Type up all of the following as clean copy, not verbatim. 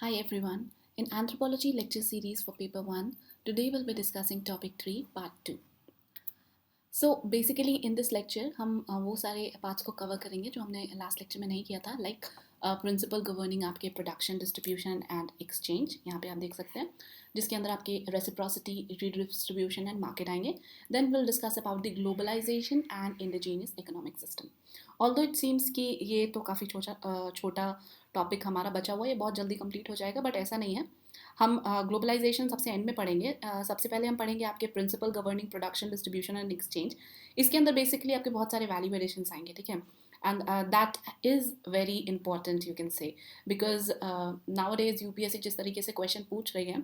Hi everyone. In Anthropology lecture series for paper 1, today we'll be discussing topic 3 part 2. So basically in this lecture हम वो सारे parts को cover करेंगे जो हमने लास्ट लेक्चर में नहीं किया था, लाइक प्रिंसिपल गवर्निंग आपके प्रोडक्शन, डिस्ट्रीब्यूशन एंड एक्सचेंज, यहाँ पे आप देख सकते हैं, जिसके अंदर आपके रेसिप्रोसिटी, रीडिस्ट्रीब्यूशन एंड मार्केट आएंगे. Then will discuss about the globalization and indigenous economic system. Although it seems कि ये तो काफ़ी छोटा टॉपिक हमारा बचा हुआ है, ये बहुत जल्दी कंप्लीट हो जाएगा, बट ऐसा नहीं है. हम ग्लोबलाइजेशन सबसे एंड में पढ़ेंगे. सबसे पहले हम पढ़ेंगे आपके principle governing production, distribution and exchange. इसके अंदर बेसिकली आपके बहुत सारे वैल्यू एडिशंस आएंगे, ठीक है. And that is very important, you can say, because nowadays UPSC जिस तरीके से क्वेश्चन पूछ रही है,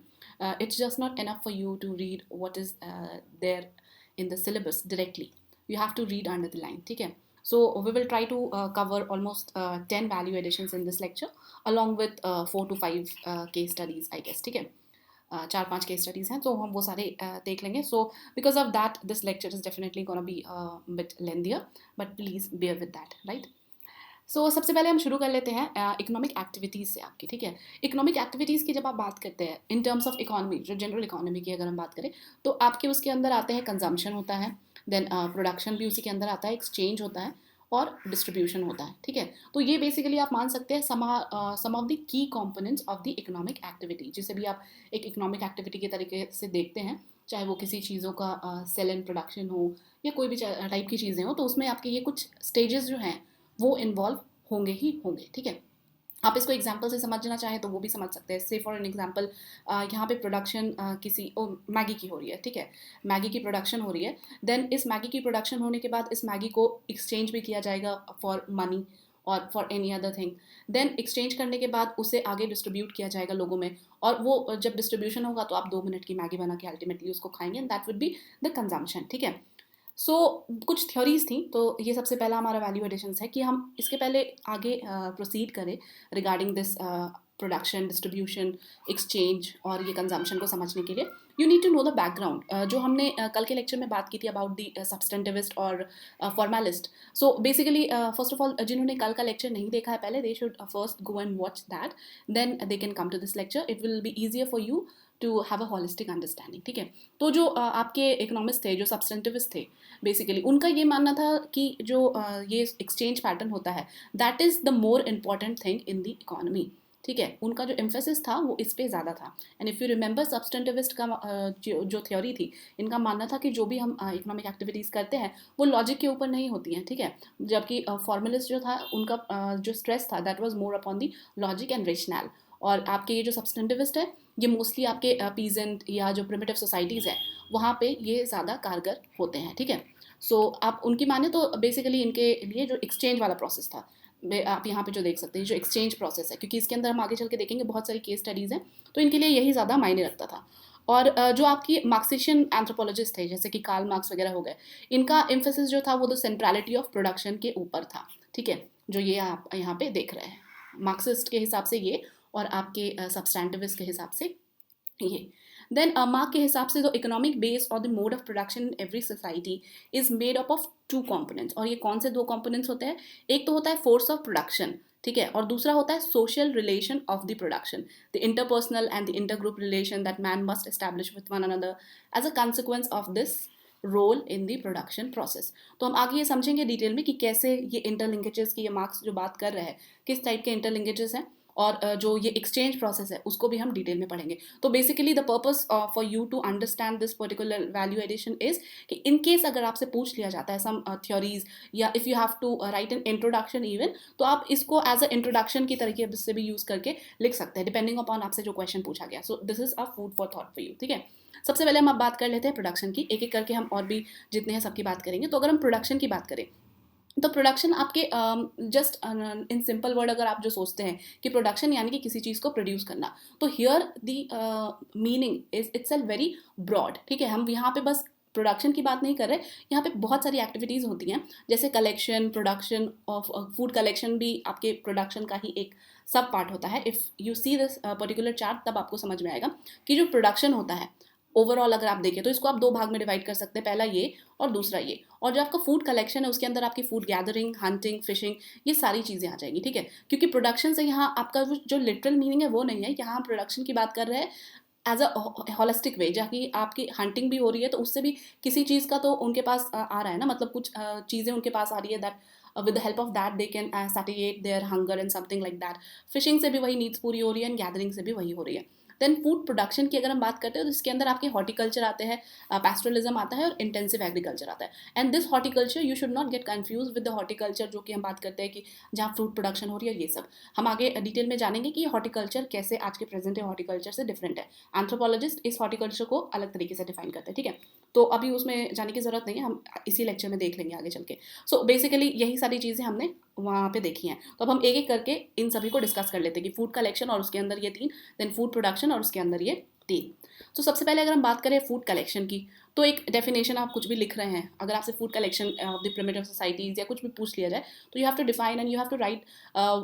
it's just not enough for you to read what is there in the syllabus directly. You have to read under the line, ठीक है. So we will try to cover almost 10 value additions in this lecture along with 4 to 5 case studies, I guess, ठीक है. 4-5 case studies हैं तो हम वो सारे देख लेंगे. So because of that this lecture is definitely gonna be bit lengthier, but please bear with that, right. So सबसे पहले हम शुरू कर लेते हैं इकोनॉमिक एक्टिविटीज़ से आपकी, ठीक है. इकोनॉमिक एक्टिविटीज़ की जब आप बात करते हैं इन टर्म्स ऑफ इकोनॉमी, जो जनरल इकोनॉमी की अगर हम बात करें, तो आपके उसके अंदर आते हैं कंजम्पशन होता है, देन प्रोडक्शन भी उसी के अंदर आता है, एक्सचेंज होता है और डिस्ट्रीब्यूशन होता है, ठीक है. तो ये बेसिकली आप मान सकते हैं some of the key components of the economic activity, जिसे भी आप एक इकोनॉमिक एक्टिविटी के तरीके से देखते हैं, चाहे वो किसी चीज़ों का सेल एंड प्रोडक्शन हो या कोई भी टाइप की चीज़ें हो, तो उसमें आपके ये कुछ स्टेजेस जो हैं वो इन्वॉल्व होंगे ही होंगे, ठीक है. आप इसको एग्जाम्पल से समझना चाहें तो वो भी समझ सकते हैं. से फॉर एन एग्जाम्पल, यहाँ पे प्रोडक्शन किसी मैगी की हो रही है, ठीक है. मैगी की प्रोडक्शन हो रही है, देन इस मैगी की प्रोडक्शन होने के बाद इस मैगी को एक्सचेंज भी किया जाएगा फॉर मनी और for any other thing. Then exchange करने के बाद उसे आगे डिस्ट्रीब्यूट किया जाएगा लोगों में, और वो जब डिस्ट्रीब्यूशन होगा तो आप 2 मिनट की मैगी बना के अल्टीमेटली उसको खाएंगे, and that would be the consumption, ठीक है. सो कुछ थ्योरीज थी, तो ये सबसे पहला हमारा वैल्यू एडिशंस है कि हम इसके पहले आगे प्रोसीड करें regarding this production, distribution, exchange और ये कंजम्पशन को समझने के लिए you need to know the background. जो हमने कल के लेक्चर में बात की थी अबाउट द सब्सटेंटिविस्ट और formalist. So basically first of all, जिन्होंने कल का लेक्चर नहीं देखा है पहले, they should first go and watch that, then they can come to this lecture. It will be easier for you to have a holistic understanding, ठीक है. तो जो आपके इकोनॉमिस्ट थे, जो सब्सटेंटिविस्ट थे, बेसिकली उनका ये मानना था कि जो ये एक्सचेंज पैटर्न होता है, that is the more important thing in the economy, ठीक है. उनका जो एम्फेसिस था वो इस पे ज़्यादा था. एंड इफ़ यू रिमेंबर, सब्सटेंटिविस्ट का जो थ्योरी थी, इनका मानना था कि जो भी हम इकोनॉमिक एक्टिविटीज़ करते हैं वो लॉजिक के ऊपर नहीं होती हैं, ठीक है. जबकि फॉर्मलिस्ट जो था, उनका जो स्ट्रेस था, that was more upon the logic and rational. और आपके ये जो सब्सटेंटिविस्ट है, ये मोस्टली आपके पीजेंट या जो प्रिमिटिव सोसाइटीज़ हैं वहाँ पे ये ज़्यादा कारगर होते हैं, ठीक है. सो आप उनकी माने तो बेसिकली इनके लिए जो एक्सचेंज वाला प्रोसेस था, आप यहाँ पे जो देख सकते हैं, जो एक्सचेंज प्रोसेस है, क्योंकि इसके अंदर हम आगे चल के देखेंगे बहुत सारी केस स्टडीज़ हैं, तो इनके लिए यही ज़्यादा मायने रखता था. और जो आपकी मार्क्सिशियन एंथ्रोपोलॉजिस्ट थे, जैसे कि कार्ल मार्क्स वगैरह हो गए, इनका एम्फेसिस जो था वो द सेंट्रलिटी ऑफ प्रोडक्शन के ऊपर था, ठीक है. जो ये आप यहाँ पे देख रहे हैं, मार्क्सिस्ट के हिसाब से ये, और आपके सब्सटेंटिविस्ट के हिसाब से ये. देन मार्क के हिसाब से, जो इकोनॉमिक बेस और the mode of production in every society is made up of 2 components. और ये कौन से 2 कंपोनेंट्स होते हैं? एक तो होता है फोर्स ऑफ प्रोडक्शन, ठीक है, और दूसरा होता है social relation of the production, the interpersonal and the intergroup relation that man must establish with one another as a consequence of this role in the production process. तो हम आगे ये समझेंगे डिटेल में कि कैसे ये इंटरलिंकेजेस की, ये मार्क्स जो बात कर रहे हैं, किस टाइप के इंटरलिंकेजेस हैं, और जो ये एक्सचेंज प्रोसेस है उसको भी हम डिटेल में पढ़ेंगे. तो basically the purpose for you to understand this particular value addition is कि इन केस अगर आपसे पूछ लिया जाता है सम थ्योरीज, या if you have to write an introduction even, तो आप इसको एज अ इंट्रोडक्शन की तरीके से भी यूज़ करके लिख सकते हैं, डिपेंडिंग अपॉन आपसे जो क्वेश्चन पूछा गया. सो this is a food for thought for you, ठीक है. सबसे पहले हम अब बात कर लेते हैं प्रोडक्शन की, एक एक करके हम और भी जितने हैं सबकी बात करेंगे. तो अगर हम प्रोडक्शन की बात करें, तो प्रोडक्शन आपके जस्ट इन सिंपल वर्ड अगर आप जो सोचते हैं कि प्रोडक्शन यानी कि किसी चीज़ को प्रोड्यूस करना, तो here the meaning is itself very broad, ठीक है. हम यहाँ पे बस प्रोडक्शन की बात नहीं कर रहे, यहाँ पे बहुत सारी एक्टिविटीज़ होती हैं, जैसे collection, production of food collection भी आपके प्रोडक्शन का ही एक सब पार्ट होता है. If you see this particular chart, तब आपको समझ में आएगा कि जो प्रोडक्शन होता है ओवरऑल अगर आप देखें तो इसको आप दो भाग में डिवाइड कर सकते हैं, पहला ये और दूसरा ये। और जो आपका फूड कलेक्शन है उसके अंदर आपकी फूड गैदरिंग, हंटिंग, फिशिंग, ये सारी चीज़ें आ जाएंगी, ठीक है। क्योंकि प्रोडक्शन से यहाँ आपका जो लिटरल मीनिंग है वो नहीं है, यहाँ प्रोडक्शन की बात कर रहे हैं एज अ होलिस्टिक वे, जहाँ की आपकी हंटिंग भी हो रही है तो उससे भी किसी चीज़ का तो उनके पास आ रहा है ना, मतलब कुछ चीज़ें उनके पास आ रही है that with the help of that they can satisfy their hunger and something like that. Fishing से भी वही नीड्स पूरी हो रही है एंड गैदरिंग से भी वही हो रही है। देन फूड प्रोडक्शन की अगर हम बात करते हैं तो इसके अंदर आपके हॉर्टिकल्चर आते हैं, पैस्टोरलिज्म आता है और इंटेंसिव एग्रीकल्चर आता है। And this horticulture you should not get confuse with the horticulture जो कि हम बात करते हैं कि जहाँ फ्रूट प्रोडक्शन हो रही है, ये सब हम आगे डिटेल में जानेंगे कि हॉर्टिकल्चर कैसे आज के प्रेजेंट हॉर्टिकल्चर से डिफरेंट है। एंथ्रोपोलॉजिस्ट इस हॉर्टिकल्चर को अलग तरीके से डिफाइन करते हैं, ठीक है। तो अभी उसमें जाने की ज़रूरत नहीं है, हम इसी लेक्चर में देख लेंगे आगे चल के। सो बेसिकली यही सारी चीज़ें हमने वहाँ पे देखी हैं। तो अब हम एक एक करके इन सभी को डिस्कस कर लेते हैं कि फूड कलेक्शन और उसके अंदर ये तीन, देन फूड प्रोडक्शन और उसके अंदर ये तीन। तो सबसे पहले अगर हम बात करें फूड कलेक्शन की, तो एक डेफिनेशन आप कुछ भी लिख रहे हैं, अगर आपसे food collection of the primitive societies या कुछ भी पूछ लिया जाए तो you have to define and you have to write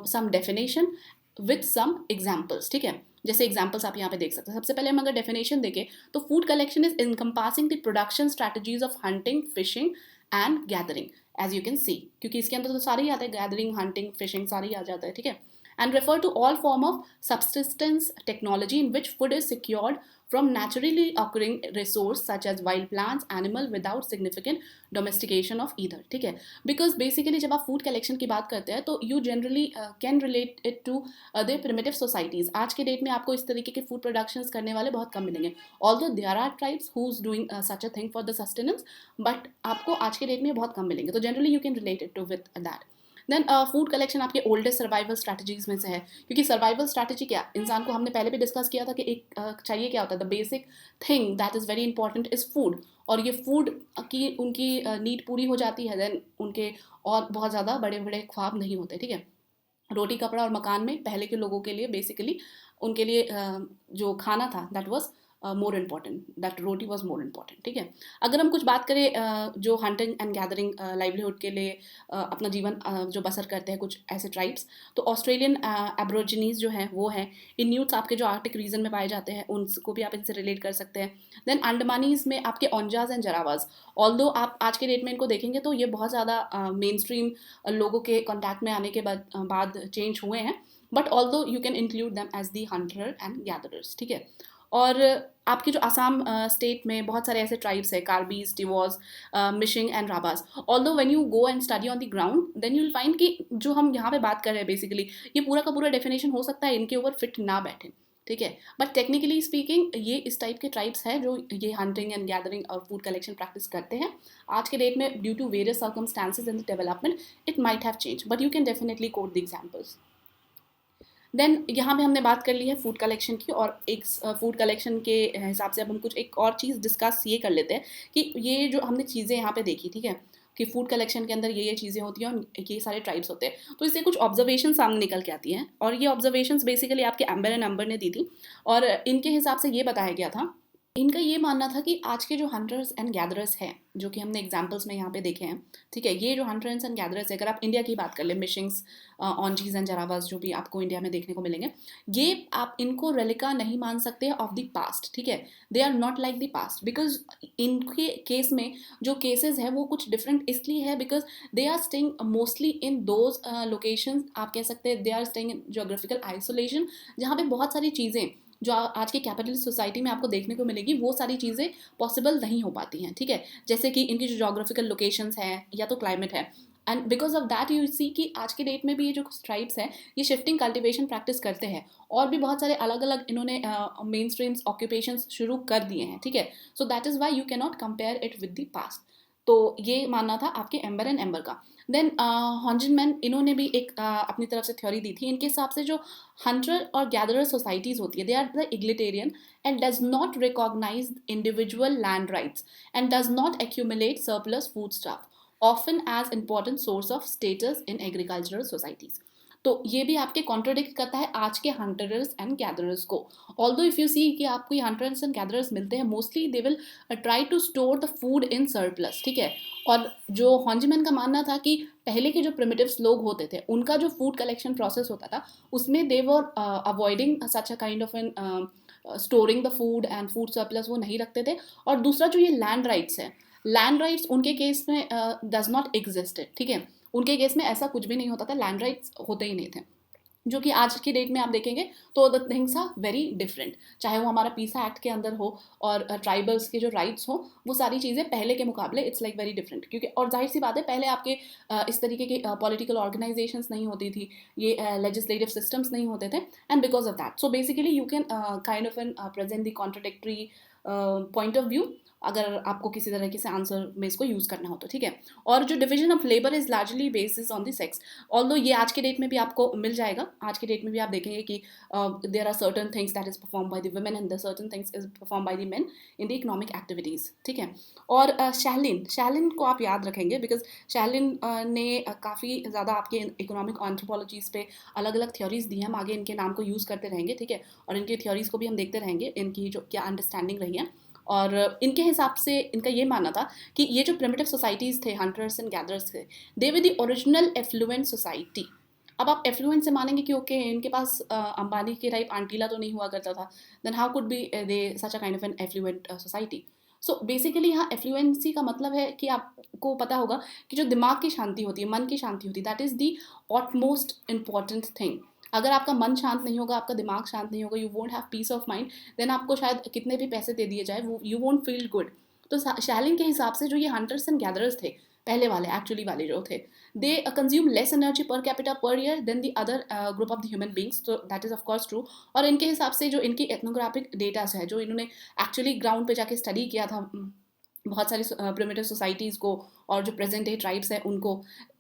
some definition with some examples, ठीक है। जैसे एग्जाम्पल्स आप यहाँ पे देख सकते हैं। सबसे पहले हम अगर डेफिनेशन देखें तो food collection is encompassing the production strategies of hunting, fishing and gathering, as you can see, क्योंकि इसके अंदर तो सारे ही आते हैं, गैदरिंग, हंटिंग, फिशिंग सारे ही आ जाता है, ठीक है। And refer to all form of subsistence technology in which food is secured from naturally occurring resource such as wild plants, animal without significant domestication of either, ठीक है। बिकॉज बेसिकली जब आप food collection की बात करते हैं तो you generally can relate it to the primitive societies. आज के डेट में आपको इस तरीके के फूड प्रोडक्शंस करने वाले बहुत कम मिलेंगे, although there are tribes who is doing such a thing for the sustenance, but आपको आज के डेट में बहुत कम मिलेंगे। तो generally you can relate it to with that. Then food collection आपके ओल्डेस्ट सर्वाइवल स्ट्रैटेजीज में से है, क्योंकि सर्वाइवल स्ट्रैटेजी क्या, इंसान को हमने पहले भी डिस्कस किया था कि एक चाहिए क्या होता है, the basic thing that is very important is food. और ये फूड की उनकी नीड पूरी हो जाती है, देन उनके और बहुत ज़्यादा बड़े बड़े ख्वाब नहीं होते, ठीक है। रोटी, कपड़ा और मकान में पहले के लोगों के लिए बेसिकली उनके लिए जो खाना था that was more important, that roti was more important, ठीक है। अगर हम कुछ बात करें जो हंटिंग एंड गैदरिंग लाइवलीहुड के लिए अपना जीवन जो बसर करते हैं कुछ ऐसे ट्राइब्स, तो ऑस्ट्रेलियन एब्रोजिनीज जो हैं वो हैं, इन्यूट्स आपके जो आर्टिक रीजन में पाए जाते हैं उनको भी आप इनसे रिलेट कर सकते हैं। देन अंडमानीज में आपके ओंजाज एंड जरावाज, ऑल्दो आप आज के डेट में इनको देखेंगे तो ये बहुत ज़्यादा मेन स्ट्रीम लोगों के कॉन्टैक्ट में आने के बाद चेंज हुए हैं, but although you can include them as the hunter and gatherers, ठीक है। और आपके जो आसाम स्टेट में बहुत सारे ऐसे ट्राइब्स है, Karbis, Tiwas, Mising and Rabhas. Although when you go and study on the ground then you will find कि जो हम यहाँ पे बात कर रहे हैं बेसिकली ये पूरा का पूरा डेफिनेशन हो सकता है इनके ऊपर फिट ना बैठे, ठीक है। बट टेक्निकली स्पीकिंग ये इस टाइप के ट्राइब्स हैं जो ये हंटिंग एंड गैदरिंग और फूड कलेक्शन प्रैक्टिस करते हैं। आज के डेट में due to various circumstances in the development it might have change, but you can definitely quote the examples. Then यहाँ पे हमने बात कर ली है फूड कलेक्शन की, और एक फूड कलेक्शन के हिसाब से अब हम कुछ एक और चीज़ डिस्कस ये कर लेते हैं कि ये जो हमने चीज़ें यहाँ पे देखी, ठीक है, कि फूड कलेक्शन के अंदर ये चीज़ें होती हैं और ये सारे ट्राइब्स होते हैं, तो इससे कुछ ऑब्जर्वेशन सामने निकल के आती हैं। और ये ऑब्जर्वेशंस बेसिकली आपके एम्बर एंड अम्बर ने दी थी, और इनके हिसाब से ये बताया गया था, इनका ये मानना था कि आज के जो हंटर्स एंड गैदरर्स हैं जो कि हमने एग्जाम्पल्स में यहाँ पे देखे हैं, ठीक है, ये जो हंटर्स एंड गैदरर्स है, अगर आप इंडिया की बात कर ले, मिशिंग्स, ऑनजीज एंड जरावास जो भी आपको इंडिया में देखने को मिलेंगे, ये आप इनको रेलिका नहीं मान सकते ऑफ द पास्ट, ठीक है। They are not like the past, because इनके केस में जो केसेस है वो कुछ डिफरेंट इसलिए है because they are staying mostly in those locations, आप कह सकते हैं they are staying in geographical isolation, जहाँ पे बहुत सारी चीज़ें जो आज के कैपिटलिस्ट सोसाइटी में आपको देखने को मिलेगी वो सारी चीज़ें पॉसिबल नहीं हो पाती हैं, ठीक है। जैसे कि इनकी जो जोग्राफिकल लोकेशंस हैं या तो क्लाइमेट है, and because of that you see कि आज के डेट में भी ये जो ट्राइब्स हैं ये शिफ्टिंग कल्टिवेशन प्रैक्टिस करते हैं, और भी बहुत सारे अलग अलग इन्होंने मेन स्ट्रीम्स ऑक्यूपेशंस शुरू कर दिए हैं, ठीक है। So that is Y you can not compare it with the past. तो ये मानना था आपके एम्बर एंड एम्बर का। देन हॉन्जनमैन, इन्होंने भी एक अपनी तरफ से थ्योरी दी थी। इनके हिसाब से जो हंटर और गैदरर सोसाइटीज़ होती है, they are the egalitarian and does not recognise individual land rights and does not accumulate surplus food stuff, often as important source of status in agricultural societies. तो ये भी आपके कॉन्ट्रोडिक्ट करता है आज के हंटर्स एंड गैदरर्स को। Although if you see कि आपको ये हंटर्स एंड गैदरर्स मिलते हैं, mostly they will try to store the food in surplus, ठीक है। और जो हॉन्जमैन का मानना था कि पहले के जो प्रिमिटिव्स लोग होते थे उनका जो फूड कलेक्शन प्रोसेस होता था उसमें they were avoiding such a kind of an storing the food and food surplus वो नहीं रखते थे। और दूसरा जो ये लैंड राइट्स है, लैंड राइट्स उनके केस में डज नॉट एग्जिस्टेड, ठीक है, उनके केस में ऐसा कुछ भी नहीं होता था, लैंड राइट्स होते ही नहीं थे। जो कि आज की डेट में आप देखेंगे तो the things are very different, चाहे वो हमारा पीसा एक्ट के अंदर हो और ट्राइबल्स के जो राइट्स हो, वो सारी चीज़ें पहले के मुकाबले इट्स लाइक वेरी डिफरेंट। क्योंकि और जाहिर सी बात है, पहले आपके इस तरीके के पॉलिटिकल ऑर्गेनाइजेशंस नहीं होती थी, ये लेजिस्लेटिव सिस्टम्स नहीं होते थे, and because of that so basically you can kind of an present the contradictory point of view, अगर आपको किसी तरह के से आंसर में इसको यूज़ करना हो तो, ठीक है। और जो division of labour is largely basis on the sex, although ये आज के डेट में भी आपको मिल जाएगा, आज के डेट में भी आप देखेंगे कि there are certain things that is perform by the women and the certain things is perform by the men in the economic activities, ठीक है। और शैलिन को आप याद रखेंगे बिकॉज शैलिन ने काफ़ी ज़्यादा आपके इकोनॉमिक एंथ्रोपोलॉजीज पे अलग अलग थ्योरीज दी हैं, हम आगे इनके नाम को यूज़ करते रहेंगे, ठीक है, और इनकी थ्योरीज को भी हम देखते रहेंगे, इनकी जो क्या अंडरस्टैंडिंग रही है। और इनके हिसाब से इनका ये मानना था कि ये जो प्रिमिटिव सोसाइटीज़ थे, हंटर्स एंड गैदरर्स थे, they were the original affluent society. अब आप एफ्लुएंट से मानेंगे कि ओके इनके पास अंबानी के टाइप आंटीला तो नहीं हुआ करता था, then how could be they such a kind of an affluent society. So basically यहाँ एफ्लुएंसी का मतलब है कि आपको पता होगा कि जो दिमाग की शांति होती है, मन की शांति होती है, that is the utmost important thing. अगर आपका मन शांत नहीं होगा, आपका दिमाग शांत नहीं होगा, you won't have peace of mind, then आपको शायद कितने भी पैसे दे दिए जाए, वो यू वोंट फील गुड। तो शैलिन के हिसाब से जो ये हंटर्स एंड गैदरर्स थे, पहले वाले एक्चुअली वाले जो थे, they consume less energy per capita per year than the other group of the human beings, so that is of course true. और इनके हिसाब से जो इनकी एथनोग्राफिक डेटास है, जो इन्होंने एक्चुअली ग्राउंड पे जाके स्टडी किया था बहुत सारी प्रिमिटिव सोसाइटीज़ को और जो प्रेजेंट डे ट्राइब्स हैं उनको,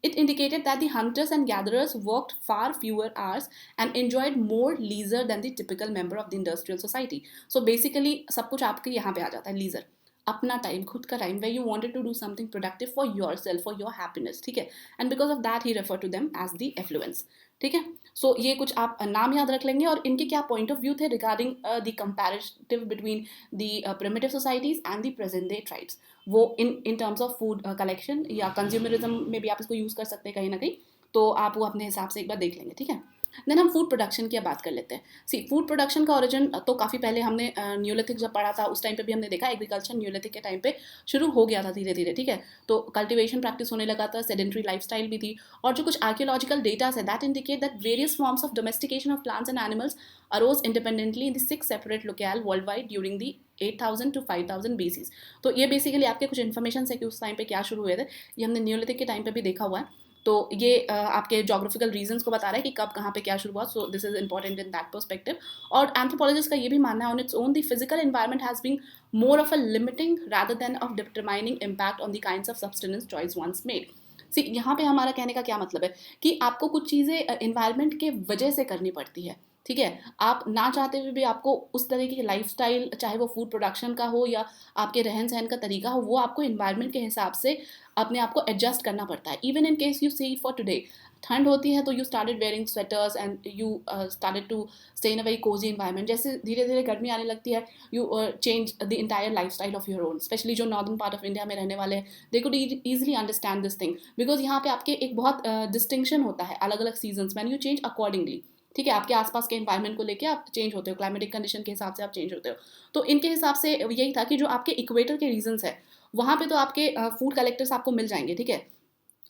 it indicated that the hunters and gatherers worked far fewer hours and enjoyed more leisure than the typical member of the industrial society. So basically सब कुछ आपके यहाँ पे आ जाता है, leisure, अपना टाइम, खुद का time, where you wanted to do something productive for yourself, for your happiness, ठीक है, and because of that he referred to them as the affluence, ठीक है। सो ये कुछ आप नाम याद रख लेंगे, और इनके क्या पॉइंट ऑफ व्यू थे regarding the comparative between the primitive societies and the present day tribes, वो in terms of food collection या कंज्यूमरिज्म में भी आप इसको यूज़ कर सकते हैं कहीं ना कहीं, तो आप वो अपने हिसाब से एक बार देख लेंगे, ठीक है। देन हम फूड प्रोडक्शन की बात कर लेते हैं। सी फूड प्रोडक्शन का ओरिजिन तो काफ़ी पहले हमने न्यूलिथिक जब पढ़ा था उस टाइम पे भी हमने देखा, एग्रीकल्चर न्यूलिथिक के टाइम पे शुरू हो गया था धीरे धीरे, ठीक है। तो कल्टिवेशन प्रैक्टिस होने लगा था, सेडेंट्री लाइफस्टाइल भी थी, और जो कुछ आर्कियोलॉजिकल डेटास है that indicate that various forms of domestication of plants and animals arose independently in the 6 separate locale worldwide during the 8000 to 5000 BC। तो ये बेसिकली आपके कुछ इन्फॉर्मेशन है कि उस टाइम पे क्या शुरू हुए थे, ये हमने न्यूलिथिक के टाइम पे भी देखा हुआ है। तो ये आपके जोग्राफिकल रीजंस को बता रहा है कि कब कहाँ पे क्या शुरू हुआ, so this is important in that perspective. और एंथ्रोपोलॉजिस्ट का ये भी मानना है on its own the physical environment has been more of a limiting rather than of determining impact on the kinds of substance choice once made. See यहाँ पे हमारा कहने का क्या मतलब है कि आपको कुछ चीज़ें इन्वायरमेंट के वजह से करनी पड़ती है, ठीक है। आप ना चाहते हुए भी आपको उस तरीके की लाइफस्टाइल, चाहे वो फूड प्रोडक्शन का हो या आपके रहन सहन का तरीका हो, वो आपको इन्वायरमेंट के हिसाब से अपने आप को एडजस्ट करना पड़ता है। Even in case you see for today, ठंड होती है तो you started wearing sweaters and you started to stay in a very cosy environment. जैसे धीरे धीरे गर्मी आने लगती है, you change the entire lifestyle of your own. Specially जो नॉर्दर्न पार्ट ऑफ इंडिया में रहने वाले हैं, they could easily understand this thing, because यहाँ पे आपके एक बहुत डिस्टिंक्शन होता है अलग अलग सीजन्स में, यू चेंज अकॉर्डिंगली, ठीक है। आपके आसपास के एनवायरनमेंट को लेके आप चेंज होते हो, क्लाइमेटिक कंडीशन के हिसाब से आप चेंज होते हो। तो इनके हिसाब से यही था कि जो आपके इक्वेटर के रीजन्स है, वहाँ पे तो आपके फूड कलेक्टर्स आपको मिल जाएंगे, ठीक है,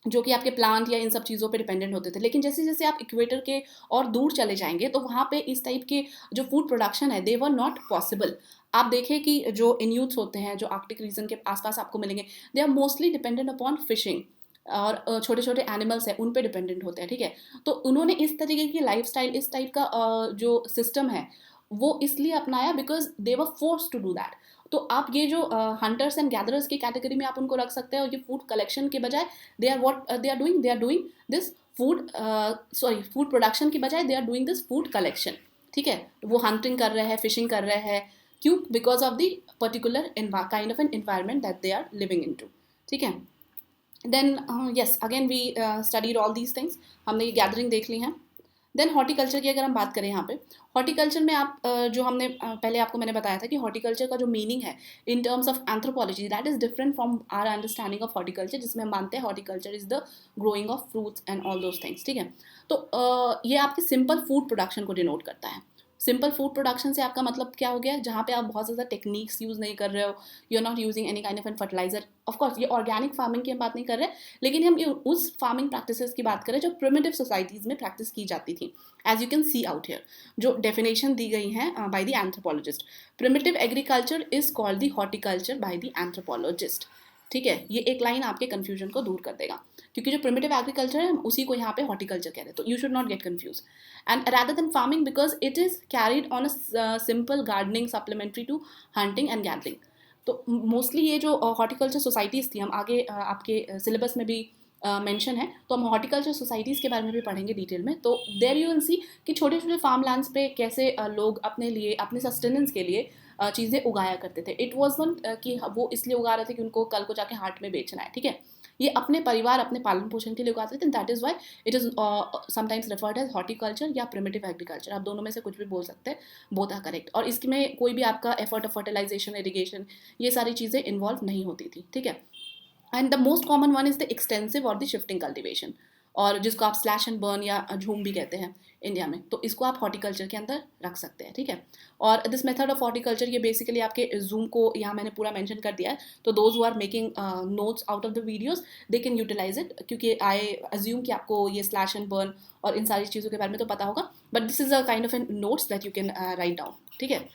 जो कि आपके प्लांट या इन सब चीज़ों पे डिपेंडेंट होते थे। लेकिन जैसे जैसे आप इक्वेटर के और दूर चले जाएंगे, तो वहाँ पे इस टाइप के जो फूड प्रोडक्शन है, दे वर नॉट पॉसिबल। आप देखें कि जो इन्यूट्स होते हैं जो आर्कटिक रीजन के आसपास आपको मिलेंगे, they are mostly dependent upon fishing, और छोटे छोटे एनिमल्स हैं उन पे डिपेंडेंट होते हैं, ठीक है। तो उन्होंने इस तरीके की लाइफस्टाइल, इस टाइप का जो सिस्टम है वो इसलिए अपनाया because they were force to do that. तो आप ये जो हंटर्स एंड गैदरर्स की कैटेगरी में आप उनको रख सकते हैं, और ये फूड कलेक्शन के बजाय they are what they are doing this food, sorry, food production की बजाय they are doing this food collection, ठीक है। वो हंटिंग कर रहे हैं, फिशिंग कर रहे हैं, क्यों? Because of the particular kind of an environment that they are living in to, ठीक है। Then yes again we studied all these things, हमने ये गैदरिंग देख ली हैं। देन हॉर्टिकल्चर की अगर हम बात करें यहाँ पे, हॉर्टिकल्चर में आप जो हमने पहले आपको मैंने बताया था कि हॉर्टिकल्चर का जो मीनिंग है in terms of anthropology, that is different from our understanding of horticulture, जिसमें हम मानते हैं horticulture is the growing of fruits and all those things, ठीक है। तो ये आपके सिंपल फूड प्रोडक्शन को डिनोट करता है। सिंपल फूड प्रोडक्शन से आपका मतलब क्या हो गया, जहाँ पे आप बहुत ज़्यादा टेक्निक्स यूज़ नहीं कर रहे हो, you are not using any kind of an fertilizer. Of course ये ऑर्गेनिक फार्मिंग की हम बात नहीं कर रहे, लेकिन हम ये उस फार्मिंग प्रैक्टिसेस की बात करें जो प्रिमिटिव सोसाइटीज़ में प्रैक्टिस की जाती थी. As you can see out here, जो डेफिनेशन दी गई हैं by the anthropologist, primitive agriculture is called the horticulture by the anthropologist. ठीक है, ये एक लाइन आपके कन्फ्यूजन को दूर कर देगा, क्योंकि जो प्रिमिटिव एग्रीकल्चर है हम उसी को यहाँ पे हॉर्टिकल्चर कह रहे हैं. तो you should not get confuse. And rather than farming, because it is carried on a simple gardening supplementary to hunting and gathering. तो मोस्टली ये जो हॉर्टिकल्चर सोसाइटीज़ थी, हम आगे आपके सिलेबस में भी मेंशन है, तो हम हॉर्टिकल्चर सोसाइटीज़ के बारे में भी पढ़ेंगे डिटेल में. तो देयर यू विल सी कि छोटे छोटे फार्म लैंड्स पे कैसे लोग अपने लिए, अपने सस्टेनेंस के लिए चीज़ें उगाया करते थे. इट वॉज नॉट कि वो इसलिए उगा रहे थे कि उनको कल को जाके हाट में बेचना है. ठीक है, ये अपने परिवार, अपने पालन पोषण के लिए उगाते थे. That is why it is sometimes referred as horticulture या प्रिमिटिव एग्रीकल्चर. आप दोनों में से कुछ भी बोल सकते हैं, बोथ आर करेक्ट. और इसमें कोई भी आपका एफर्ट ऑफ फर्टिलाइजेशन, इरीगेशन, ये सारी चीज़ें इन्वॉल्व नहीं होती थी. ठीक है. And the most common one is the extensive और द शिफ्टिंग कल्टिवेशन, और जिसको आप स्लैश एंड बर्न या झूम भी कहते हैं इंडिया में. तो इसको आप हॉर्टिकल्चर के अंदर रख सकते हैं. ठीक है. और दिस मेथड ऑफ हॉर्टिकल्चर, ये बेसिकली आपके जूम को यहाँ मैंने पूरा मेंशन कर दिया है, तो those who are making notes out of the videos they can utilize it, क्योंकि आई अज्यूम कि आपको ये स्लैश एंड बर्न और इन सारी चीज़ों के बारे में तो पता होगा, but this is a kind of an notes that you can write down. ठीक है,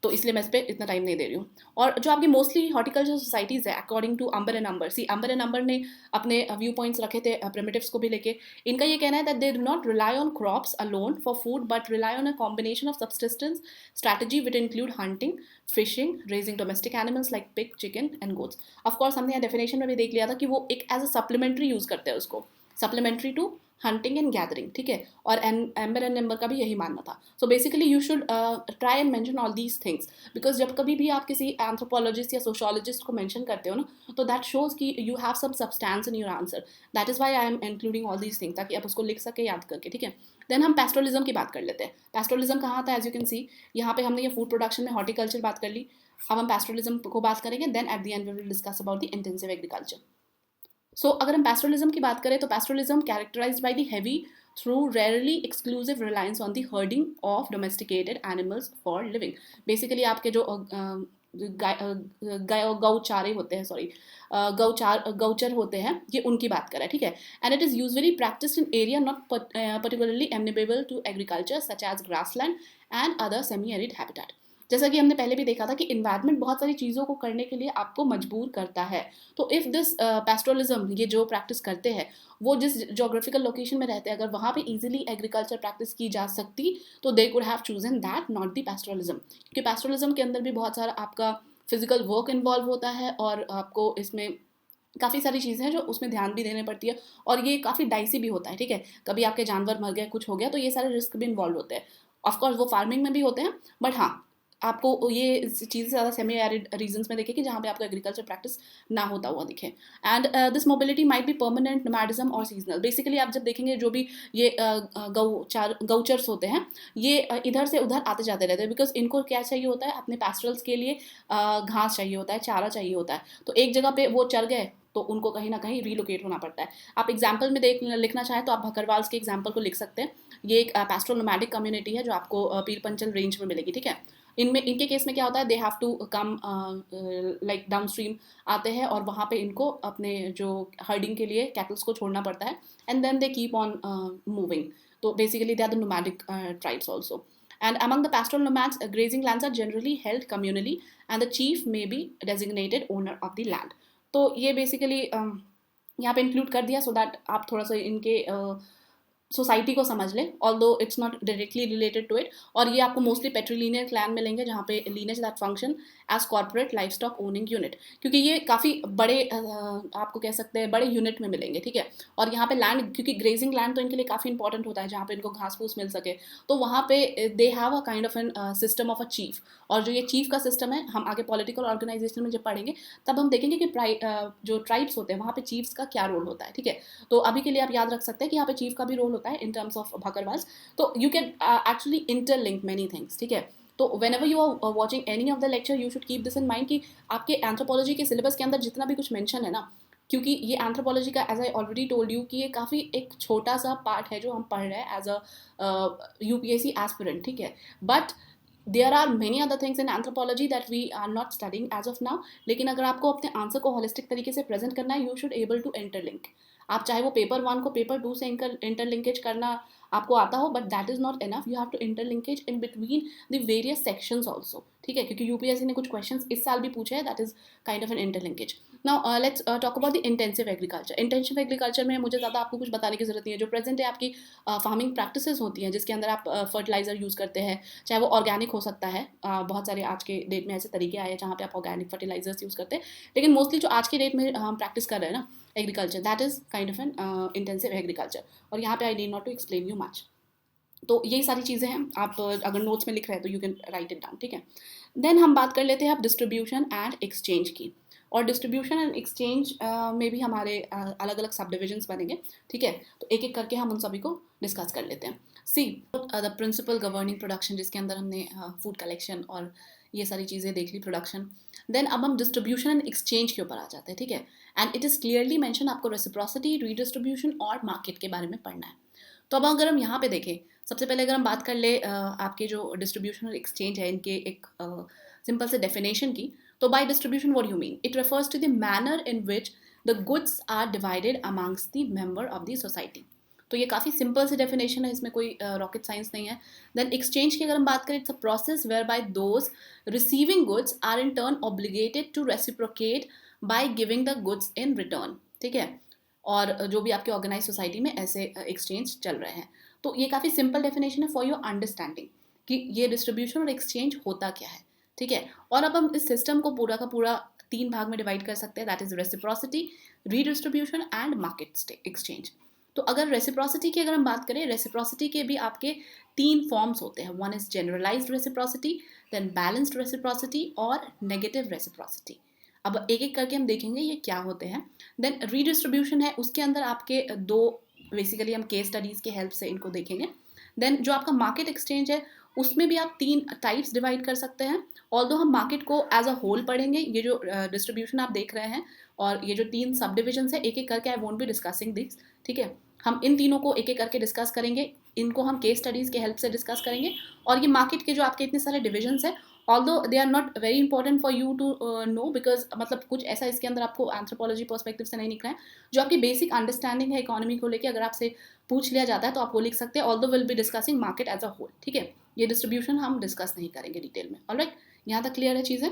तो इसलिए मैं इस पर इतना टाइम नहीं दे रही हूँ. और जो आपकी मोस्टली हॉर्टिकल्चर सोसाइटीज़ है, according to Ember and Ember, see Ember and Ember ने अपने व्यू पॉइंट्स रखे थे प्रिमिटिव्स को भी लेके. इनका ये कहना है that they do not rely on crops alone for food, but rely on a combination of subsistence strategy which include hunting, fishing, raising domestic animals like pig, chicken and goats. Of course हमने यहाँ definition में भी देख लिया था कि वो एक एज अ सप्लीमेंट्री यूज़ करते हैं उसको, supplementary to hunting and gathering. ठीक है, और एम्बर एंड नंबर का भी यही मानना था. सो basically you should try and mention all these things, because जब कभी भी आप किसी एंथ्रोपोलॉजिस्ट या सोशोलॉजिस्ट को मेंशन करते हो ना, तो दैट शोज कि you have some substance in your answer. That is why I am including all these things, ताकि आप उसको लिख सके याद करके. ठीक है. देन हम पैस्टोरलिज्म की बात कर लेते हैं. पैस्टोरलिज्म कहाँ था, एज यू कैन सी यहाँ पे हमने ये फूड प्रोडक्शन में हॉर्टिकल्चर बात कर ली. अब हम पैस्टोरलिज्म को बात करेंगे. Then at the end we will discuss about the intensive agriculture. So अगर हम पैस्टोरलिज्म की बात करें, तो pastoralism characterized by the heavy through rarely exclusive reliance on the herding of domesticated animals for living. Basically आपके जो गौचारे होते हैं, सॉरी गौचर होते हैं, ये उनकी बात करें. ठीक है. And it is usually practised in area not particularly amenable to agriculture such as grassland and other semi arid habitat. जैसा कि हमने पहले भी देखा था कि इन्वायरमेंट बहुत सारी चीज़ों को करने के लिए आपको मजबूर करता है. तो इफ़ दिस पैस्टोरलिज्म, ये जो प्रैक्टिस करते हैं, वो जिस जोग्राफिकल लोकेशन में रहते हैं, अगर वहाँ पे इजीली एग्रीकल्चर प्रैक्टिस की जा सकती, तो they could have chosen that, not the pastoralism. क्योंकि पैस्टोरलिज्म के अंदर भी बहुत सारा आपका फिजिकल वर्क इन्वॉल्व होता है, और आपको इसमें काफ़ी सारी चीज़ें हैं जो उसमें ध्यान भी देने पड़ती है, और ये काफ़ी डाइसी भी होता है. ठीक है, कभी आपके जानवर मर गए, कुछ हो गया, तो ये सारे रिस्क भी इन्वॉल्व होते हैं. ऑफकोर्स वो फार्मिंग में भी होते हैं, बट हाँ, आपको ये चीज़ें ज़्यादा सेमी एरिड रीजन्स में देखें कि जहाँ पे आपको एग्रीकल्चर प्रैक्टिस ना होता हुआ दिखे. And this mobility might be permanent, nomadism और सीजनल. बेसिकली आप जब देखेंगे जो भी ये गौचर्स होते हैं, ये इधर से उधर आते जाते रहते हैं, बिकॉज इनको क्या चाहिए होता है, अपने पैस्टरल्स के लिए घास चाहिए होता है, चारा चाहिए होता है. तो एक जगह पे वो चर गए तो उनको कहीं ना कहीं रीलोकेट होना पड़ता है. आप एग्जाम्पल में लिखना चाहें तो आप भकरवाल्स के एग्जाम्पल को लिख सकते हैं. ये एक पैस्टोरल नोमैडिक कम्युनिटी है जो आपको पीरपंचल रेंज में मिलेगी. ठीक है. इनके केस में क्या होता है, they have to come like down stream आते हैं, और वहाँ पे इनको अपने जो हर्डिंग के लिए कैटल्स को छोड़ना पड़ता है, and then they keep on moving. तो basically they are the nomadic tribes also. And among the pastoral nomads, grazing lands are generally held communally, and the chief may be designated owner of the land. तो ये basically यहाँ पे include कर दिया, so that आप थोड़ा सा इनके सोसाइटी को समझ लें, although it's not directly related to it. और ये आपको मोस्टली पेट्रीलिनियर क्लैन मिलेंगे, जहाँ पे lineage that function as corporate livestock owning unit, क्योंकि ये काफ़ी बड़े आपको कह सकते हैं बड़े यूनिट में मिलेंगे. ठीक है. और यहाँ पे लैंड, क्योंकि ग्रेजिंग लैंड तो इनके लिए काफ़ी इंपॉर्टेंट होता है, जहाँ पे इनको घास फूस मिल सके, तो वहाँ पे they have a kind of an system of a chief. और जो ये चीफ का सिस्टम है, हम आगे पॉलिटिकल ऑर्गेनाइजेशन में जब पढ़ेंगे तब हम देखेंगे कि जो ट्राइब्स होते हैं वहाँ पे चीफ्स का क्या रोल होता है. ठीक है. तो अभी के लिए आप याद रख सकते हैं कि यहाँ पे चीफ का भी रोल होता है इन टर्म्स ऑफ भकरवाल्स. तो you can actually interlink many things. ठीक है. तो whenever you are watching any of the lecture, you should keep this in mind कि आपके एंथ्रोपोलॉजी के सिलेबस के अंदर जितना भी कुछ मेंशन है ना, क्योंकि ये एंथ्रोपोलॉजी का, as I already told you, कि ये काफ़ी एक छोटा सा पार्ट है जो हम पढ़ रहे हैं एज अ यूपीएससी एस्पिरेंट, ठीक है. But there are many other things in anthropology that we are not studying as of now. लेकिन अगर आपको अपने आंसर को होलिस्टिक तरीके से प्रेजेंट करना है, you should able to interlink. आप चाहे वो पेपर 1 को पेपर 2 से इंटरलिंकेज करना आपको आता हो, but that is not enough. You have to interlinkage in between the various sections also, ठीक है, क्योंकि यूपीएससी ने कुछ क्वेश्चंस इस साल भी पूछे हैं. That is kind of an interlinkage. Now let's talk about the intensive agriculture. Intensive agriculture में मुझे ज़्यादा आपको कुछ बताने की जरूरत नहीं है. जो प्रेजेंट है आपकी फार्मिंग प्रैक्टिसेस होती हैं, जिसके अंदर आप फर्टिलाइजर यूज़ करते हैं, चाहे वो ऑर्गेनिक हो सकता है. बहुत सारे आज के डेट में ऐसे तरीके आए हैं जहाँ पे आप ऑर्गेनिक फर्टिलाइजर्स यूज़ करते हैं. लेकिन मोस्टली जो आज के डेट में हम प्रैक्टिस कर रहे हैं ना agriculture, that is kind of an intensive agriculture. और यहाँ पे I need not to explain you much. तो यही सारी चीज़ें हैं. आप अगर नोट्स में लिख रहे हैं तो you can write it down, ठीक है. देन हम बात कर लेते हैं अब डिस्ट्रीब्यूशन एंड एक्सचेंज की. और डिस्ट्रीब्यूशन एंड एक्सचेंज में भी हमारे अलग अलग सब डिविजन्स बनेंगे, ठीक है. तो एक एक करके हम उन सभी को डिस्कस कर लेते हैं. See the principle governing production, जिसके अंदर हमने फूड कलेक्शन और ये सारी चीज़ें देख ली, प्रोडक्शन. देन अब हम डिस्ट्रीब्यूशन एंड एक्सचेंज के ऊपर आ जाते हैं, ठीक है. And it is clearly mention, आपको रेसिप्रोसिटी, रीडिस्ट्रीब्यूशन और मार्केट के बारे में पढ़ना है. तो अब अगर हम यहाँ पे देखें, सबसे पहले अगर हम बात कर ले आपके जो डिस्ट्रीब्यूशन और एक्सचेंज है, इनके एक सिंपल से डेफिनेशन की. तो by distribution what you mean? It refers to the manner in which the goods are divided amongst the member of the society. तो ये काफ़ी सिंपल सी डेफिनेशन है, इसमें कोई रॉकेट साइंस नहीं है. देन एक्सचेंज की अगर हम बात करें, it's a process whereby those receiving goods are in turn obligated to reciprocate by giving the goods in return, ठीक है. और जो भी आपके ऑर्गेनाइज सोसाइटी में ऐसे एक्सचेंज चल रहे हैं. तो ये काफ़ी सिंपल डेफिनेशन है फॉर योर अंडरस्टैंडिंग कि ये डिस्ट्रीब्यूशन और एक्सचेंज होता क्या है, ठीक है. और अब हम इस सिस्टम को पूरा का पूरा 3 भाग में डिवाइड कर सकते हैं. That is reciprocity, redistribution and market exchange. तो अगर रेसिप्रोसिटी की अगर हम बात करें, रेसिप्रोसिटी के भी आपके 3 फॉर्म्स होते हैं. One is generalised reciprocity, then balanced reciprocity और नेगेटिव रेसिप्रोसिटी. अब एक एक करके हम देखेंगे ये क्या होते हैं. देन रीडिस्ट्रीब्यूशन है, उसके अंदर आपके 2 बेसिकली हम केस स्टडीज़ के हेल्प से इनको देखेंगे. देन जो आपका मार्केट एक्सचेंज है, उसमें भी आप 3 टाइप्स डिवाइड कर सकते हैं. ऑल्दो हम मार्केट को एज अ होल पढ़ेंगे. ये जो डिस्ट्रीब्यूशन आप देख रहे हैं और ये जो 3 सब डिविजन्स है, एक एक करके I won't be discussing this, ठीक है. हम इन तीनों को एक एक करके डिस्कस करेंगे. इनको हम केस स्टडीज़ के हेल्प से डिस्कस करेंगे. और ये मार्केट के जो आपके इतने सारे डिविजन्स हैं, although they are not very important for you to know, because मतलब कुछ ऐसा इसके अंदर आपको एंथ्रोपोलॉजी पर्सपेक्टिव से नहीं निकला है. जो आपकी बेसिक अंडरस्टैंडिंग है इकोनॉमी को लेकर, अगर आपसे पूछ लिया जाता है तो आप वो लिख सकते हैं. Although will be discussing market as a whole, ठीक है. ये डिस्ट्रीब्यूशन हम डिस्कस नहीं करेंगे डिटेल में. ऑलराइट, यहाँ तक क्लियर है चीज़ें.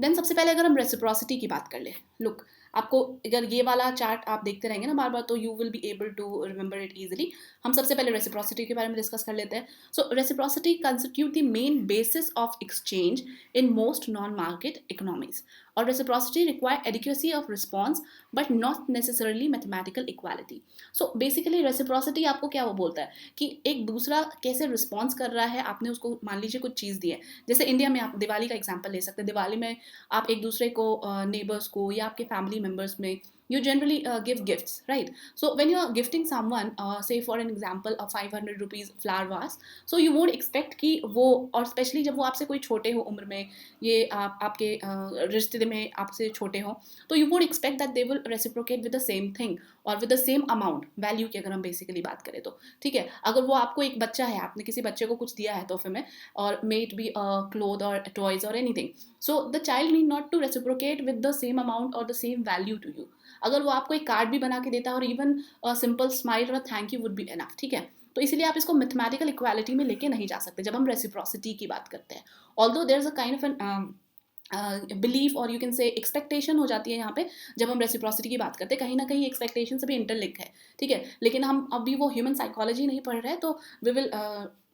देन सबसे पहले अगर हम रेसिप्रोसिटी की बात कर ले, लुक, आपको अगर ये वाला चार्ट आप देखते रहेंगे ना बार बार, तो you will be able to remember it easily. हम सबसे पहले रेसिप्रोसिटी के बारे में डिस्कस कर लेते हैं. So reciprocity constitute the main basis of exchange in most non market economies. और reciprocity require adequacy of response but not necessarily mathematical equality. So basically reciprocity आपको क्या वो बोलता है कि एक दूसरा कैसे रिस्पॉन्स कर रहा है. आपने उसको मान लीजिए कुछ चीज़ दी है, जैसे इंडिया में आप दिवाली का एग्जाम्पल ले सकते हैं. दिवाली में आप एक दूसरे को नेबर्स को या आपके फैमिली मेम्बर्स में you generally give gifts, right? So when you are gifting someone, say for an example a 500 rupees flower vase, so you won't expect कि वो, और स्पेशली जब वो आपसे कोई छोटे हो उम्र में, ये आपके रिश्ते में आपसे छोटे हो, तो you won't expect that they will reciprocate with the same thing और with the same amount value की अगर हम बेसिकली बात करें तो, ठीक है. अगर वो आपको एक बच्चा है, आपने किसी बच्चे को कुछ दिया है तोहफे में, और मे इट बी क्लोथ और टॉयज और anything, so the child need not to reciprocate with the same amount और the same value to you. अगर वो आपको एक कार्ड भी बना के देता है और इवन सिंपल स्माइल और thank you would be enough, ठीक है. तो इसीलिए आप इसको मैथमेटिकल इक्वालिटी में लेके नहीं जा सकते जब हम रेसिप्रोसिटी की बात करते हैं. Although there is a kind of an believe और यू कैन से एक्सपेक्टेशन हो जाती है यहाँ पे जब हम रेसिप्रोसिटी की बात करते हैं. कहीं ना कहीं एक्सपेक्टेशन से भी इंटरलिंक है, ठीक है. लेकिन हम अभी वो ह्यूमन साइकोलॉजी नहीं पढ़ रहे हैं, तो वी विल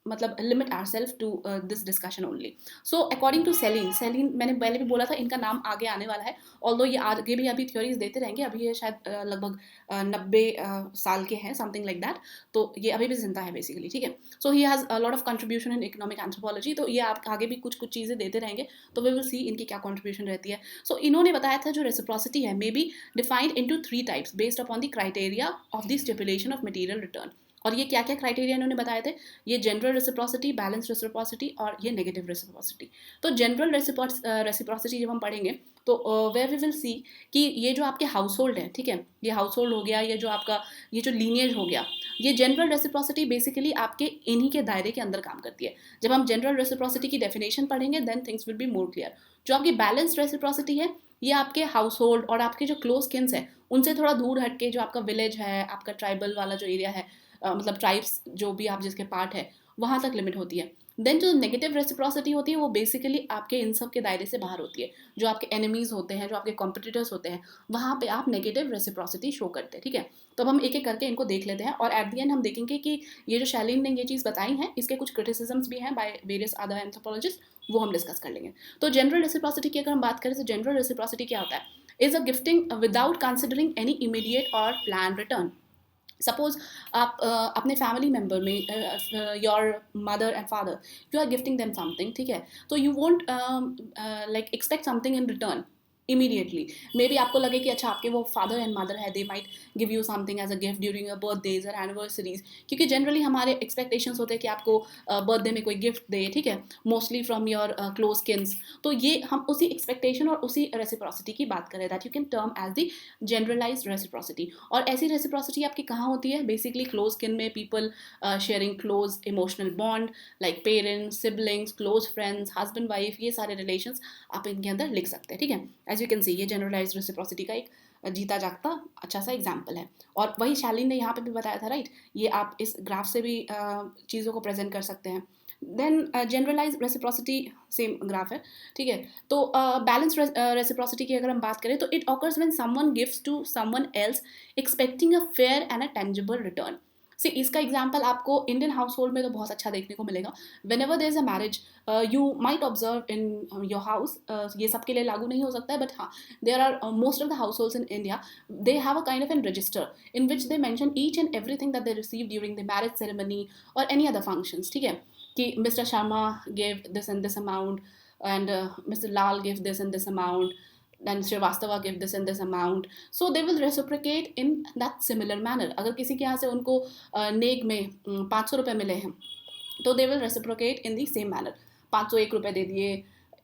मतलब limit our self to this discussion only. So according to Sahlins मैंने पहले भी बोला था, इनका नाम आगे आने वाला है. ऑल्दो ये आगे भी अभी थ्योरीज देते रहेंगे. अभी ये शायद लगभग 90 साल के हैं, समथिंग लाइक दैट. तो ये अभी भी जिंदा है बेसिकली, ठीक है. So he has a lot of contribution in economic anthropology. तो ये आप आगे भी कुछ कुछ चीज़ें देते रहेंगे, तो वी विल सी इनकी क्या कॉन्ट्रीब्यूशन रहती है. सो इन्होंने बताया था जो रेसिप्रोसिटी है may be defined into 3 types based upon the criteria of the stipulation of material return. और ये क्या क्या क्राइटेरिया इन्होंने बताए थे, ये जनरल रेसिप्रोसिटी, बैलेंस रेसिप्रोसिटी और ये नेगेटिव रेसिप्रोसिटी. तो जनरल रेसिप्रोसिटी जब हम पढ़ेंगे तो वेयर वी विल सी कि ये जो आपके हाउस होल्ड है, ठीक है, ये हाउस होल्ड हो गया, ये जो आपका ये जो लीनियज हो गया, ये जनरल रेसिप्रोसिटी बेसिकली आपके इन्हीं के दायरे के अंदर काम करती है. जब हम जनरल रेसिप्रोसिटी की डेफिनेशन पढ़ेंगे then things will be more clear. जो आपकी बैलेंस्ड रेसिप्रोसिटी है ये आपके हाउस होल्ड और आपके जो क्लोज किन्स है उनसे थोड़ा दूर हटके, जो आपका विलेज है, आपका ट्राइबल वाला जो एरिया है, मतलब ट्राइब्स जो भी आप जिसके पार्ट है वहाँ तक लिमिट होती है. देन जो नेगेटिव रेसिप्रोसिटी होती है वो बेसिकली आपके इन सब के दायरे से बाहर होती है. जो आपके एनिमीज होते हैं, जो आपके कॉम्पिटिटर्स होते हैं, वहाँ पे आप नेगेटिव रेसिप्रोसिटी शो करते हैं, ठीक है. तो अब हम एक एक करके इनको देख लेते हैं और एट द एंड हम देखेंगे कि ये जो शैलीन ने ये चीज़ बताई है इसके कुछ क्रिटिसिजम्स भी हैं बाय वेरियस अदर एंथ्रोपोलॉजिस्ट, वो हम डिस्कस कर लेंगे. तो जनरल रेसिप्रोसिटी की अगर हम बात करें तो जनरल रेसिप्रोसिटी क्या होता है? Is a gifting without considering any immediate और प्लान रिटर्न. सपोज आप अपने फैमिली मेम्बर में your mother and father, you are gifting them something, ठीक है, तो you won't like expect something in return immediately. Maybe आपको लगे कि अच्छा आपके वो फादर एंड मदर है, they might give you something as a gift during your birthdays और एनिवर्सरीज, क्योंकि जनरली हमारे एक्सपेक्टेशंस होते हैं कि आपको बर्थडे में कोई गिफ्ट दे, ठीक है, mostly from your close Keynes. तो ये हम उसी एक्सपेक्टेशन और उसी रेसिप्रोसिटी की बात करें, that you can term as the generalised reciprocity. और ऐसी रेसिप्रोसिटी आपकी कहाँ होती है? बेसिकली क्लोज किन में, people sharing close emotional bond like parents, siblings, close friends, husband wife, ये सारे रिलेशंस आप इनके अंदर लिख सकते हैं, ठीक है. एज यू कैन सी ये जनरलाइज्ड रेसिप्रोसिटी का एक जीता जागता अच्छा सा एग्जाम्पल है. और वही शालीन ने यहाँ पे भी बताया था, राइट. ये आप इस ग्राफ से भी चीज़ों को प्रेजेंट कर सकते हैं. Then generalise reciprocity same graph है, ठीक है. तो बैलेंस रेसिप्रोसिटी की अगर हम बात करें तो it occurs when someone gives to someone else expecting a fair and a tangible return. See इसका एग्जाम्पल आपको इंडियन हाउस होल्ड में तो बहुत अच्छा देखने को मिलेगा. When ever there is a marriage you might observe in your house, ये सबके लिए लागू नहीं हो सकता है, बट हाँ, there are most of the households in India, they have a kind of an register in which they mention each and everything that they receive during the marriage ceremony और any other functions, ठीक है, कि Mr. Sharma gave this and this amount, and Mr. Lal gave this and this amount, then Srivastava gave this and this amount. So they will reciprocate in that similar manner. अगर किसी के यहाँ से उनको नेक में 500 रुपये मिले हैं तो they will reciprocate in the same manner. 501 रुपये दे दिए,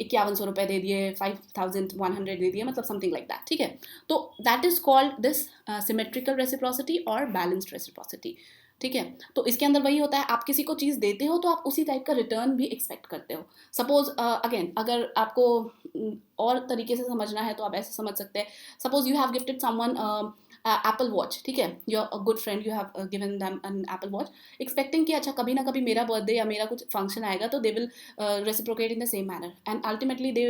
5100 रुपये दे दिए, 5100 दे दिए, मतलब समथिंग लाइक दैट, ठीक है. तो that is called this symmetrical reciprocity और बैलेंस्ड रेसिप्रोसिटी, ठीक है. तो इसके अंदर वही होता है, आप किसी को चीज़ देते हो तो आप उसी टाइप का रिटर्न भी एक्सपेक्ट करते हो. सपोज अगेन अगर आपको और तरीके से समझना है तो आप ऐसे समझ सकते हैं. Suppose you have gifted someone Apple watch, ठीक है, your a good friend, you have given them an Apple watch expecting कि अच्छा कभी ना कभी मेरा बर्थडे या मेरा कुछ फंक्शन आएगा तो they will reciprocate in the same manner, and ultimately they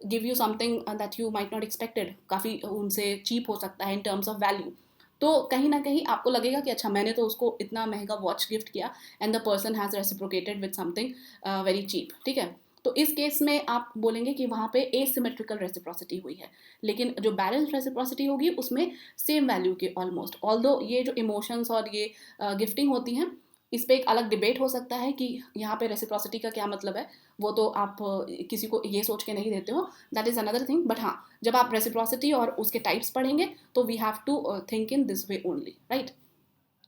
give you something that you might not expected, काफ़ी उनसे चीप हो सकता है इन टर्म्स ऑफ वैल्यू. तो कहीं ना कहीं आपको लगेगा कि अच्छा मैंने तो उसको इतना महंगा वॉच गिफ्ट किया and the person has reciprocated with something very cheap, ठीक है. तो इस केस में आप बोलेंगे कि वहाँ पे एसिमेट्रिकल रेसिप्रोसिटी हुई है. लेकिन जो बैलेंस रेसिप्रोसिटी होगी उसमें सेम वैल्यू के ऑलमोस्ट, ऑल्दो ये जो इमोशंस और ये गिफ्टिंग होती हैं इस पर एक अलग डिबेट हो सकता है कि यहाँ पे रेसिप्रोसिटी का क्या मतलब है. वो तो आप किसी को ये सोच के नहीं देते हो, that is another thing. But हाँ, जब आप रेसिप्रोसिटी और उसके टाइप्स पढ़ेंगे तो we have to think in this way only, right.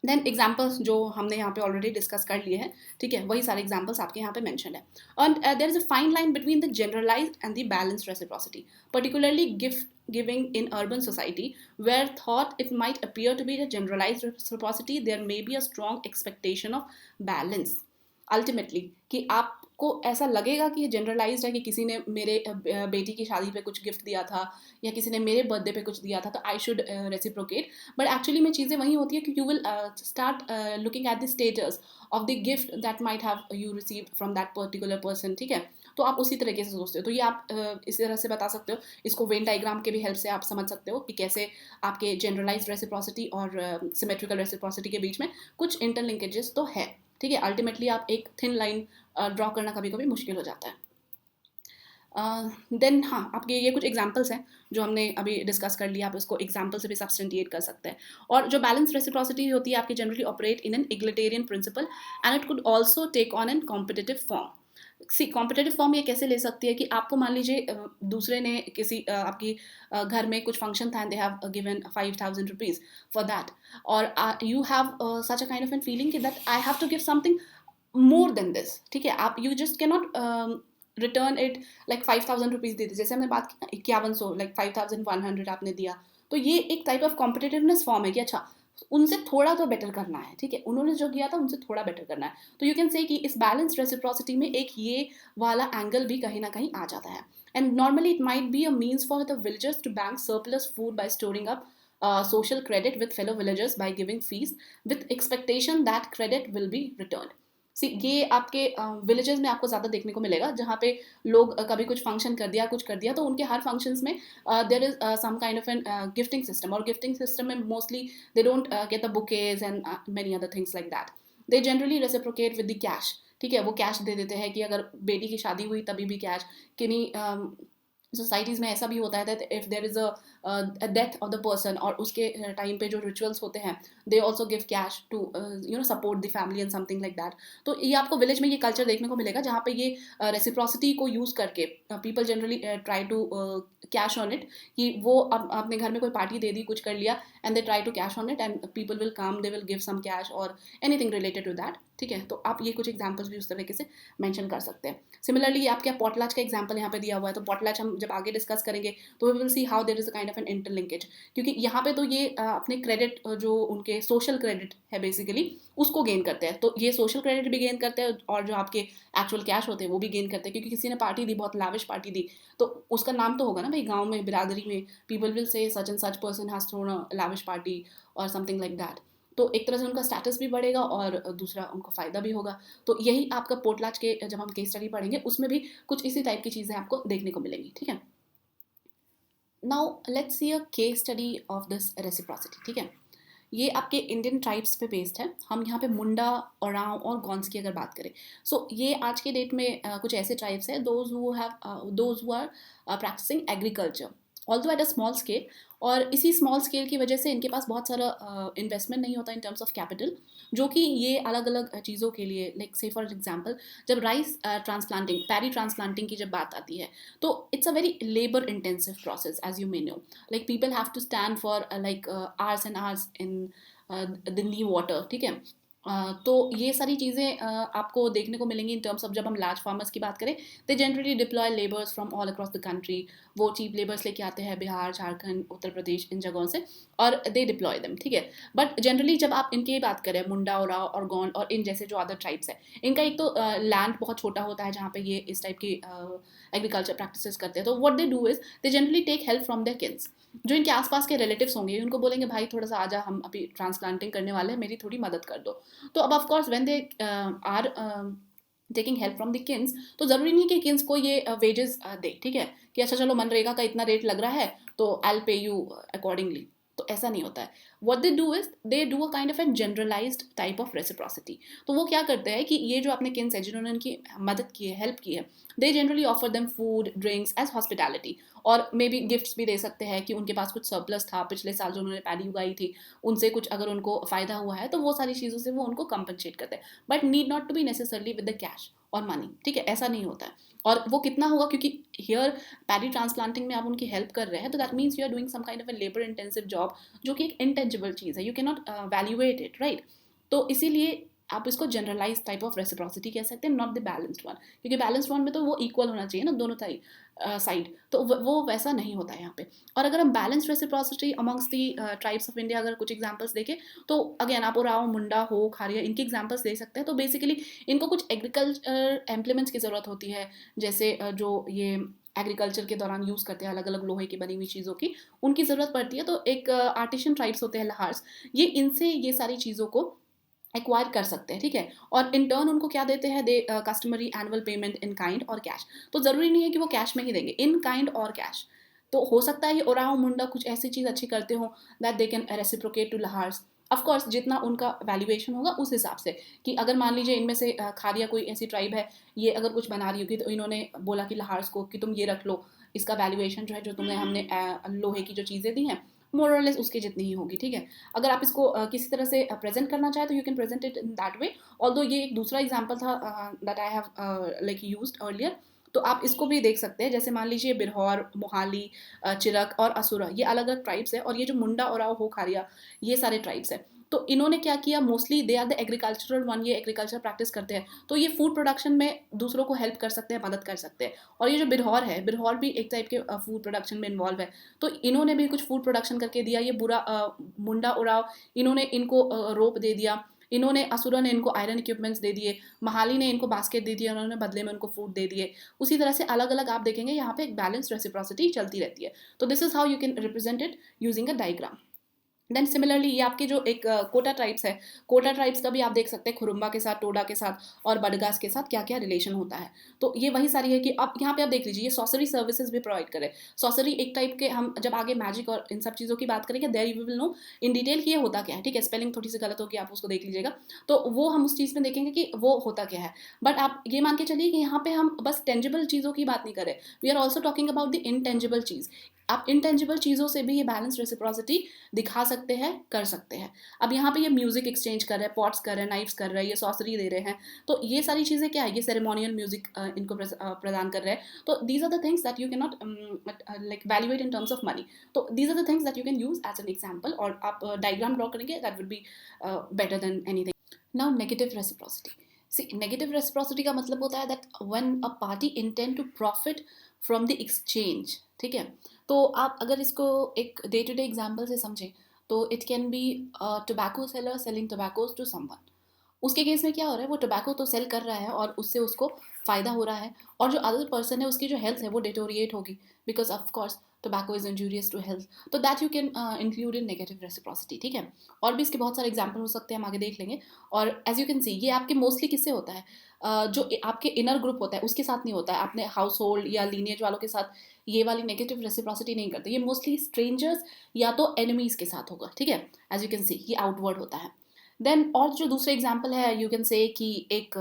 Then examples जो हमने यहाँ पे ऑलरेडी डिस्कस कर लिए हैं, ठीक है, वही सारे एग्जाम्पल्स आपके यहाँ पे मैंशन है. और there is a fine line between the generalised and the balanced reciprocity, particularly gift giving in urban society where thought it might appear to be a generalized reciprocity, there may be a strong expectation of balance. Ultimately कि आपको ऐसा लगेगा कि ये generalised है कि किसी ने मेरे बेटी की शादी पे कुछ गिफ्ट दिया था या किसी ने मेरे बर्थडे पे कुछ दिया था तो I should reciprocate. But actually में चीज़ें वही होती है कि you will start looking at the status of the gift that might have you receive from that particular person, ठीक है. तो आप उसी तरीके से सोचते हो. तो ये आप इस तरह से बता सकते हो. इसको वेन डायग्राम के भी हेल्प से आप समझ सकते हो कि कैसे आपके जनरलाइज्ड रेसिप्रोसिटी और सिमेट्रिकल रेसिप्रोसिटी के बीच में कुछ इंटरलिंकेजेस तो है, ठीक है. अल्टीमेटली आप एक थिन लाइन ड्रॉ करना कभी कभी मुश्किल हो जाता है. देन हाँ, आपके ये कुछ एग्जांपल्स हैं जो हमने अभी डिस्कस कर लिया, आप इसको एग्जांपल से भी सब्सटेंटिएट कर सकते हैं. और जो बैलेंस रेसिप्रोसिटी होती है आपकी generally operate in an egalitarian principle and it could also take on an competitive form. See competitive form ये कैसे ले सकती है कि आपको मान लीजिए दूसरे ने किसी आपकी घर में कुछ फंक्शन था and they have given 5000 rupees for that, और you have such a kind of an feeling कि that I have to give something more than this, ठीक है. आप you just can not return it like 5,000 rupees देते, जैसे हमने बात की ना 5100, लाइक 5,100 आपने दिया, तो ये एक टाइप ऑफ कॉम्पिटिटिवनेस फॉर्म है कि अच्छा उनसे थोड़ा तो बेटर करना है, ठीक है, उन्होंने जो किया था उनसे थोड़ा बेटर करना है। तो यू कैन से कि इस बैलेंस रेसिप्रोसिटी में एक ये वाला एंगल भी कहीं ना कहीं आ जाता है। And normally it might be a means for the villagers to bank surplus food by storing up social credit with fellow villagers by giving fees with expectation that credit will be returned। सी ये आपके villages में आपको ज़्यादा देखने को मिलेगा, जहाँ पे लोग कभी कुछ फंक्शन कर दिया, कुछ कर दिया, तो उनके हर फंक्शंस में there is some kind of an gifting system, और गिफ्टिंग सिस्टम में mostly they don't get the bouquets and many other things like that. They generally reciprocate with the cash, ठीक है, वो कैश दे देते हैं कि अगर बेटी की शादी हुई तभी भी कैश। किन्हीं सोसाइटीज़ में ऐसा भी होता है that if there is a death of the person, और उसके टाइम पे जो रिचुअल्स होते हैं they also give cash to support the family and something like that. तो ये आपको विलेज में ये कल्चर देखने को मिलेगा, जहाँ पे ये रेसिप्रोसिटी को यूज़ करके people generally try to cash on it, कि वो अपने घर में कोई पार्टी दे दी, कुछ कर लिया, and they try to cash on it, and people will come, they will give some cash और एनीथिंग रिलेटेड टू दैट, ठीक है। तो आप ये कुछ एग्जाम्पल्स भी उस तरीके से मैंशन कर सकते हैं। सिमिलरली आपके पॉटलाच का एग्जाम्पल यहाँ पे दिया हुआ है, तो पॉटलाच हम जब आगे डिस्कस करेंगे तो we will see how there is a kind of an interlinkage, क्योंकि यहाँ पे तो ये अपने क्रेडिट जो उनके सोशल क्रेडिट है बेसिकली उसको गेन करते हैं, तो ये सोशल क्रेडिट भी गेन करते हैं, और जो आपके एक्चुअल कैश होते हैं वो भी गेन करते हैं, क्योंकि किसी ने पार्टी दी, बहुत लाविश पार्टी दी, तो उसका नाम तो होगा ना भाई, गाँव में बिरादरी में people will say such and such person has thrown a lavish party और समथिंग लाइक दैट। तो एक तरह से उनका स्टेटस भी बढ़ेगा और दूसरा उनको फ़ायदा भी होगा। तो यही आपका पोर्टलाज के जब हम केस स्टडी पढ़ेंगे उसमें भी कुछ इसी टाइप की चीज़ें आपको देखने को मिलेंगी, ठीक है। Now let's see a case study of this reciprocity, ठीक है। ये आपके इंडियन ट्राइब्स पे बेस्ड है। हम यहाँ पे मुंडा, ओरांव और गॉन्स की अगर बात करें, सो ये आज के डेट में कुछ ऐसे ट्राइब्स हैं those who are practising agriculture although at a small scale, और इसी स्मॉल स्केल की वजह से इनके पास बहुत सारा इन्वेस्टमेंट नहीं होता इन टर्म्स ऑफ कैपिटल, जो कि ये अलग अलग चीज़ों के लिए, लाइक से फॉर एग्जांपल जब राइस ट्रांसप्लांटिंग, पैडी ट्रांसप्लांटिंग की जब बात आती है, तो it's a very labour intensive process as you may know, like people have to stand for like hours and hours in the knee water, ठीक है। तो ये सारी चीज़ें आपको देखने को मिलेंगी इन टर्म्स ऑफ जब हम लार्ज फार्मर्स की बात करें, they generally deploy labours from all across the country. वो चीप लेबर्स लेके आते हैं बिहार, झारखंड, उत्तर प्रदेश, इन जगहों से, और दे डिप्लॉय देम, ठीक है। बट जनरली जब आप इनकी बात करें, मुंडा, ओराव और गौंड और इन जैसे जो अदर ट्राइब्स है, इनका एक तो लैंड बहुत छोटा होता है जहाँ पे ये इस टाइप की एग्रीकल्चर प्रैक्टिसेस करते हैं। तो what they do is they generally take help from their kids, जो इनके आसपास के रिलेटिव्स होंगे उनको बोलेंगे भाई थोड़ा सा आजा, हम अभी ट्रांसप्लांटिंग करने वाले हैं, मेरी थोड़ी मदद कर दो। तो अब of course when they are taking help from the kins, तो ज़रूरी नहीं कि किन्स को ये वेजेस दे, ठीक है, कि अच्छा चलो मनरेगा का इतना रेट लग रहा है तो I will pay you accordingly, तो ऐसा नहीं होता है। What they do is they do a kind of an generalised type of reciprocity. तो वो क्या करते हैं कि ये जो अपने किन्स है जिन्होंने उनकी मदद की है, हेल्प की है, they generally offer them food drinks as hospitality, और मे बी गिफ्ट्स भी दे सकते हैं कि उनके पास कुछ सरप्लस था पिछले साल जो उन्होंने पैडी उगाई थी, उनसे कुछ अगर उनको फ़ायदा हुआ है तो वो सारी चीज़ों से वो उनको कंपनसेट करते हैं, but need not to be necessarily with the cash और मनी, ठीक है, ऐसा नहीं होता है। और वो कितना होगा, क्योंकि हियर पैडी ट्रांसप्लांटिंग में आप उनकी हेल्प कर रहे हैं, तो that means you are doing some kind of a labour intensive job, जो कि एक इंटेंजिबल चीज़ है, you can not valuate it, right. तो इसीलिए आप इसको जनरलाइज टाइप ऑफ रेसिप्रोसिटी कह सकते हैं, नॉट द बैलेंस्ड वन, क्योंकि बैलेंस्ड वन में तो वो इक्वल होना चाहिए ना दोनों साइड, तो वो वैसा नहीं होता है यहाँ पे। और अगर हम balance reciprocity amongst the tribes of India अगर कुछ एग्जांपल्स देखें, तो अगेन आप ओराव, मुंडा, हो, खारिया, इनके एग्जांपल्स दे सकते हैं। तो बेसिकली इनको कुछ एग्रीकल्चर एम्प्लीमेंट्स की ज़रूरत होती है, जैसे जो ये एग्रीकल्चर के दौरान यूज़ करते हैं अलग अलग लोहे की बनी हुई चीज़ों की, उनकी ज़रूरत पड़ती है। तो एक आर्टिशन ट्राइब्स होते हैं लहार्स, ये इनसे ये सारी चीज़ों को एक्वायर कर सकते हैं, ठीक है। और इन टर्न उनको क्या देते हैं, they customary annual payment in kind और कैश। तो ज़रूरी नहीं है कि वो कैश में ही देंगे, इन काइंड और कैश। तो हो सकता है ये ओराव, मुंडा कुछ ऐसी चीज़ अच्छी करते हो that they can reciprocate to Lohars, of course जितना उनका वैल्यूएशन होगा उस हिसाब से, कि अगर मान लीजिए इनमें से खारिया कोई ऐसी ट्राइब है, ये अगर कुछ बना रही होगी, तो इन्होंने बोला कि लहार्स को कि तुम ये रख लो, इसका वैल्यूएशन जो है, जो तुमने हमने लोहे की जो चीज़ें दी हैं, मोर और लेस उसकी जितनी ही होगी, ठीक है। अगर आप इसको किसी तरह से प्रेजेंट करना चाहें तो you can present it in that way. Although ये एक दूसरा एग्जांपल था that I have like used earlier, तो आप इसको भी देख सकते हैं। जैसे मान लीजिए बिरहौर, मोहाली, चिरक और असुरा, ये अलग अलग ट्राइब्स है, और ये जो मुंडा, ओराव, हो, खारिया, ये सारे ट्राइब्स है। तो इन्होंने क्या किया, mostly they are the agricultural one, ये एग्रीकल्चर प्रैक्टिस करते हैं, तो ये फूड प्रोडक्शन में दूसरों को हेल्प कर सकते हैं, मदद कर सकते हैं। और ये जो बिरहौर है, बिरहौर भी एक टाइप के फूड प्रोडक्शन में इन्वॉल्व है, तो इन्होंने भी कुछ फूड प्रोडक्शन करके दिया। ये बुरा मुंडा उराव, इन्होंने इनको रोप दे दिया, इन्होंने असुरा ने इनको आयरन इक्विपमेंट्स दे दिए, महाली ने इनको बास्केट दे दिया, उन्होंने बदले में उनको फूड दे दिए। उसी तरह से अलग अलग आप देखेंगे यहाँ पे एक बैलेंस रेसिप्रोसिटी चलती रहती है। तो this is how you can represent it using a diagram. Then similarly ये आपके जो एक कोटा ट्राइब्स है, कोटा ट्राइब्स का भी आप देख सकते हैं खुरुम्बा के साथ, टोडा के साथ और बडगास के साथ क्या क्या रिलेशन होता है। तो ये वही सारी है कि आप यहाँ पे आप देख लीजिए, ये सॉसरी सर्विसेज भी प्रोवाइड करे। सॉसरी एक टाइप के, हम जब आगे मैजिक और इन सब चीज़ों की बात करेंगे there you will know in detail कि ये होता क्या है, ठीक है। स्पेलिंग थोड़ी सी गलत होगी, आप उसको देख लीजिएगा, तो वो हम उस चीज़ में देखेंगे कि वो होता क्या है। बट आप ये मान के चलिए कि यहाँ पे हम बस टेंजिबल चीज़ों की बात नहीं करें, we are also talking about the intangible चीज़। आप इनटेंजिबल चीज़ों से भी ये बैलेंस रेसिप्रोसिटी दिखा सकते हैं, कर सकते हैं। अब यहाँ पे ये म्यूजिक एक्सचेंज कर रहे हैं, पॉट्स कर रहे हैं, नाइफ्स कर रहे हैं, ये सॉसरी दे रहे हैं, तो ये सारी चीज़ें क्या है, ये सेरेमोनियल म्यूजिक इनको प्रदान कर रहे हैं। तो these are the things that you can not like valuate in terms of money. तो these are the things that you can use as an example, और आप डायग्राम ड्रॉ करेंगे, that will be better than anything. Now negative reciprocity. See, negative reciprocity का मतलब होता है that when a party intend to profit from the exchange, ठीक है। तो आप अगर इसको एक डे टू डे एग्जाम्पल से समझें तो it can be tobacco seller selling tobaccos to someone. उसके केस में क्या हो रहा है, वो टोबैको तो सेल कर रहा है और उससे उसको फ़ायदा हो रहा है, और जो अदर पर्सन है उसकी जो हेल्थ है वो डिटोरिएट होगी, because of course tobacco is injurious to health. तो that you can include in negative reciprocity, ठीक है। और भी इसके बहुत सारे एग्जाम्पल हो सकते हैं, हम आगे देख लेंगे। और एज यू कैन सी ये आपके मोस्टली किससे होता है, जो आपके इनर ग्रुप होता है उसके साथ नहीं होता है, अपने हाउस होल्ड या लीनियज वालों के साथ ये वाली नेगेटिव रेसिप्रोसिटी नहीं करते। ये मोस्टली स्ट्रेंजर्स या तो एनिमीज़ के साथ होगा, ठीक है। एज यू कैन सी ये आउटवर्ड होता है। देन और जो दूसरा एग्जाम्पल है, यू कैन से कि एक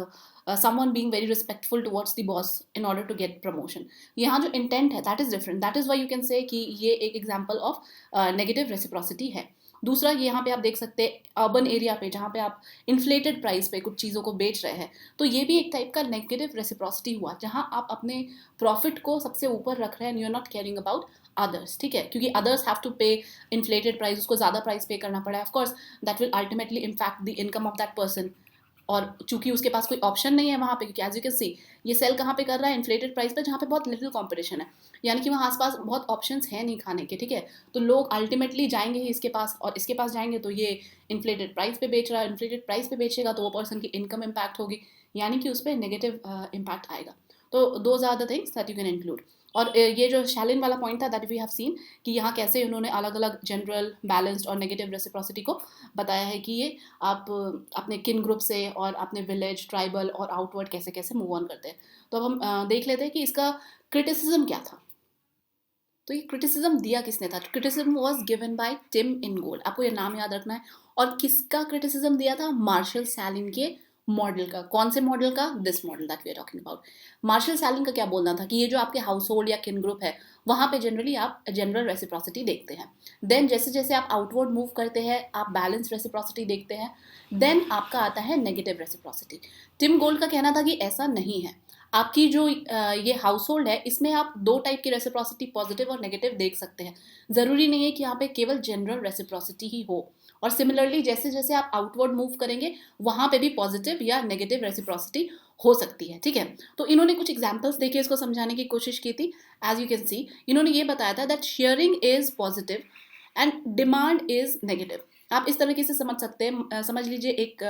someone being very respectful towards the boss in order to get promotion. यहाँ जो इंटेंट है that is different, that is why you can say कि ये एक एग्जाम्पल ऑफ नेगेटिव रेसिप्रोसिटी है। दूसरा ये यहाँ पे आप देख सकते हैं अर्बन एरिया पे जहाँ पे आप इन्फ्लेटेड प्राइस पे कुछ चीज़ों को बेच रहे हैं, तो ये भी एक टाइप का नेगेटिव रेसिप्रोसिटी हुआ, जहाँ आप अपने प्रॉफिट को सबसे ऊपर रख रहे हैं, you are not caring about others, ठीक है। क्योंकि others have to pay inflated price, उसको ज़्यादा प्राइस पे करना पड़ा है, of course that will ultimately impact the income of that person. और चूंकि उसके पास कोई ऑप्शन नहीं है वहाँ पे, क्योंकि एज यू कैन सी ये सेल कहाँ पे कर रहा है, इन्फ्लेटेड प्राइस पे, जहाँ पे बहुत लिटिल कंपटीशन है, यानी कि वहाँ आसपास बहुत ऑप्शंस हैं नहीं खाने के, ठीक है। तो लोग अल्टीमेटली जाएंगे ही इसके पास, और इसके पास जाएंगे तो ये इन्फ्लेटेड प्राइस पे बेच रहा है, इन्फ्लेटेड प्राइस पे बेचेगा तो वो पर्सन की इनकम इम्पैक्ट होगी, यानी कि उस पर नेगेटिव इम्पैक्ट आएगा। तो those are the things that you can include. और ये जो शैलिन वाला पॉइंट था दैट वी हैव सीन कि यहाँ कैसे उन्होंने अलग अलग जनरल, बैलेंस्ड और नेगेटिव रेसिप्रोसिटी को बताया है कि ये आप अपने किन ग्रुप से और अपने विलेज, ट्राइबल और आउटवर्ड कैसे कैसे मूव ऑन करते हैं। तो अब हम देख लेते हैं कि इसका क्रिटिसिज्म क्या था। तो ये क्रिटिसिज्म दिया किसने था, criticism was given by Tim Ingold, आपको ये नाम याद रखना है। और किसका क्रिटिसिज्म दिया था, मार्शल सैलिन के मॉडल का। कौन से मॉडल का, this model that we are talking about. Marshall Sahlin का क्या बोलना था कि ये जो आपके हाउस होल्ड या किन ग्रुप है वहाँ पे जनरली आप जनरल रेसिप्रोसिटी देखते हैं, देन जैसे जैसे आप आउटवर्ड मूव करते हैं आप बैलेंस रेसिप्रोसिटी देखते हैं, देन आपका आता है नेगेटिव रेसिप्रोसिटी। टिम गोल्ड का कहना था कि ऐसा नहीं है, आपकी जो ये हाउस होल्ड है इसमें आप दो टाइप की रेसिप्रोसिटी, पॉजिटिव और नेगेटिव देख सकते हैं, ज़रूरी नहीं है कि यहाँ पे केवल जनरल रेसिप्रोसिटी ही हो। और सिमिलरली जैसे जैसे आप आउटवर्ड मूव करेंगे वहाँ पे भी पॉजिटिव या नेगेटिव रेसिप्रोसिटी हो सकती है, ठीक है। तो इन्होंने कुछ एग्जाम्पल्स देके इसको समझाने की कोशिश की थी। एज यू कैन सी इन्होंने ये बताया था that sharing is positive and demand is negative. आप इस तरीके से समझ सकते हैं, समझ लीजिए एक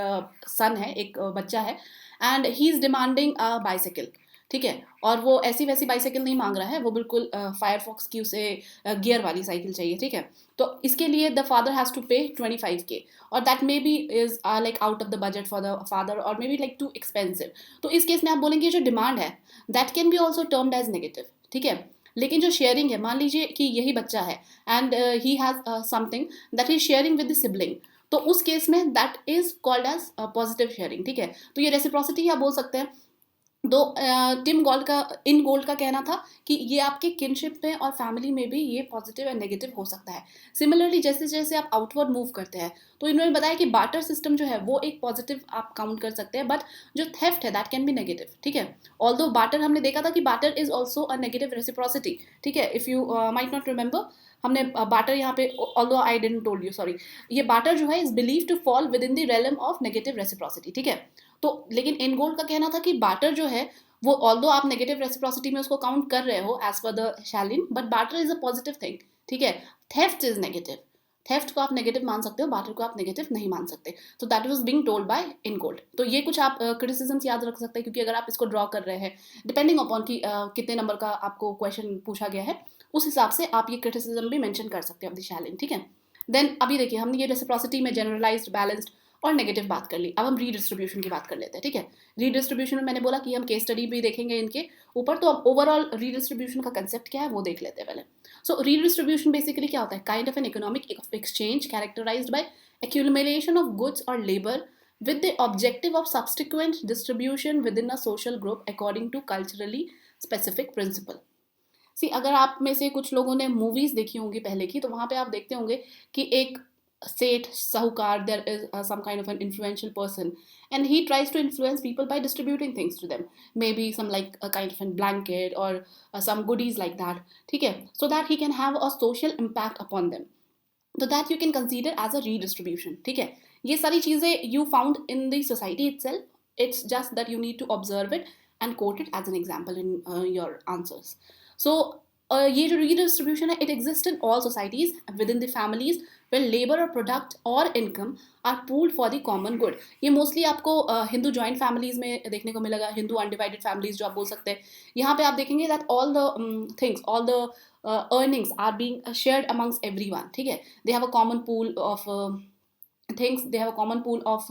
सन है, एक बच्चा है, and he is demanding a bicycle, ठीक है। और वो ऐसी वैसी बाइसाइकिल नहीं मांग रहा है, वो बिल्कुल फायरफॉक्स की उसे गियर वाली साइकिल चाहिए, ठीक है। तो इसके लिए the father has to pay 25K, और that may be is like out of the budget for the father, और मे बी लाइक टू एक्सपेंसिव। तो इस केस में आप बोलेंगे जो डिमांड है that can be also termed as negative, ठीक है। लेकिन जो शेयरिंग है, मान लीजिए कि यही बच्चा है and he has something that he sharing with the sibling, तो उस केस में that is called as positive sharing, ठीक है। तो ये रेसिप्रोसिटी आप बोल सकते हैं। तो टिम गोल्ड का इन गोल्ड का कहना था कि ये आपके किनशिप में और फैमिली में भी ये पॉजिटिव एंड नेगेटिव हो सकता है। सिमिलरली जैसे जैसे आप आउटवर्ड मूव करते हैं, तो इन्होंने बताया कि बार्टर सिस्टम जो है वो एक पॉजिटिव आप काउंट कर सकते हैं, बट जो थेफ्ट है दैट कैन बी नेगेटिव, ठीक है। ऑल्दो बार्टर हमने देखा था कि barter is also a negative reciprocity, ठीक है। If you might not remember, हमने बार्टर यहाँ पे, although I didn't told you, sorry, ये बार्टर जो है is believe to fall with in the realm of negative reciprocity, ठीक है। तो लेकिन इन गोल्ड का कहना था कि बार्टर जो है वो, ऑल्दो आप नेगेटिव रेसिप्रोसिटी में उसको काउंट कर रहे हो as per the Sahlin, but barter is a positive thing, ठीक है। थेफ्ट इज नेगेटिव, थेफ्ट को आप नेगेटिव मान सकते हो, बार्टर को आप नेगेटिव नहीं मान सकते। तो that was being told by in gold. तो ये कुछ आप क्रिटिसिज्म्स याद रख सकते हैं, क्योंकि अगर आप इसको ड्रॉ कर रहे हैं डिपेंडिंग अपॉन कि कितने नंबर का आपको क्वेश्चन पूछा गया है, उस हिसाब से आप ये क्रिटिसिज्म भी मेंशन कर सकते हैं ऑफ द शैलिन, ठीक है। देन अभी देखिए हमने ये रेसिप्रोसिटी में जनरलाइज्ड, बैलेंस्ड और नेगेटिव बात कर ली। अब हम रीडिस्ट्रीब्यूशन की बात कर लेते हैं, ठीक है। रीडिस्ट्रीब्यूशन में मैंने बोला कि हम केस स्टडी भी देखेंगे इनके ऊपर, तो अब ओवरऑल रीडिस्ट्रीब्यूशन का कंसेप्ट क्या है वो देख लेते हैं पहले। सो रीडिस्ट्रीब्यूशन बेसिकली क्या होता है? Kind of an economic exchange characterized by accumulation of goods or labor with the objective of subsequent distribution within a social group according to culturally specific principle. सी, अगर आप में से कुछ लोगों ने मूवीज देखी होंगी पहले की, तो वहां पे आप देखते होंगे कि एक सेठ साहूकार, there is some kind of an influential person, and he tries to influence people by distributing things to them, may be some like a kind of an blanket और सम गुडीज लाइक दैट, ठीक है, so that he can have a social impact upon them. तो that you can consider as a redistribution, ठीक है। ये सारी चीजें you found in the society itself, it's just that you need to observe it and quote it as an example in your answers. So ये जो redistribution है, it exist in all societies with in the families well labour और product और income are pooled for the common good. ये mostly आपको Hindu joint families में देखने को मिलेगा, हिंदू अनडिवाइडेड फैमिलीज जो आप बोल सकते हैं। यहाँ पे आप देखेंगे that all the things, all the earnings are being shared amongst everyone, ठीक है। they have a common pool of things, they have a common pool of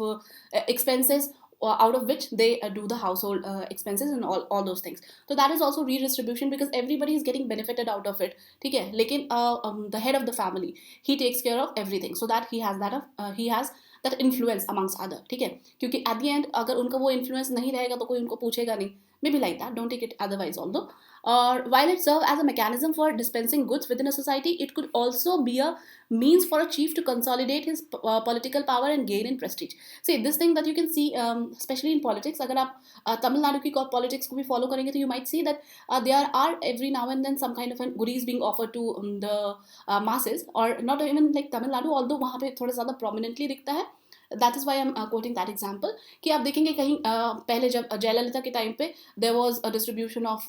expenses out of which they do the household expenses and all those things. So that is also redistribution because everybody is getting benefited out of it, ठीक है। लेकिन the head of the family, he takes care of everything so that he has that influence amongst other, ठीक है। क्योंकि at the end अगर उनका वो influence नहीं रहेगा तो कोई उनको पूछेगा नहीं, maybe like that, don't take it otherwise although. Or while it serves as a mechanism for dispensing goods within a society, it could also be a means for a chief to consolidate his political power and gain in prestige. See, this thing that you can see, especially in politics, अगर आप Tamil Nadu की politics को भी follow करेंगे, तो you might see that there are every now and then some kind of goodies being offered to the masses, or not even like Tamil Nadu, although वहाँ पे थोड़ा ज़्यादा prominently दिखता है। That is why I am quoting that example, कि आप देखेंगे कहीं पहले जब जयललिता के टाइम पे there was a distribution of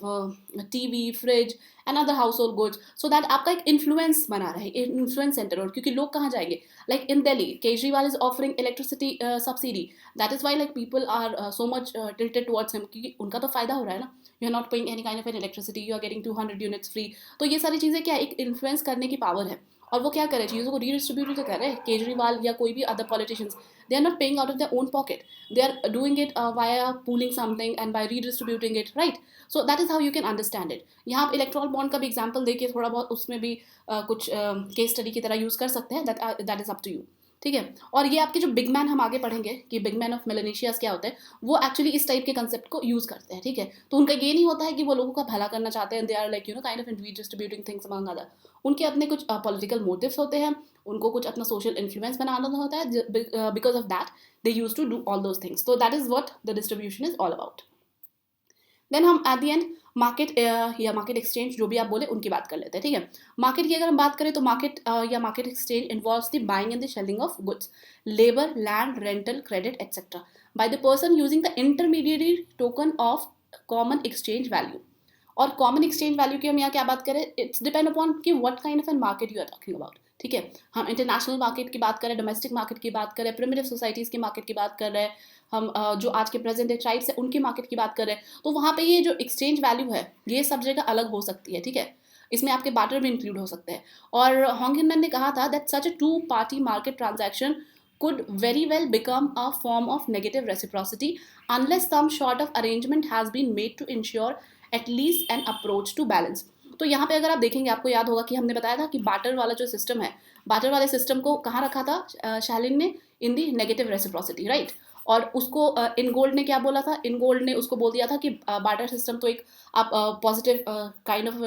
TV, fridge and other household goods, so that आपका एक इन्फ्लुएंस बना रहे, इन्फ्लुएंस सेंटर। और क्योंकि लोग कहाँ जाएंगे, like in Delhi Kejriwal is offering electricity subsidy, that is why like people are so much tilted towards him, क्योंकि उनका तो फायदा हो रहा है ना। You are not paying any kind of an electricity, you are getting 200 units free. तो ये सारी चीज़ें क्या, एक इन्फ्लुएंस करने की पावर है। और वो क्या करे, चीज़ों को रीडिस्ट्रीब्यूट तो कर रहे हैं। केजरीवाल या कोई भी other politicians, they are not paying out of their own pocket, they are doing it via pooling something and by redistributing it, right? So that is how you can understand it. यहाँ आप Electral bond का भी example देखिए, थोड़ा बहुत उसमें भी कुछ केस स्टडी की तरह यूज़ कर सकते हैं, that is up to you, ठीक है। और ये आपके जो बिग मैन हम आगे पढ़ेंगे कि बिग मैन ऑफ मेलेनेशियास क्या होते हैं, वो एक्चुअली इस टाइप के कंसेप्ट को यूज़ करते हैं, ठीक है। तो उनका ये नहीं होता है कि वो लोगों का भला करना चाहते हैं, they are like kind of redistributing things among other. उनके अपने कुछ पॉलिटिकल मोटिव्स होते हैं, उनको कुछ अपना सोशल इन्फ्लुएंस बनाना होता है, because of that they used to do all those things. So that is what the distribution is all about. Then हम at the end मार्केट या मार्केट एक्सचेंज जो भी आप बोले उनकी बात कर लेते हैं, ठीक है। मार्केट की अगर हम बात करें तो मार्केट या market exchange involves the buying and the selling of goods, labour, land, rental, credit etcetera by the person using the intermediary token of common exchange value. और कॉमन एक्सचेंज वैल्यू की हम यहाँ क्या बात करें, इट्स डिपेंड अपॉन कि what kind of an market you are talking about, ठीक है। हम इंटरनेशनल मार्केट की बात करें, डोमेस्टिक मार्केट की बात करें, प्रिमिटिव सोसाइटीज़ की मार्केट की बात कर रहे हैं, हम जो आज के प्रेजेंट डे ट्राइब्स है उनकी मार्केट की बात कर रहे हैं, तो वहाँ पे ये जो एक्सचेंज वैल्यू है ये सब जगह अलग हो सकती है, ठीक है। इसमें आपके बार्टर भी इंक्लूड हो सकते हैं। और हॉन्गिनमैन ने कहा था that such a two party market transaction could very well become a form of negative reciprocity unless some sort of arrangement has been made to ensure at least an approach to balance. तो यहाँ पे अगर आप देखेंगे, आपको याद होगा कि हमने बताया था कि बार्टर वाला जो सिस्टम है, बार्टर वाले सिस्टम को कहाँ रखा था शालिन ने, इन दी नेगेटिव रेसिप्रोसिटी, राइट। और उसको इन गोल्ड ने क्या बोला था, इन गोल्ड ने उसको बोल दिया था कि बार्टर सिस्टम तो एक आप पॉजिटिव काइंड ऑफ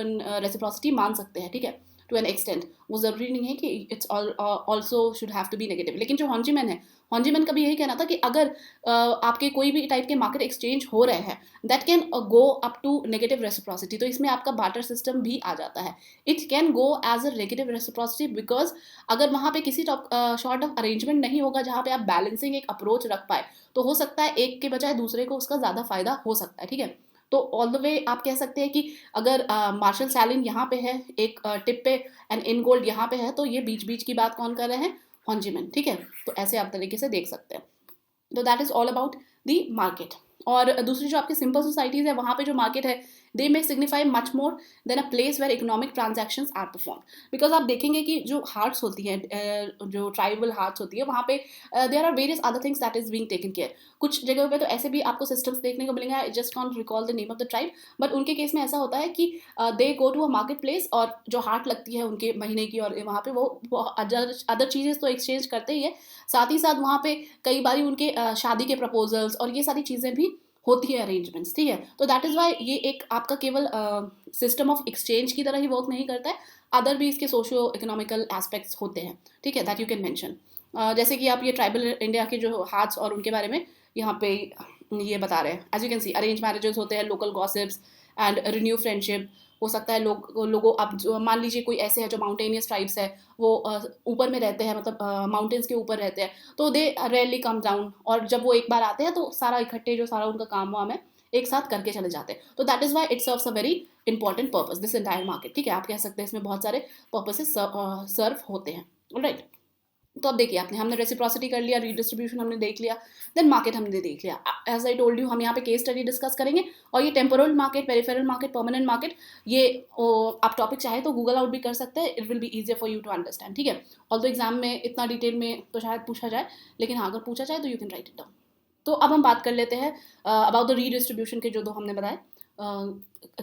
रेसिप्रोसिटी मान सकते हैं, ठीक है, टू एन एक्सटेंट। वो ज़रूरी नहीं है कि it's also should have to be negative. लेकिन जो हॉन्जीमैन है, हॉन्जीमैन का भी यही कहना था कि अगर आपके कोई भी टाइप के मार्केट एक्सचेंज हो रहे हैं that can go up to negative reciprocity, तो इसमें आपका बार्टर सिस्टम भी आ जाता है। It can go as a negative reciprocity because अगर वहाँ पे किसी शॉर्ट ऑफ अरेंजमेंट नहीं होगा जहाँ पे आप बैलेंसिंग एक अप्रोच रख पाए, तो हो सकता है एक के बजाय दूसरे को उसका ज़्यादा फायदा हो सकता है, ठीक है। तो ऑल द वे आप कह सकते हैं कि अगर मार्शल सैलिन यहाँ पे है एक टिप पे एंड इन गोल्ड यहाँ पे है, तो ये बीच बीच की बात कौन कर रहे हैं, हॉन्जीमैन, ठीक है। तो ऐसे आप तरीके से देख सकते हैं। तो that is all about the market. और दूसरी जो आपकी सिंपल सोसाइटीज़ है वहाँ पे जो मार्केट है they may signify much more than a place where economic transactions are perform. Because आप देखेंगे कि जो हार्ट्स होती हैं, जो ट्राइबल हार्ट्स होती है, वहाँ पे there are various other things that is being taken care. कुछ जगहों पे तो ऐसे भी आपको सिस्टम्स देखने को मिलेंगे, I just can't recall the name of the tribe, but उनके केस में ऐसा होता है कि they go to a market place और जो हार्ट लगती है उनके महीने की, और वहाँ पे वो अदर चीज़ें तो एक्सचेंज करते ही है, साथ ही साथ वहाँ पे कई बार उनके शादी के प्रपोजल्स और ये सारी चीज़ें भी होती है, अरेंजमेंट्स, ठीक है। तो दैट इज़ वाई ये एक आपका केवल सिस्टम ऑफ एक्सचेंज की तरह ही वर्क नहीं करता है, अदर भी इसके सोशियो इकोनॉमिकल एस्पेक्ट्स होते हैं, ठीक है, दैट यू कैन मेंशन। जैसे कि आप ये ट्राइबल इंडिया के जो हार्ट्स और उनके बारे में यहाँ पे ये बता रहे हैं, as you can see arrange marriages होते हैं, local gossips and renew friendship. हो सकता है लोगों आप मान लीजिए कोई ऐसे है जो माउंटेनियस ट्राइब्स है, वो ऊपर में रहते हैं, मतलब माउंटेन्स के ऊपर रहते हैं, तो दे रेयरली कम डाउन, और जब वो एक बार आते हैं तो सारा इकट्ठे जो सारा उनका काम वाम है एक साथ करके चले जाते हैं। तो that is why it serves a very important purpose this entire market, ठीक है। आप कह सकते हैं इसमें बहुत सारे पर्पसेस सर्व होते हैं, राइट। तो अब देखिए आपने हमने रेसिप्रोसिटी कर लिया, रीडिस्ट्रीब्यूशन हमने देख लिया, देन मार्केट हमने देख लिया। एज आई टोल्ड यू हम यहाँ पे केस स्टडी डिस्कस करेंगे, और ये temporal market, peripheral market, permanent market, ये आप टॉपिक चाहे तो गूगल आउट भी कर सकते हैं, it will be easier for you to understand, ठीक है। ऑल्दो एग्जाम में इतना डिटेल में तो शायद पूछा जाए, लेकिन हाँ अगर पूछा जाए तो you can write it down. तो अब हम बात कर लेते हैं अबाउट द रीडिस्ट्रीब्यूशन के जो दो हमने बताए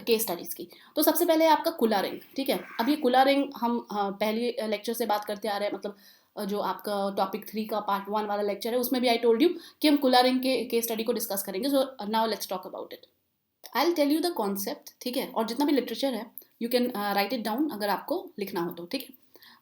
केस स्टडीज़ की। तो सबसे पहले आपका कुला रिंग, ठीक है। अब ये कुला रिंग हम पहली लेक्चर से बात करते आ रहे हैं, मतलब जो आपका टॉपिक 3 का पार्ट 1 वाला लेक्चर है उसमें भी आई टोल्ड यू कि हम कुला रिंग के केस स्टडी को डिस्कस करेंगे। So now let's talk about it. I will tell you the concept, ठीक है, और जितना भी लिटरेचर है you can write it down अगर आपको लिखना हो तो, ठीक है।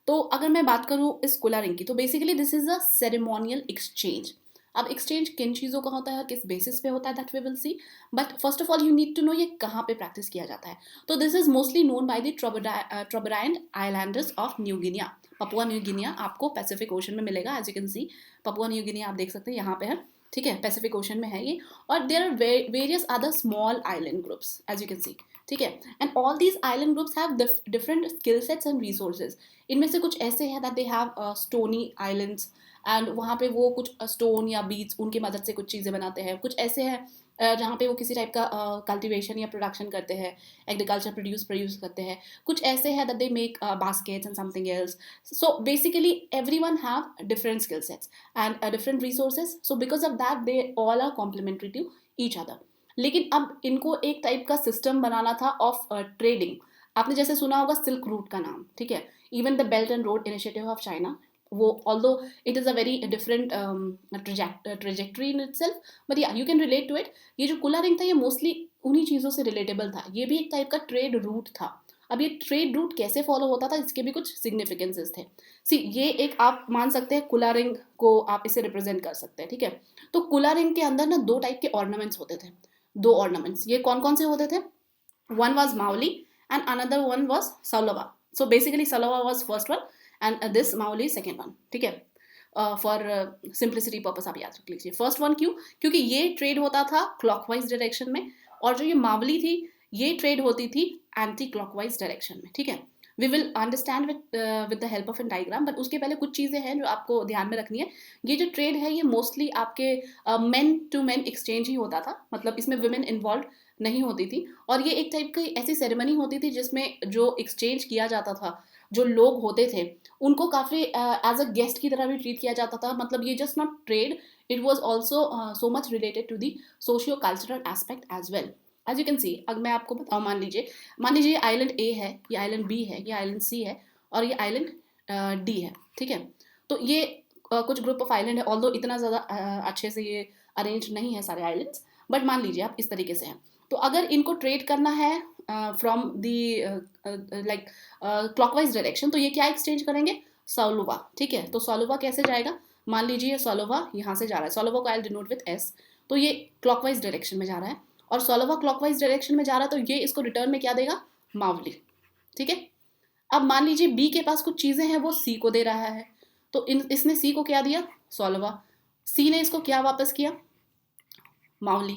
तो अगर मैं बात करूँ इस कुला रिंग की, तो basically this is a ceremonial exchange. अब एक्सचेंज किन चीज़ों का होता है, किस बेसिस पे होता है, that we will see, but first of all you need to know ये कहाँ पे प्रैक्टिस किया जाता है। तो this is mostly known by the Trobriand islanders of New Guinea. Papua New Guinea आपको पैसिफिक ओशन में मिलेगा, as you can see Papua New Guinea आप देख सकते हैं यहाँ पे है, ठीक है, पैसिफिक ओशन में है ये। और there are various other small island groups as you can see, ठीक है। And all these island groups have different skill sets and resources. इनमें से कुछ ऐसे हैं that they have stony islands, and वहाँ पे वो कुछ स्टोन या बीड्स उनकी मदद से कुछ चीज़ें बनाते हैं। कुछ ऐसे हैं जहाँ पे वो किसी टाइप का कल्टीवेशन या प्रोडक्शन करते हैं, एग्रीकल्चर प्रोड्यूस करते हैं। कुछ ऐसे हैं that they make baskets and something else. So basically every one have different skill sets and different resources, so because of that they all are complementary to each other. लेकिन अब इनको एक type का सिस्टम बनाना था of trading. आपने जैसे सुना होगा सिल्क रूट का नाम, ठीक है, even the belt and road initiative of China, वो although it is a very different trajectory in itself, but yeah you can relate to it. ये जो कुला रिंग था ये मोस्टली उन्हीं चीज़ों से रिलेटेबल था, ये भी एक टाइप का ट्रेड रूट था। अब ये ट्रेड रूट कैसे फॉलो होता था इसके भी कुछ सिग्निफिकेंसेस थे। सी ये एक आप मान सकते हैं कुला रिंग को आप इसे रिप्रेजेंट कर सकते हैं, ठीक है। तो कुला रिंग के अंदर ना दो टाइप के ऑर्नामेंट्स होते थे, दो ऑर्नामेंट्स, ये कौन कौन से होते थे, one was Mauli and another one was Salava. So basically Salava was first one and this Mauli is second one, ठीक है। फॉर सिंप्लिसिटी पर्पस आप याद रख लीजिए फर्स्ट वन, क्यों, क्योंकि ये ट्रेड होता था क्लॉकवाइज डायरेक्शन में, और जो ये मावली थी ये ट्रेड होती थी एंटी क्लॉकवाइज डायरेक्शन में, ठीक है। We will understand with the help of an diagram, but उसके पहले कुछ चीज़ें हैं जो आपको ध्यान में रखनी है। ये जो ट्रेड है ये मोस्टली आपके मेन टू मेन एक्सचेंज ही होता था, मतलब इसमें वुमेन इन्वॉल्व नहीं होती थी, और ये एक टाइप की ऐसी सेरेमनी होती थी जिसमें जो एक्सचेंज किया जाता था, जो लोग होते थे उनको काफ़ी एज अ गेस्ट की तरह भी ट्रीट किया जाता था। मतलब ये just not trade, it was also so much related to the socio cultural aspect as well. As you can see, अगर मैं आपको बताऊँ, मान लीजिए आइलैंड ए है, ये आइलैंड बी है, ये आइलैंड सी है, और ये आइलैंड डी है, ठीक है। तो ये कुछ ग्रुप ऑफ आइलैंड है, ऑल्दो इतना ज़्यादा अच्छे से ये अरेंज नहीं है सारे आइलैंड्स, बट मान लीजिए आप इस तरीके से हैं। तो अगर इनको ट्रेड करना है from the like clockwise direction, तो ये क्या एक्सचेंज करेंगे, सोलोवा, ठीक है। तो सोलोवा कैसे जाएगा, मान लीजिए सोलोवा यहाँ से जा रहा है, सोलोवा को आई डिनोट विथ एस, तो ये क्लॉकवाइज डायरेक्शन में जा रहा है और सोलोवा क्लॉकवाइज डायरेक्शन में जा रहा है, तो ये इसको रिटर्न में क्या देगा, मावली, ठीक है। अब मान लीजिए बी के पास कुछ चीज़ें हैं, वो सी को दे रहा है, तो इसने सी को क्या दिया, सोलोवा, सी ने इसको क्या वापस किया, मावली।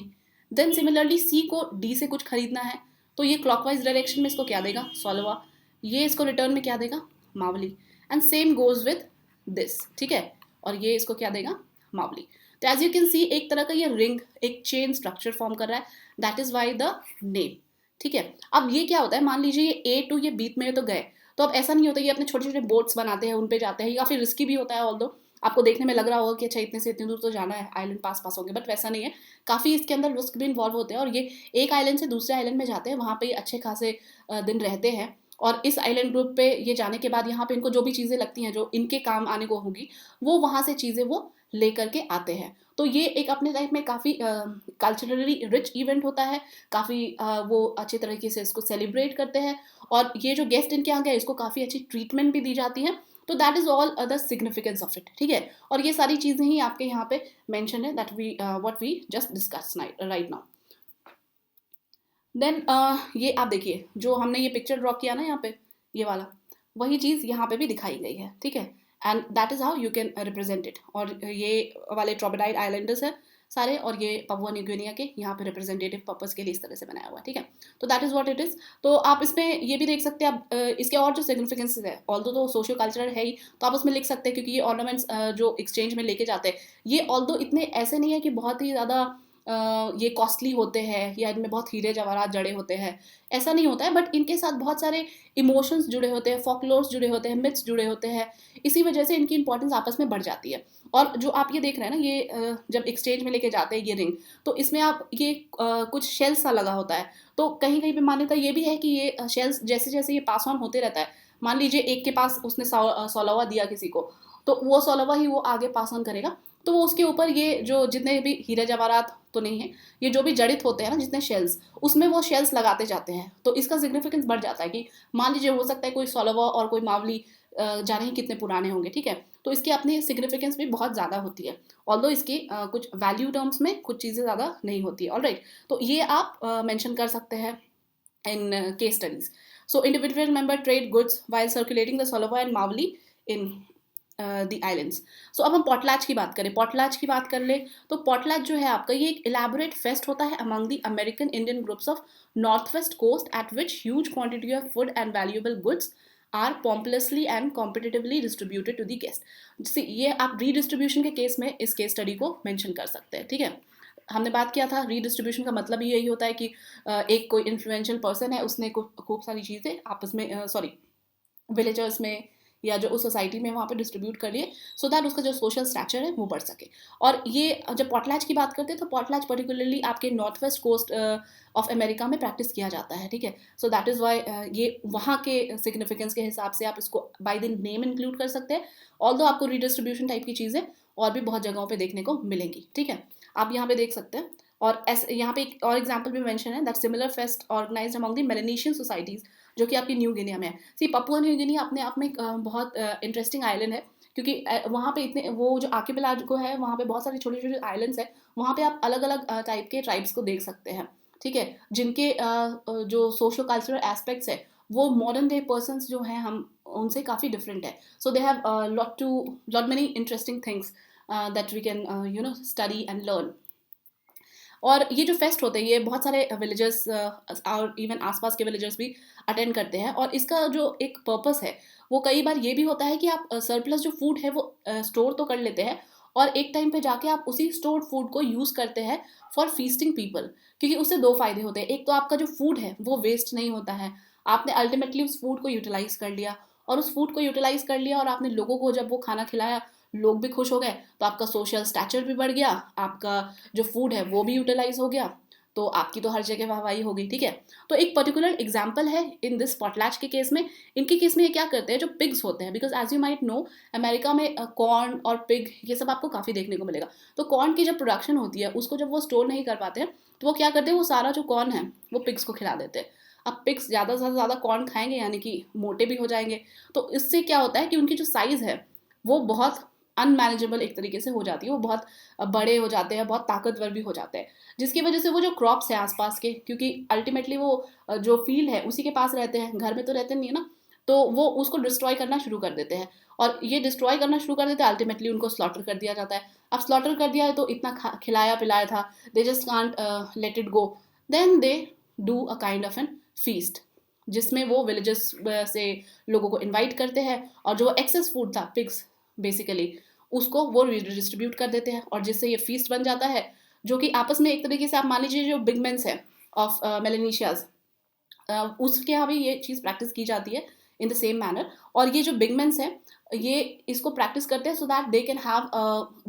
देन सिमिलरली सी को डी से कुछ खरीदना है, तो ये क्लॉकवाइज डायरेक्शन में इसको क्या देगा, सोलोवा, ये इसको रिटर्न में क्या देगा, मावली। And same goes with this, ठीक है, और ये इसको क्या देगा, मावली। तो एज यू कैन सी एक तरह का ये रिंग, एक चेन स्ट्रक्चर फॉर्म कर रहा है, that is why the name, ठीक है। अब ये क्या होता है, मान लीजिए ये ए टू ये बीच में तो गए, तो अब ऐसा नहीं होता, ये अपने छोटे छोटे बोट्स बनाते हैं, उन पे जाते हैं, या फिर रिस्की भी होता है, ऑल्दो आपको देखने में लग रहा होगा कि अच्छा इतने से इतनी दूर तो जाना है, आइलैंड पास पास होंगे, बट वैसा नहीं है, काफ़ी इसके अंदर रिस्क भी इन्वॉल्व होते हैं, और ये एक आइलैंड से दूसरे आइलैंड में जाते हैं, वहाँ पे अच्छे खासे दिन रहते हैं, और इस आइलैंड ग्रुप पे ये जाने के बाद यहाँ पे इनको जो भी चीज़ें लगती हैं जो इनके काम आने को होगी, वो वहाँ से चीज़ें वो ले करके आते हैं। तो ये एक अपने टाइप में काफ़ी कल्चरली रिच इवेंट होता है, काफ़ी वो अच्छे तरीके से इसको सेलिब्रेट करते हैं, और ये जो गेस्ट इनके यहाँ गए इसको काफ़ी अच्छी ट्रीटमेंट भी दी जाती है। तो that is all the significance of it, ठीक है। और ये सारी चीज़ें ही आपके यहाँ पे मेंशन है, that we what we just discuss right now. Then ये आप देखिए, जो हमने ये पिक्चर ड्रॉ किया ना यहाँ पे, ये वाला, वही चीज़ यहाँ पे भी दिखाई गई है, ठीक है। And that is how you can represent it. और ये वाले ट्रोबेडाइड आइलैंडर्स हैं सारे, और ये पपुआ न्यू गिनिया के यहाँ पे रिप्रेजेंटेटिव पर्पस के लिए इस तरह से बनाया हुआ है, ठीक है। तो that is what it is. तो आप इसमें ये भी देख सकते हैं, आप इसके और जो सिग्निफिकेंस है, ऑल्दो तो सोशियो कल्चरल है ही, तो आप उसमें लिख सकते हैं, क्योंकि ये ऑर्नामेंट्स जो एक्सचेंज में लेके जाते हैं, ये ऑल्दो इतने ऐसे नहीं है कि बहुत ही ज़्यादा ये कॉस्टली होते हैं या इनमें बहुत हीरे जवाहरात जड़े होते हैं, ऐसा नहीं होता है, बट इनके साथ बहुत सारे इमोशंस जुड़े होते हैं, फोकलोर्स जुड़े होते हैं, मिथ्स जुड़े होते हैं, इसी वजह से इनकी इंपॉर्टेंस आपस में बढ़ जाती है। और जो आप ये देख रहे हैं ना, ये जब एक्सचेंज में लेके जाते हैं ये रिंग, तो इसमें आप ये कुछ शेल्स सा लगा होता है, तो कहीं कहीं पे मान्यता ये भी है कि ये शेल्स जैसे जैसे ये पास ऑन होते रहता है, मान लीजिए एक के पास उसने सोलवा दिया किसी को, तो वो सोलवा ही वो आगे पास ऑन करेगा, तो वो उसके ऊपर ये जो जितने भी हीरे जवाहरात तो नहीं है, ये जो भी जड़ित होते हैं ना जितने शेल्स, उसमें वो शेल्स लगाते जाते हैं, तो इसका सिग्निफिकेंस बढ़ जाता है कि मान लीजिए हो सकता है कोई सोलवा और कोई मावली जाने ही कितने पुराने होंगे, ठीक है। तो इसकी अपनी सिग्निफिकेंस भी बहुत ज़्यादा होती है, ऑल्दो इसकी कुछ वैल्यू टर्म्स में कुछ चीज़ें ज़्यादा नहीं होती है, ऑलराइट। तो ये आप मेंशन कर सकते हैं in case studies. So individual member trade goods while circulating the soulava and mwali in the islands. So अब हम पॉटलाच की बात करें, पॉटलाच की बात कर ले, तो पॉटलाच जो है आपका, ये एक इलेबोरेट फेस्ट होता है among the American Indian groups of north west coast, at which huge quantity of food and valuable goods are pompously and competitively distributed to the guest. ये आप रीडिस्ट्रीब्यूशन के केस में इस केस स्टडी को mention कर सकते हैं, ठीक है। हमने बात किया था रीडिस्ट्रीब्यूशन का मतलब ही यही होता है कि एक कोई इन्फ्लुएंशियल पर्सन है, उसने खूब सारी चीज़ें आपस में सॉरी विलेजर्स में या जो उस सोसाइटी में वहाँ पे डिस्ट्रीब्यूट कर लिए, सो दैट उसका जो सोशल स्टैचर है वो बढ़ सके। और ये जब पॉटलैच की बात करते हैं, तो पॉटलैच पर्टिकुलरली आपके north west coast of America में प्रैक्टिस किया जाता है, ठीक है। सो दैट इज़ वाई ये वहाँ के सिग्निफिकेंस के हिसाब से आप इसको बाय द नेम इंक्लूड कर सकते हैं, ऑल्दो आपको रीडिस्ट्रीब्यूशन टाइप की चीज़ें और भी बहुत जगहों पर देखने को मिलेंगी, ठीक है। आप यहाँ पे देख सकते हैं। और ऐसे यहाँ पे एक और एग्जाम्पल भी मेंशन है, that similar feast organised among the Melanesian societies, जो कि आपकी न्यू गिनिया में है। सी पपुआ न्यू गिनिया अपने आप में बहुत इंटरेस्टिंग आइलैंड है, क्योंकि वहाँ पे इतने वो जो आर्किपेलागो है, वहाँ पे बहुत सारे छोटे छोटे आइलैंड्स हैं, वहाँ पे आप अलग अलग टाइप के ट्राइब्स को देख सकते हैं, ठीक है, जिनके जो सोशो कल्चरल एस्पेक्ट्स है वो मॉडर्न डे पर्सन्स जो हैं हम उनसे काफ़ी डिफरेंट है। So they have lot many interesting things that we can study and learn. और ये जो फेस्ट होते हैं, ये बहुत सारे विलेजर्स और इवन आसपास के विलेजर्स भी अटेंड करते हैं, और इसका जो एक पर्पस है वो कई बार ये भी होता है कि आप सरप्लस जो फूड है वो स्टोर तो कर लेते हैं, और एक टाइम पे जाके आप उसी स्टोर्ड फूड को यूज़ करते हैं फॉर फीस्टिंग पीपल, क्योंकि उससे दो फायदे होते हैं। एक तो आपका जो फूड है वो वेस्ट नहीं होता है, आपने अल्टीमेटली उस फूड को यूटिलाइज कर लिया, और उस फूड को यूटिलाइज कर लिया और आपने लोगों को जब वो खाना खिलाया, लोग भी खुश हो गए, तो आपका सोशल स्टैचर भी बढ़ गया, आपका जो फूड है वो भी यूटिलाइज हो गया, तो आपकी तो हर जगह वाहवाही होगी, ठीक है। तो एक पर्टिकुलर एग्जाम्पल है इन दिस पॉटलैच के केस में। इनके केस में ये क्या करते हैं, जो पिग्स होते हैं, because as you might know America में कॉर्न और पिग ये सब आपको काफ़ी देखने को मिलेगा। तो कॉर्न की जब प्रोडक्शन होती है उसको जब वो स्टोर नहीं कर पाते हैं तो वो क्या करते हैं, वो सारा जो कॉर्न है वो पिग्स को खिला देते हैं। अब पिग्स ज़्यादा से ज़्यादा कॉर्न खाएंगे यानी कि मोटे भी हो जाएंगे, तो इससे क्या होता है कि उनकी जो साइज़ है वो बहुत अनमैनेजेबल एक तरीके से हो जाती है, वो बहुत बड़े हो जाते हैं, बहुत ताकतवर भी हो जाते हैं, जिसकी वजह से वो जो क्रॉप्स हैं आसपास के, क्योंकि अल्टीमेटली वो जो फील्ड है उसी के पास रहते हैं, घर में तो रहते नहीं है ना, तो वो उसको डिस्ट्रॉय करना शुरू कर देते हैं। और ये डिस्ट्रॉय करना शुरू कर देते हैं, अल्टीमेटली उनको स्लॉटर कर दिया जाता है। अब स्लॉटर कर दिया है तो इतना खिलाया पिलाया था, they just can't let it go, then they do a kind of an feast, जिसमें वो विलेजेस से लोगों को इनवाइट करते हैं और जो एक्सेस फूड था पिग्स बेसिकली उसको वो डिस्ट्रीब्यूट कर देते हैं, और जिससे ये फीस्ट बन जाता है, जो कि आपस में एक तरीके से आप मान लीजिए जो बिगमेंस है ऑफ मेलेनिशियाज, उसके यहाँ भी ये चीज़ प्रैक्टिस की जाती है इन द सेम मैनर। और ये जो बिगमेंस हैं ये इसको प्रैक्टिस करते हैं so that they can have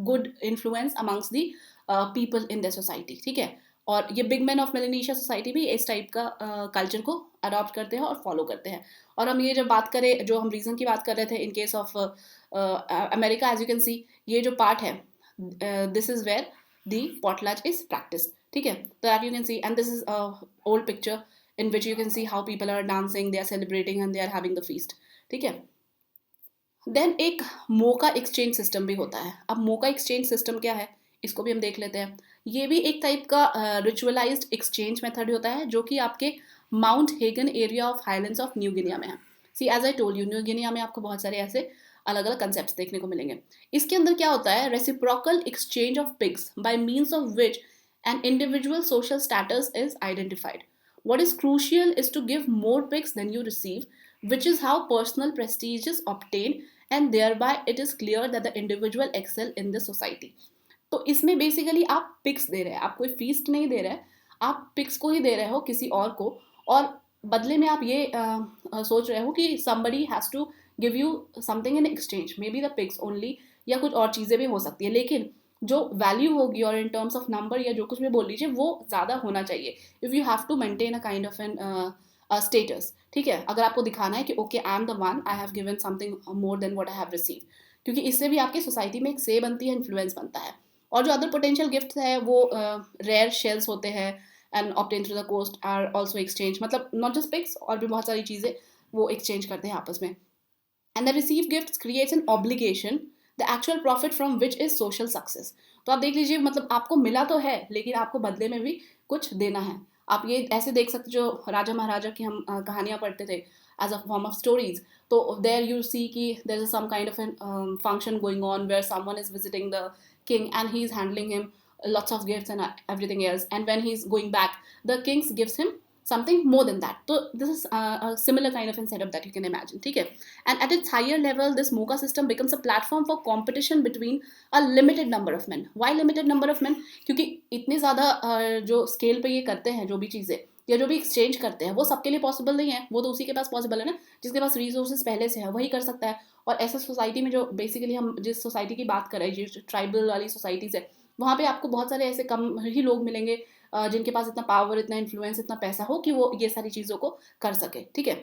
good influence amongst the people in the society, ठीक है। और ये big man of Melanesia society भी इस टाइप का कल्चर को अडॉप्ट करते हैं और फॉलो करते हैं। और हम ये जब बात करें, जो हम रीज़न की बात कर रहे थे in case of America, as you can see ये जो पार्ट है, this is where the potlatch is practice, ठीक है। तो that you can see, and this is old picture in which you can see how people are dancing, they are celebrating and they are having the feast, ठीक है। Then एक मोका exchange system भी होता है। अब मोका एक्सचेंज सिस्टम क्या है इसको भी हम देख लेते हैं। ये भी एक टाइप का रिचुअलाइज्ड एक्सचेंज मेथड होता है जो कि आपके Mount Hagen area of highlands of New Guinea में है। See as I told you, New Guinea में आपको बहुत सारे ऐसे अलग अलग कंसेप्ट देखने को मिलेंगे। इसके अंदर क्या होता है, reciprocal exchange of pigs bye means of which an individual social status is identified. What is crucial is to give more pics than you receive, which is how personal prestige is obtained, and thereby it is clear that the individual excel in the society. तो इसमें basically आप pics दे रहे हैं, आप कोई feast नहीं दे रहे हैं, आप पिक्स को ही दे रहे हो किसी और को, और बदले में आप ये सोच रहे हो कि somebody has to give you something in exchange, maybe the pics only, या कुछ और चीज़ें भी हो सकती है, लेकिन जो वैल्यू होगी और इन टर्म्स ऑफ नंबर या जो कुछ भी बोल लीजिए वो ज़्यादा होना चाहिए, if you have to maintain a kind of an status, ठीक है। अगर आपको दिखाना है कि okay I am the one, I have given something more than what I have receive, क्योंकि इससे भी आपकी सोसाइटी में एक से बनती है, इन्फ्लुएंस बनता है। और जो अदर पोटेंशियल गिफ्ट है वो रेयर शेल्स होते हैं and obtain through the coast are also exchange, मतलब नॉट जस्ट पिक्स, और भी बहुत सारी चीज़ें वो एक्सचेंज करते हैं आपस में। And the receive gift creates an obligation, the actual profit from which is social success. तो आप देख लीजिए, मतलब आपको मिला तो है लेकिन आपको बदले में भी कुछ देना है। आप ये ऐसे देख सकते, जो राजा महाराजा की हम कहानियाँ पढ़ते थे as a form of stories, तो देयर यू सी कि there is some kind of an function going on where someone is visiting the king and he is handling him lots of gifts and everything else, and when he's going back the king gives him something more than that. So this is a similar kind of a setup that you can imagine, ठीक है। and at its higher level this mocha system becomes a platform for competition between a limited number of men. Why limited number of men? क्योंकि इतने ज़्यादा जो scale पे ये करते हैं, जो भी चीज़ें या जो भी एक्सचेंज करते हैं, वो सबके लिए पॉसिबल नहीं है, वो तो उसी के पास पॉसिबल है ना जिसके पास रिसोर्सेज पहले से है, वही कर सकता है। और ऐसा सोसाइटी में जो बेसिकली हम जिस सोसाइटी की बात कर रहे हैं, जो ट्राइबल वाली सोसाइटीज़ है, वहाँ पे आपको बहुत सारे ऐसे कम ही लोग मिलेंगे जिनके पास इतना पावर, इतना इन्फ्लुएंस, इतना पैसा हो कि वो ये सारी चीज़ों को कर सके, ठीक है।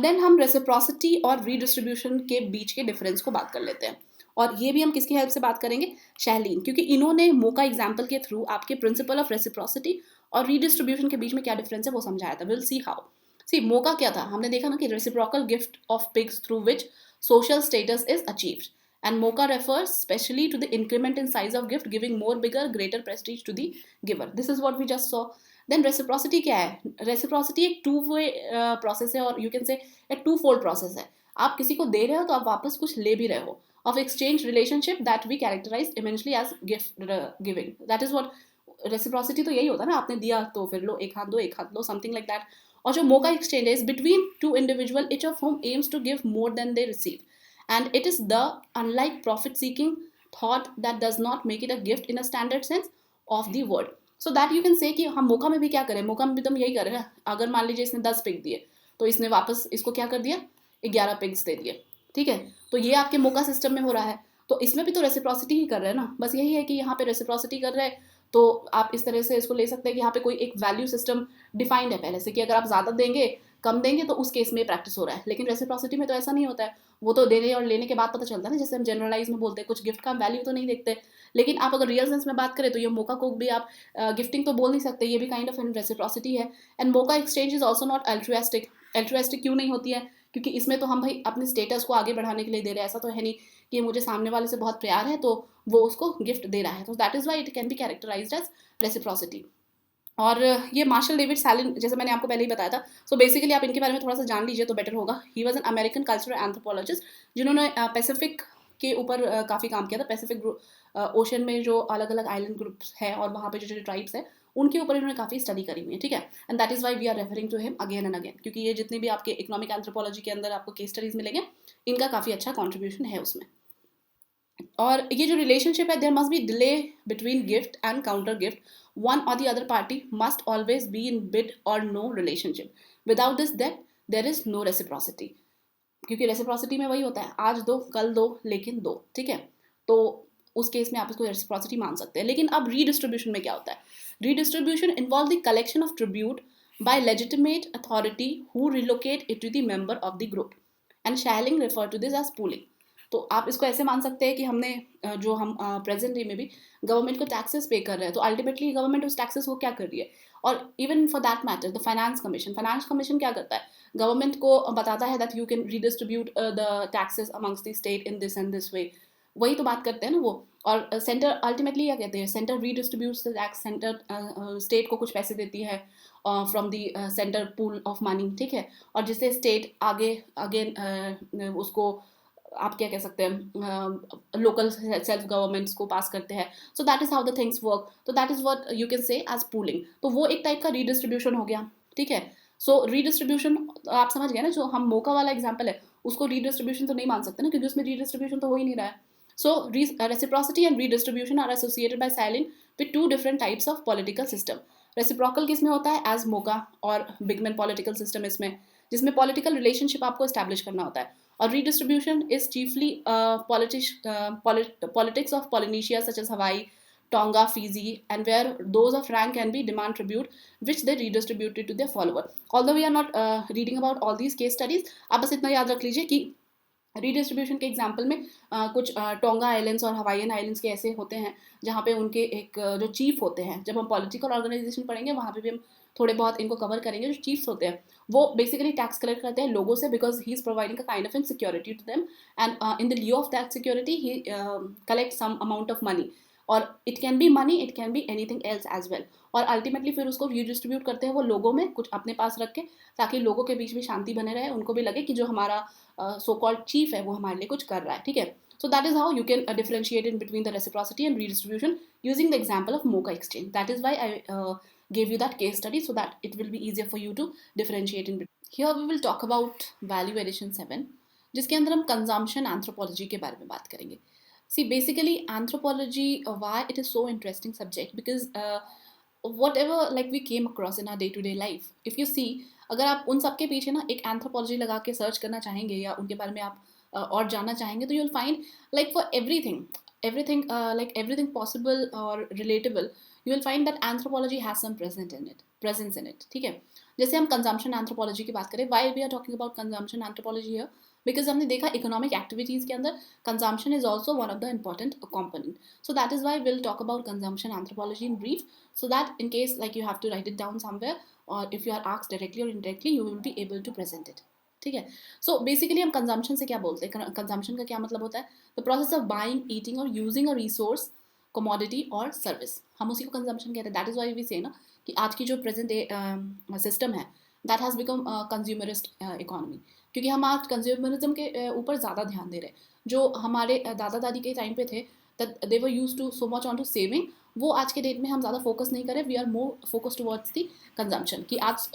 देन हम रेसिप्रोसिटी और रीडिस्ट्रीब्यूशन के बीच के डिफरेंस को बात कर लेते हैं, और ये भी हम किसकी हेल्प से बात करेंगे, शैलीन, क्योंकि इन्होंने मोका एग्जाम्पल के थ्रू आपके प्रिंसिपल ऑफ रेसिप्रोसिटी और रीडिस्ट्रीब्यूशन के बीच में क्या डिफरेंस है वो समझाया था। Will see how. सी मोका क्या था, हमने देखा ना कि reciprocal gift of pigs through which social status is achieved, and mocha refers specially to the increment in size of gift, giving more bigger greater prestige to the giver. This is what we just saw. Then reciprocity क्या है, reciprocity एक two way process है, और you can say एक two fold process है। आप किसी को दे रहे हो तो आप वापस कुछ ले भी रहे हो, of exchange relationship that we characterize immensely as gift giving. That is what reciprocity तो यही होता है ना, आपने दिया तो फिर लो, एक हाथ लो, समथिंग लाइक दैट। और जो मोका एक्सचेंज है is between two individual, each of home aims to give more than they receive, and it is the unlike profit seeking thought that does not make it a gift in a standard sense of the word. So that you can say कि हम मोका में भी क्या करें, मोका में भी तो हम यही कर रहे हैं। अगर मान लीजिए इसने 10 पिग दिए तो इसने वापस इसको क्या कर दिया, 11 पिग्स दे दिए, ठीक है। तो ये आपके मोका सिस्टम में हो रहा है, तो इसमें भी तो रेसिप्रोसिटी ही कर रहे हैं ना, बस यही है कि यहाँ पे रेसिप्रोसिटी कर रहे हैं तो आप इस तरह से इसको ले सकते हैं कि यहाँ पे कोई एक वैल्यू सिस्टम डिफाइंड है पहले से कि अगर आप ज़्यादा देंगे कम देंगे तो उस केस में प्रैक्टिस हो रहा है। लेकिन रेसिप्रोसिटी में तो ऐसा नहीं होता है, वो तो देने और लेने के बाद पता चलता है ना, जैसे हम जनरलाइज में बोलते हैं कुछ गिफ्ट का हम वैल्यू तो नहीं देखते। लेकिन आप अगर रियल सेंस में बात करें तो ये मोका को भी आप गिफ्टिंग तो बोल नहीं सकते, ये भी काइंड ऑफ रेसिप्रोसिटी है। And moka exchange is also not altruistic. Altruistic क्यों नहीं होती है? क्योंकि इसमें तो हम भाई अपने स्टेटस को आगे बढ़ाने के लिए दे रहे हैं, ऐसा तो है नहीं कि मुझे सामने वाले से बहुत प्यार है तो वो उसको गिफ्ट दे रहा है। तो that is why it can be characterized as reciprocity. और ये मार्शल डेविड सैलिन, जैसे मैंने आपको पहले ही बताया था, सो बेसिकली आप इनके बारे में थोड़ा सा जान लीजिए तो बेटर होगा। He was an American cultural anthropologist जिन्होंने पैसिफिक के ऊपर काफ़ी काम किया था। पैसिफिक ओशन में जो अलग अलग आइलैंड ग्रुप्स हैं और वहाँ पे जो जो ट्राइब्स हैं उनके ऊपर इन्होंने काफ़ी स्टडी करी हुई है, ठीक है। And that is why we are referring to him again and again, क्योंकि ये जितने भी आपके इकोनॉमिक एंथ्रोपोलॉजी के अंदर आपको केस स्टडीज मिलेंगे इनका काफ़ी अच्छा कॉन्ट्रीब्यूशन है उसमें। और ये जो रिलेशनशिप है, there must be delay between gift and counter gift, one और the other party must always be in bid और no relationship, without this that there is no reciprocity. क्योंकि रेसिप्रोसिटी में वही होता है, आज दो कल दो लेकिन दो, ठीक है। तो उस केस में आप इसको रेसिप्रोसिटी मान सकते हैं। लेकिन अब रीडिस्ट्रीब्यूशन में क्या होता है? Redistribution involve the collection of tribute by legitimate authority who relocate it to the member of the group, and Schelling refer to this as pooling। तो आप इसको ऐसे मान सकते हैं कि हमने जो हम प्रेजेंट डे में भी गवर्नमेंट को टैक्सेस पे कर रहे हैं, तो अल्टीमेटली गवर्नमेंट उस टैक्सेस को क्या कर रही है? और even for that matter the finance commission क्या करता है? गवर्नमेंट को बताता है that you can redistribute the taxes amongst the state in this and this way. वही तो बात करते हैं ना वो। और सेंटर अल्टीमेटली क्या कहते हैं? Centre redistributes the tax, centre state को कुछ पैसे देती है from the centre pool of money, ठीक है। और जिससे स्टेट आगे आगे उसको आप क्या कह सकते हैं, लोकल सेल्फ गवर्नमेंट्स को पास करते हैं। So that is how the things work. तो that is what you can say as pooling. तो वो एक टाइप का रीडिस्ट्रीब्यूशन हो गया, ठीक है। सो रीडिस्ट्रीब्यूशन आप समझ गए ना, जो हम मोका वाला एग्जाम्पल है उसको रीडिस्ट्रीब्यूशन तो नहीं मान सकते ना, क्योंकि उसमें रीडिस्ट्रीब्यूशन तो हो ही नहीं रहा है। So reciprocity and redistribution are associated by Sahlin with two different types of political system. Reciprocal किस में होता है? एज मोका और बिगमैन पॉलिटिकल सिस्टम इसमें, जिसमें पॉलिटिकल रिलेशनशिप आपको एस्टैब्लिश करना होता है। और redistribution is chiefly politics of Polynesia such as Hawaii, Tonga, Fiji, and where those of rank can be demand tribute which they redistributed to their follower. Although we are not reading about all these case studies, आप बस इतना याद रख लीजिए कि redistribution के example में कुछ टोंगा आइलैंड्स और हवाईयन आइलैंड्स के ऐसे होते हैं जहाँ पे उनके एक जो चीफ होते हैं, जब हम पॉलिटिकल ऑर्गेनाइजेशन पढ़ेंगे वहाँ पे भी हम थोड़े बहुत इनको कवर करेंगे। जो चीफ्स होते हैं वो बेसिकली टैक्स कलेक्ट करते हैं लोगों से, because he is providing a kind of in security to them, and in the lieu of that security he collect some amount of money, और it can be money, it can be anything else as well. और ultimately फिर उसको redistribute करते हैं वो लोगों में, कुछ अपने पास रख के, ताकि लोगों के बीच में शांति बने रहे, उनको भी लगे कि जो हमारा सो कॉल्ड चीफ है वो हमारे लिए कुछ कर रहा है, ठीक है। So that is how you can differentiate in between the reciprocity and redistribution using the example of MoCA exchange. That is why I gave you that case study so that it will be easier for you to differentiate in between. Here we will talk about value addition 7, जिसके अंदर हम consumption anthropology के बारे में बात करेंगे। See, basically anthropology, why it is so interesting subject, because whatever like we came across in our day to day life, if you see, अगर आप उन सब के पीछे ना एक एंथ्रोपोलॉजी लगा के सर्च करना चाहेंगे या उनके बारे में आप और जानना चाहेंगे, तो you'll find like for everything like everything possible or relatable, you will find that anthropology has some presence in it, ठीक है। जैसे हम कंजम्पशन एंथ्रोपोलॉजी की बात करें, why we are talking about consumption anthropology here, because हमने देखा economic activities के अंदर consumption is also one of the important component. So that is why we'll talk about consumption anthropology in brief, so that in case like you have to write it down somewhere, or if you are asked directly or indirectly you will be able to present it, ठीक है। So basically हम consumption से क्या बोलते हैं? Consumption का क्या मतलब होता है? The process of buying, eating और यूजिंग अ रिसोर्स, कमोडिटी और सर्विस, हम उसी को कंजम्पशन कहते हैं। दैट इज वाई वी से ना कि आज की जो प्रेजेंट सिस्टम है that has become consumerist economy, क्योंकि हम आज कंज्यूमरिज्म के ऊपर ज़्यादा ध्यान दे रहे हैं। जो हमारे दादा दादी के टाइम पे थे they were use to so much on to saving, वो आज के डेट में हम ज़्यादा फोकस नहीं करें। We are more focus towards the consumption, कि आज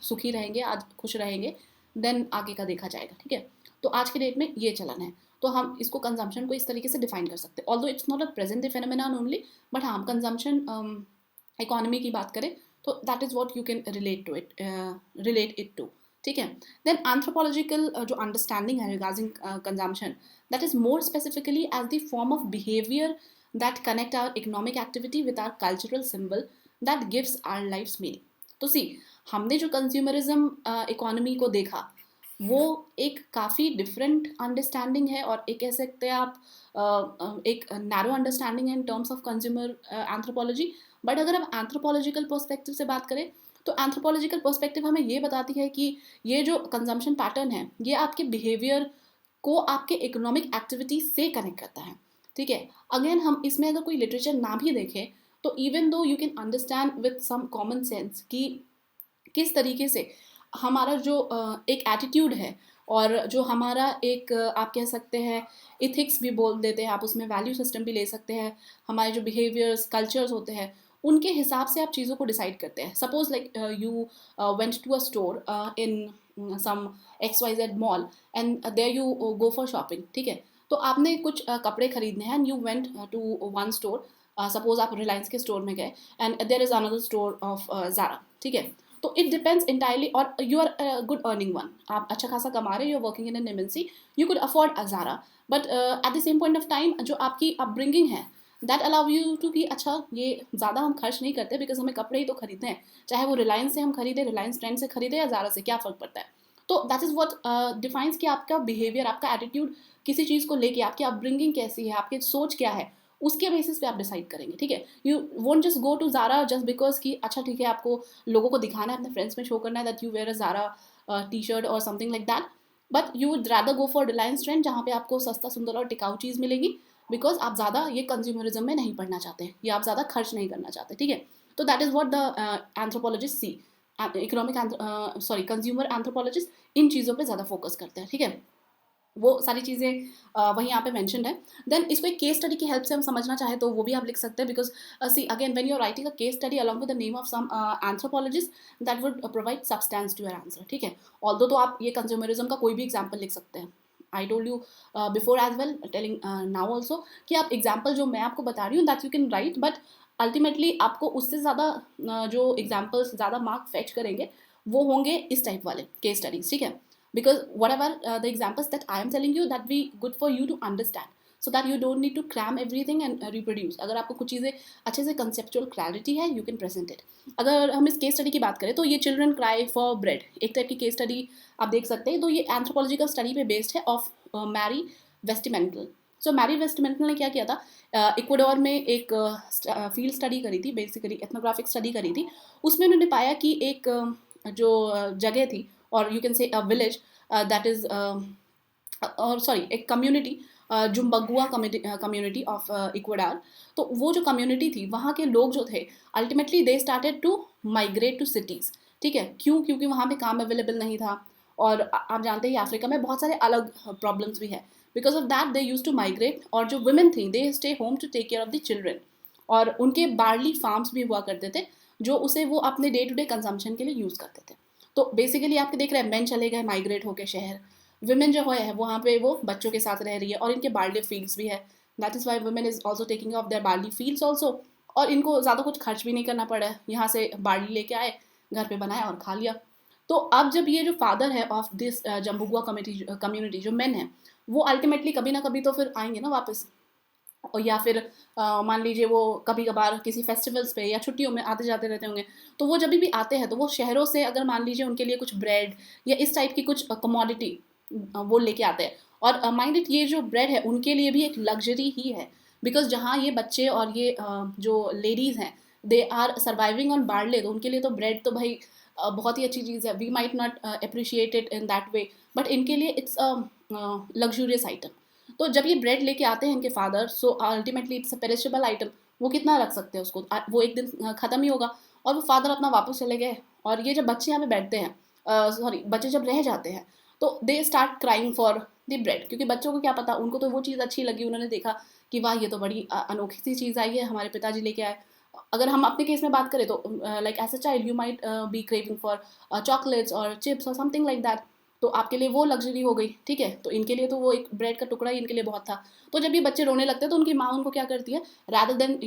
सुखी रहेंगे, आज खुश रहेंगे, देन आगे का देखा जाएगा, ठीक है। तो आज के डेट में ये चलन है, तो हम इसको कंजम्पशन को इस तरीके से डिफाइन कर सकते हैं। Although it's not a present phenomenon only, but हाँ, कंजम्पशन इकोनॉमी की बात करें तो that is what you can relate it to, ठीक है। देन एंथ्रोपोलॉजिकल जो अंडरस्टैंडिंग है regarding consumption, that is more specifically as the form of behaviour that connect our economic activity with our cultural symbol that gives our lives meaning. तो सी, हमने जो consumerism economy को देखा वो एक काफ़ी डिफरेंट अंडरस्टैंडिंग है, और एक कह सकते हैं आप एक नैरो अंडरस्टैंडिंग है in terms of consumer anthropology. But अगर हम एंथ्रोपोलॉजिकल पर्सपेक्टिव से बात करें तो एंथ्रोपोलॉजिकल पर्सपेक्टिव हमें ये बताती है कि ये जो कंजम्पशन पैटर्न है ये आपके बिहेवियर को आपके इकोनॉमिक एक्टिविटी से कनेक्ट करता है. ठीक है, अगेन हम इसमें अगर कोई लिटरेचर ना भी देखें तो even though you can understand with some common sense कि किस तरीके से हमारा जो एक एटीट्यूड है और जो हमारा एक आप कह सकते हैं इथिक्स भी बोल देते हैं आप, उसमें वैल्यू सिस्टम भी ले सकते हैं, हमारे जो बिहेवियर्स कल्चर्स होते हैं उनके हिसाब से आप चीज़ों को डिसाइड करते हैं. Suppose like you went to a store in some XYZ mall and there you go for shopping. ठीक है, तो आपने कुछ कपड़े खरीदने हैं and you went to one store. Suppose आप रिलायंस के स्टोर में गए and there is another store of Zara. ठीक है, तो इट डिपेंड्स इंटायरली, और you are good earning one, आप अच्छा खासा कमा रहे हो, you are working in an MNC, you could afford a Zara. But at the same point of time जो आपकी अपब्रिंगिंग है दैट अलाउ यू टू कि अच्छा ये ज़्यादा हम खर्च नहीं करते बिकॉज हमें कपड़े ही तो खरीदने हैं, चाहे वो रिलायंस से हम खरीदे, रिलायंस ट्रेंड से खरीदे या ज़ारा से, क्या फ़र्क पड़ता है. तो दैट इज़ वॉट डिफाइंस कि आपका बिहेवियर, आपका एटीट्यूड किसी चीज़ को लेके, आपकी अपब्रिंगिंग कैसी है, आपकी सोच क्या है, उसके बेसिस पे आप डिसाइड करेंगे. ठीक है, you won't just go to Zara just because कि अच्छा ठीक है आपको लोगों को दिखाना है, अपने फ्रेंड्स में शो करना है that you wear a Zara T shirt और something like that. But you would rather go for Reliance Trends जहाँ पे आपको सस्ता सुंदर और टिकाऊ चीज़ मिलेगी बिकॉज आप ज़्यादा ये कंज्यूमरिज्म में नहीं पढ़ना चाहते या आप ज़्यादा खर्च नहीं करना चाहते. ठीक है, तो that is what the anthropologist see, economic sorry consumer anthropologist इन चीज़ों पे ज़्यादा फोकस करते हैं. ठीक है, वो सारी चीज़ें वहीं यहाँ पे मेंशन्ड है. देन इसको एक केस स्टडी की हेल्प से हम समझना चाहे तो वो भी आप लिख सकते हैं because see again when you are writing a case study along with the name of some anthropologist that would provide substance to your answer. ठीक है, ऑल्दो तो आप ये कंज्यूमरिज्म का कोई भी एग्जाम्पल लिख सकते हैं. I told you before as well, telling now also कि आप एग्जाम्पल जो मैं आपको बता रही हूँ that you can write, but ultimately आपको उससे ज़्यादा जो एग्जाम्पल्स ज़्यादा मार्क फेच करेंगे वो होंगे इस टाइप वाले केस स्टडीज. ठीक है, because whatever the examples that I am telling you that be good for you to understand so that you don't need to cram everything and reproduce. अगर आपको कुछ चीज़ें अच्छे से conceptual clarity है you can present it. अगर हम इस केस स्टडी की बात करें तो ये चिल्ड्रन क्राई फॉर ब्रेड एक टाइप की केस स्टडी आप देख सकते हैं. तो ये एंथ्रोपोलॉजिकल स्टडी पे बेस्ड है ऑफ मैरी वेस्टमेंटल. सो मैरी वेस्टमेंटल ने क्या किया था, इक्वाडोर में एक फील्ड स्टडी करी थी, बेसिकली एथनोग्राफिक स्टडी करी थी. उसमें उन्होंने पाया कि एक जो जगह थी और यू कैन से अ विलेज दैट इज़ और सॉरी एक कम्युनिटी जुम्बगुआ कम्युनिटी ऑफ इक्वाडोर. तो वो जो कम्युनिटी थी वहाँ के लोग जो थे ultimately they started to migrate to cities. ठीक है, क्यों? क्योंकि वहाँ पे काम अवेलेबल नहीं था और आप जानते हैं अफ्रीका में बहुत सारे अलग प्रॉब्लम्स भी है. Because of that they use to migrate, और जो वुमेन थी they stay home to take care of the children. और उनके बार्ली फार्म्स भी हुआ करते थे जो उसे वो अपने डे टू डे कंजम्पशन के लिए यूज़ करते थे. तो बेसिकली आपके देख रहे हैं मेन चले गए माइग्रेट होकर शहर, वुमेन जो है वहाँ पे वो बच्चों के साथ रह रही है और इनके बार्ली फील्ड्स भी है. That is Y women is also taking of their barley fields also. और इनको ज़्यादा कुछ खर्च भी नहीं करना पड़ा है, यहाँ से बार्ली लेके आए, घर पे बनाया और खा लिया. तो अब जब ये जो फादर है ऑफ दिस जम्बुआ कम्युनिटी जो मेन है वो अल्टीमेटली कभी ना कभी तो फिर आएंगे ना वापस, और या फिर मान लीजिए वो कभी कभार किसी फेस्टिवल्स पे या छुट्टियों में आते जाते रहते होंगे. तो वो जब भी आते हैं तो वो शहरों से अगर मान लीजिए उनके लिए कुछ ब्रेड या इस टाइप की कुछ कमोडिटी वो लेके आते हैं. और माइंड इट ये जो ब्रेड है उनके लिए भी एक लग्जरी ही है बिकॉज जहाँ ये बच्चे और ये जो लेडीज़ हैं they are surviving on barley, तो उनके लिए तो ब्रेड तो भाई बहुत ही अच्छी चीज़ है. We might not appreciate it in that way but इनके लिए इट्स अ लग्जूरियस आइटम. तो जब ये ब्रेड लेके आते हैं इनके father, so ultimately it's a perishable item. वो कितना रख सकते हैं उसको, वो एक दिन ख़त्म ही होगा. और वो फादर अपना वापस चले गए. और ये जब बच्चे यहाँ पे बैठते हैं, सॉरी बच्चे जब रह जाते हैं तो they start crying for the bread, क्योंकि बच्चों को क्या पता, उनको तो वो चीज़ अच्छी लगी, उन्होंने देखा कि वाह ये तो बड़ी अनोखी सी चीज़ आई है, हमारे पिताजी लेके आए. अगर हम अपने केस में बात करें तो like as a child you might be craving for chocolates और चिप्स और समथिंग लाइक दैट. तो आपके लिए वो लग्जरी हो गई, ठीक है। तो इनके लिए तो वो एक ब्रेड का टुकड़ा ही इनके लिए बहुत था। तो जब ये बच्चे रोने लगते हैं तो उनकी माँ उनको क्या करती है, रैदर देन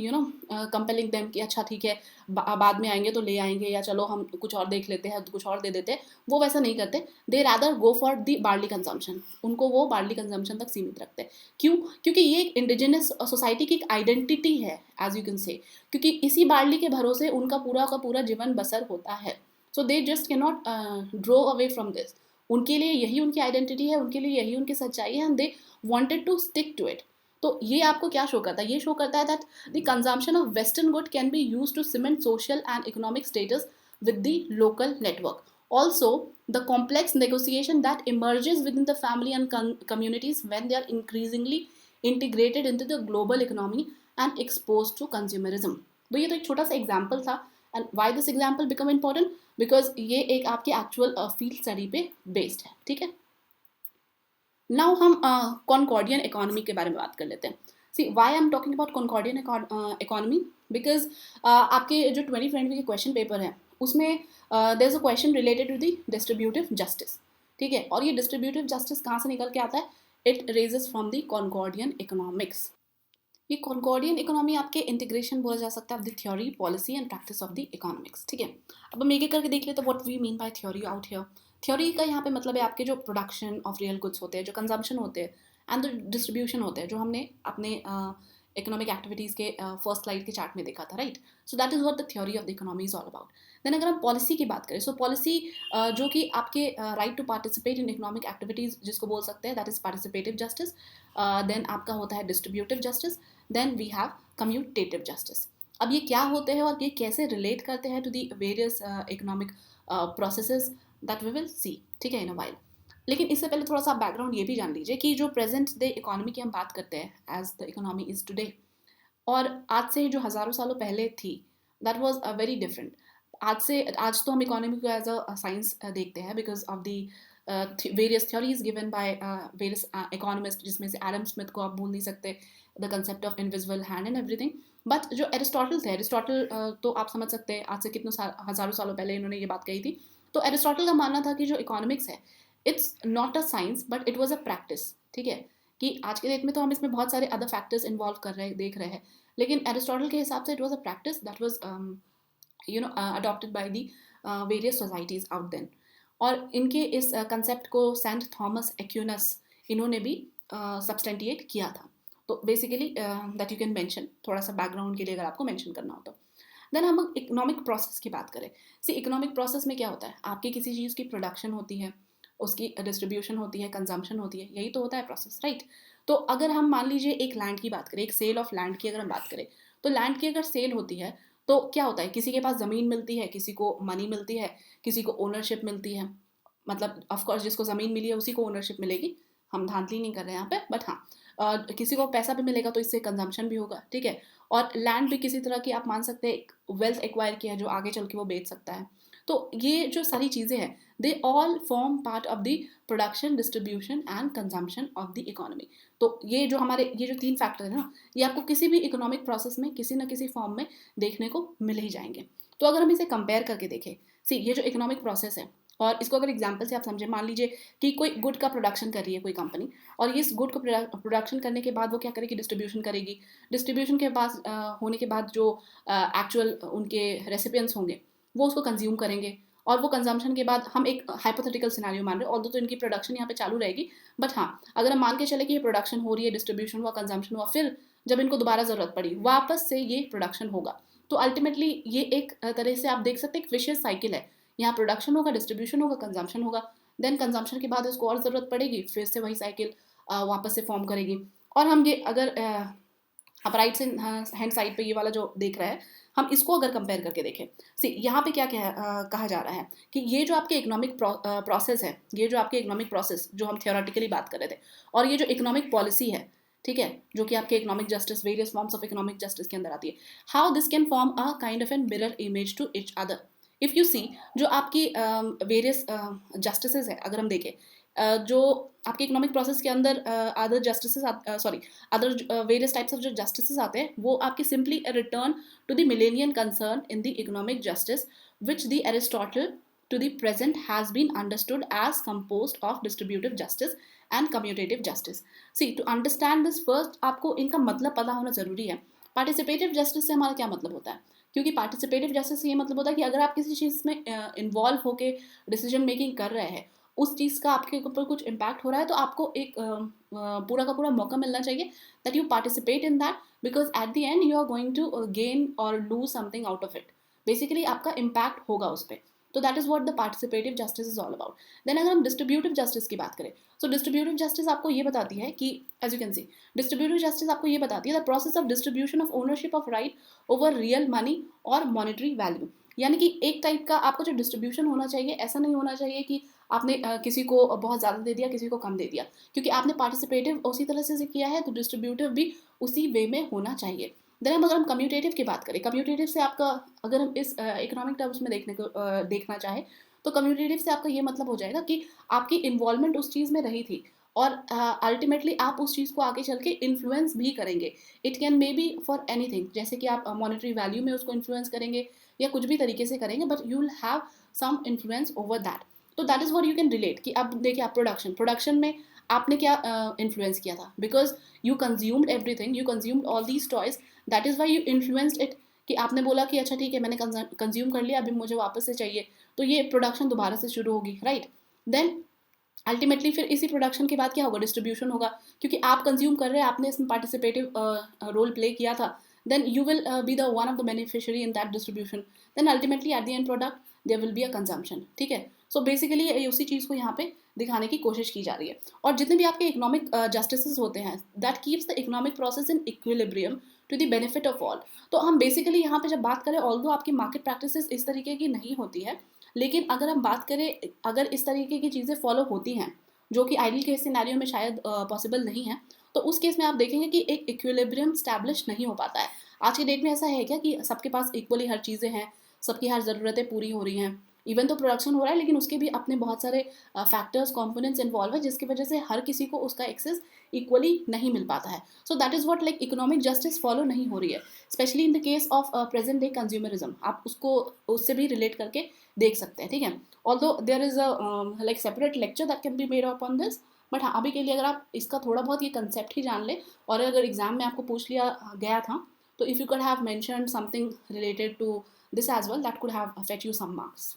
कंपेलिंग देम कि अच्छा ठीक है बाद में आएंगे तो ले आएंगे, या चलो हम कुछ और देख लेते हैं कुछ और दे देते हैं, वो वैसा नहीं करते। They rather go for the barley consumption, उनको वो बार्ली कंजम्पशन तक सीमित रखते हैं। क्यों? क्योंकि ये एक इंडिजिनस सोसाइटी की एक आइडेंटिटी है, एज यू कैन से, क्योंकि इसी बार्ली के भरोसे उनका पूरा का पूरा जीवन बसर होता है। So they just can not draw away from this. उनके लिए यही उनकी आइडेंटिटी है, उनके लिए यही उनकी सच्चाई है, and they wanted to stick to it. तो ये आपको क्या शो करता है? ये शो करता है that the consumption of western good can be use to cement social and economic status with the local network. Also, the complex negotiation that emerges within the family and communities when they are increasingly integrated into the global economy and exposed to consumerism. तो ये तो एक छोटा सा example था, and why this example become important, because ये एक आपके एक्चुअल फील्ड स्टडी पे बेस्ड है, ठीक है। नाउ हम कॉन्कॉर्डियन इकोनॉमी के बारे में बात कर लेते हैं। See why I am talking about concordian economy, because आपके जो 2020 के क्वेश्चन पेपर है उसमें there is a question related to the distributive justice, ठीक है। और ये डिस्ट्रीब्यूटिव जस्टिस कहाँ से निकल के आता है? It raises from the concordian economics. ये कॉन्कॉर्डियन इकोनॉमी आपके इंटीग्रेशन बोला जा सकता है of the theory, policy and practice of the economics, ठीक है। अब हम एक एक करके देख लेते हैं what we mean by theory out here. Theory का यहाँ पे मतलब है आपके जो प्रोडक्शन ऑफ रियल गुड्स होते हैं, जो कंजम्पशन होते हैं, एंड द डिस्ट्रीब्यूशन होते हैं, जो हमने अपने इकोनॉमिक एक्टिविटीज़ के फर्स्ट स्लाइड के चार्ट में देखा था, right. So that is what the theory of the economy is all about. Then अगर हम पॉलिसी की बात करें, सो पॉलिसी जो कि आपके right to participate in economic activities जिसको बोल सकते हैं, that is participative justice. Then आपका होता है distributive justice, then we have commutative justice. अब ये क्या होते हैं और ये कैसे रिलेट करते हैं to the various economic processes, that we will see, ठीक है, इन अ वाइल। लेकिन इससे पहले थोड़ा सा बैकग्राउंड ये भी जान लीजिए कि जो प्रेजेंट डे इकोनॉमी की हम बात करते हैं as the economy is today, और आज से जो हज़ारों सालों पहले थी, that was a very different. आज तो हम इकोनॉमी को एज अ साइंस देखते हैं because of the various theories given by various economist, जिसमें से एडम स्मिथ को आप भूल नहीं सकते, the concept of invisible hand and everything. But जो एरिस्टोटल थे, एरिस्टोटल तो आप समझ सकते हैं आज से कितने हज़ारों सालों पहले इन्होंने ये बात कही थी। तो एरिस्टोटल का मानना था कि जो इकोनॉमिक्स है, it's not a science but it was a practice, ठीक है। कि आज के डेट में तो हम इसमें बहुत सारे अदर फैक्टर्स इन्वॉल्व कर रहे हैं, देख रहे हैं, लेकिन एरिस्टोटल के हिसाब से it was a practice that was adopted by the various societies out then. और इनके इस कंसेप्ट को सेंट थॉमस एक्यूनस इन्होंने भी सब्सटेंटिएट किया था। तो basically that you can mention, थोड़ा सा बैकग्राउंड के लिए अगर आपको मेंशन करना हो तो। देन हम इकोनॉमिक प्रोसेस की बात करें। सी इकोनॉमिक प्रोसेस में क्या होता है, आपकी किसी चीज़ की प्रोडक्शन होती है, उसकी डिस्ट्रीब्यूशन होती है, कंजम्पशन होती है, यही तो होता है प्रोसेस, राइट। तो अगर हम मान लीजिए एक लैंड की बात करें, एक सेल ऑफ लैंड की अगर हम बात करें, तो लैंड की अगर सेल होती है तो क्या होता है, किसी के पास ज़मीन मिलती है, किसी को मनी मिलती है, किसी को ओनरशिप मिलती है। मतलब ऑफकोर्स जिसको ज़मीन मिली है उसी को ओनरशिप मिलेगी, हम धांधली नहीं कर रहे हैं यहाँ पे, बट हाँ किसी को पैसा भी मिलेगा तो इससे कंजम्पशन भी होगा, ठीक है। और लैंड भी किसी तरह की आप मान सकते हैं एक वेल्थ एक्वायर किया है जो आगे चल के वो बेच सकता है। तो ये जो सारी चीज़ें हैं, they all form part of the production, distribution and consumption of the economy. तो ये जो हमारे ये जो 3 फैक्टर है ना, ये आपको किसी भी इकोनॉमिक प्रोसेस में किसी न किसी फॉर्म में देखने को मिल ही जाएंगे। तो अगर हम इसे कंपेयर करके देखें, सी ये जो इकोनॉमिक प्रोसेस है, और इसको अगर एग्जाम्पल से आप समझें, मान लीजिए कि कोई गुड का प्रोडक्शन कर रही है कोई कंपनी, और इस गुड को प्रोडक्शन करने के बाद वो क्या करेगी, डिस्ट्रीब्यूशन करेगी। डिस्ट्रीब्यूशन के पास होने के बाद जो एक्चुअल उनके रेसिपियंट्स होंगे वो उसको कंज्यूम करेंगे, और वो कंजम्पशन के बाद हम एक हाइपोथेटिकल सिनेरियो मान रहे हैं, ऑल्दो तो इनकी प्रोडक्शन यहाँ पे चालू रहेगी, बट हाँ अगर हम मान के चले कि ये प्रोडक्शन हो रही है, डिस्ट्रीब्यूशन हुआ, कंजम्पशन हुआ, फिर जब इनको दोबारा ज़रूरत पड़ी वापस से ये प्रोडक्शन होगा। तो अल्टीमेटली ये एक तरह से आप देख सकते हैं एक विशियस साइकिल है, यहाँ प्रोडक्शन होगा, डिस्ट्रीब्यूशन होगा, कंजम्पशन होगा, देन कंजम्पशन के बाद इसको और ज़रूरत पड़ेगी, फिर से वही साइकिल वापस से फॉर्म करेगी। और हम ये अगर आप राइट से हैंड साइड पे ये वाला जो देख रहे हैं, हम इसको अगर कंपेयर करके देखें, सी यहाँ पे क्या कहा जा रहा है कि ये जो आपके इकोनॉमिक प्रोसेस है, ये जो आपके इकोनॉमिक प्रोसेस जो हम थियोरेटिकली बात कर रहे थे, और ये जो इकोनॉमिक पॉलिसी है, ठीक है, जो कि आपके economic justice, various forms of economic justice के अंदर आती है, how this can form a kind of an mirror image to each other. If you see जो आपकी वेरियस जस्टिसेस है, अगर हम देखें जो आपके इकोनॉमिक प्रोसेस के अंदर other justices sorry other various types of जो जस्टिसेस आते हैं, वो आपके simply return to the millennian concern in the economic justice which the Aristotle to the present has been understood as composed of distributive justice and commutative justice. See, to understand this first आपको इनका मतलब पता होना जरूरी है. Participative justice से हमारा क्या मतलब होता है? क्योंकि पार्टिसिपेटिव जस्टिस से ये मतलब होता है कि अगर आप किसी चीज़ में इन्वॉल्व होके डिसीजन मेकिंग कर रहे हैं, उस चीज़ का आपके ऊपर कुछ इम्पैक्ट हो रहा है, तो आपको एक पूरा का पूरा मौका मिलना चाहिए that you participate in that, because at the end you are going to gain और lose something out of it. Basically आपका इम्पैक्ट होगा उस पर. तो that is what the participative justice is all about. Then अगर हम distributive justice की बात करें, सो डिस्ट्रीब्यूटिव जस्टिस आपको ये बताती है कि as you can see, distributive justice आपको ये बताती है the process of distribution of ownership of right over real money और मॉनेटरी वैल्यू. यानी कि एक टाइप का आपको जो डिस्ट्रीब्यूशन होना चाहिए, ऐसा नहीं होना चाहिए कि आपने किसी को बहुत ज़्यादा दे दिया, किसी को कम दे दिया, क्योंकि आपने पार्टिसिपेटिव उसी तरह से किया है, तो डिस्ट्रीब्यूटिव भी उसी वे में होना चाहिए. देन हम अगर हम कम्यूटेटिव की बात करें, कम्यूटेटिव से आपका, अगर हम इस इकोनॉमिक टर्म्स में देखना चाहें, तो कम्यूटेटिव से आपका ये मतलब हो जाएगा कि आपकी इन्वॉल्वमेंट उस चीज़ में रही थी और अल्टीमेटली आप उस चीज़ को आगे चल के इन्फ्लुएंस भी करेंगे. It can may be for anything, जैसे कि आप मॉनेटरी वैल्यू में उसको इन्फ्लुएंस करेंगे या कुछ भी तरीके से करेंगे, but you will have some influence over that. तो that is what you can relate कि अब देखिए, आप प्रोडक्शन में आपने क्या इन्फ्लुएंस किया था, because you consumed everything, you consumed all these toys, that is why you influenced it. कि आपने बोला कि अच्छा ठीक है, मैंने कंज्यूम कर लिया, अभी मुझे वापस से चाहिए, तो ये प्रोडक्शन दोबारा से शुरू होगी, राइट. देन अल्टीमेटली फिर इसी प्रोडक्शन के बाद क्या होगा, डिस्ट्रीब्यूशन होगा, क्योंकि आप कंज्यूम कर रहे हैं, आपने इसमें पार्टिसिपेटिव रोल प्ले किया था. Then you will be the one of the beneficiary in that distribution. Then ultimately at the end product there will be a consumption. ठीक है. सो बेसिकली उसी चीज़ को यहाँ पे दिखाने की कोशिश की जा रही है. और जितने भी आपके इकोनॉमिक जस्टिस होते हैं, that keeps the economic process in equilibrium to the benefit of all. तो हम बेसिकली यहाँ पे जब बात करें, ऑल्दो आपकी मार्केट प्रैक्टिसेस इस तरीके की नहीं होती है, लेकिन अगर हम बात करें, अगर इस तरीके की चीज़ें फॉलो होती हैं, जो कि आइडियल केस सिनेरियो में शायद पॉसिबल नहीं है, तो उस केस में आप देखेंगे कि एक इक्विलिब्रियम स्टैब्लिश नहीं हो पाता है. आज के डेट में ऐसा है क्या कि सबके पास इक्वली हर चीज़ें हैं, सबकी हर ज़रूरतें पूरी हो रही हैं, इवन तो प्रोडक्शन हो रहा है, लेकिन उसके भी अपने बहुत सारे फैक्टर्स, कंपोनेंट्स इन्वॉल्व है, जिसकी वजह से हर किसी को उसका एक्सेस इक्वली नहीं मिल पाता है. So that is what like economic justice follow नहीं हो रही है, specially in the case of present day consumerism. आप उसको उससे भी रिलेट करके देख सकते हैं. ठीक है. Although there is a like separate lecture that can be made up on this, but हाँ, अभी के लिए अगर आप इसका थोड़ा बहुत ये कंसेप्ट ही जान ले, और अगर एग्जाम में आपको पूछ लिया गया था, तो if you could have mentioned something related to this as well, that could have fetch you some marks.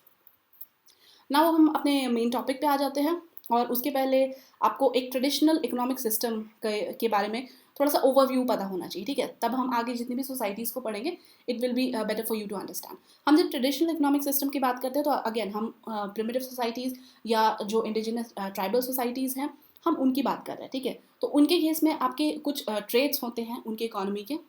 Now हम अपने मेन टॉपिक पे आ जाते हैं, और उसके पहले आपको एक ट्रेडिशनल इकोनॉमिक सिस्टम के बारे में थोड़ा सा ओवरव्यू पता होना चाहिए. ठीक है. तब हम आगे जितनी भी सोसाइटीज़ को पढ़ेंगे, it will be better for you to understand. हम जब ट्रेडिशनल इकोनॉमिक सिस्टम की बात करते हैं, तो अगेन हम प्रिमिटिव सोसाइटीज़ या जो इंडिजिनस ट्राइबल सोसाइटीज़ हैं, हम उनकी बात कर रहे हैं. ठीक है. तो उनके केस में आपके कुछ ट्रेड्स होते हैं उनके इकोनॉमी के,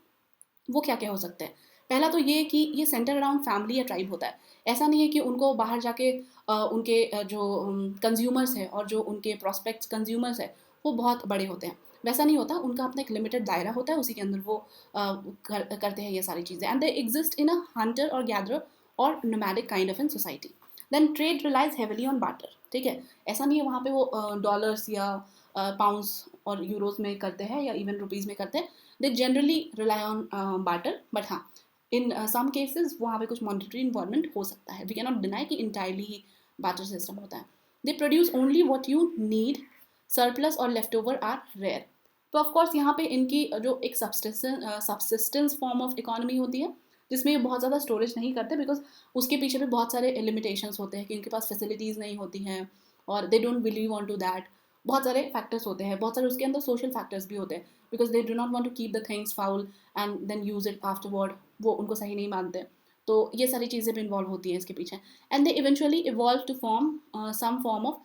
वो क्या क्या हो सकते हैं. पहला तो ये कि ये सेंटर अराउंड फैमिली या ट्राइब होता है. ऐसा नहीं है कि उनको बाहर जाके उनके जो कंज्यूमर्स हैं और जो उनके प्रॉस्पेक्ट्स कंज्यूमर्स हैं, वो बहुत बड़े होते हैं. वैसा नहीं होता. उनका अपना एक लिमिटेड दायरा होता है, उसी के अंदर वो करते हैं ये सारी चीज़ें. And they exist in a hunter और गैदरर और nomadic kind of in society. Then trade relies heavily on barter. ठीक है. ऐसा नहीं है वहाँ पे वो डॉलर्स या पाउंड्स और यूरोज में करते हैं या इवन रुपीज़ में करते हैं. They generally rely on barter, but हाँ, इन सम केसेस वहाँ पे कुछ मॉनिटरी इन्वॉल्वमेंट हो सकता है. वी कैन नॉट डिनाई कि इंटायरली ही बार्टर सिस्टम होता है. They produce only what you need, surplus और लेफ्ट ओवर आर रेयर. तो ऑफकोर्स यहाँ पे इनकी जो एक सबसिस्टेंस फॉर्म ऑफ इकोनॉमी होती है, जिसमें ये बहुत ज़्यादा स्टोरेज नहीं करते, बिकॉज उसके पीछे भी बहुत सारे लिमिटेशंस होते हैं कि इनके पास फैसिलिटीज़ नहीं होती हैं, और they don't believe on to that. बहुत सारे फैक्टर्स होते हैं, बहुत सारे उसके अंदर सोशल फैक्टर्स भी होते हैं, because they do not want to keep the things foul and then use it afterward. वो उनको सही नहीं मानते. तो ये सारी चीज़ें भी इन्वॉल्व होती हैं इसके पीछे. And they eventually evolve to form some form of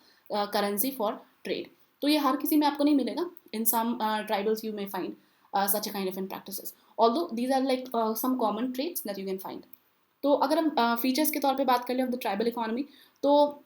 currency for trade. तो ये हर किसी में आपको नहीं मिलेगा. In some tribals you may find such a kind of in practices, although these are like some common traits that you can find. तो अगर हम फीचर्स के तौर पे बात कर लें ऑफ द ट्राइबल इकोनॉमी, तो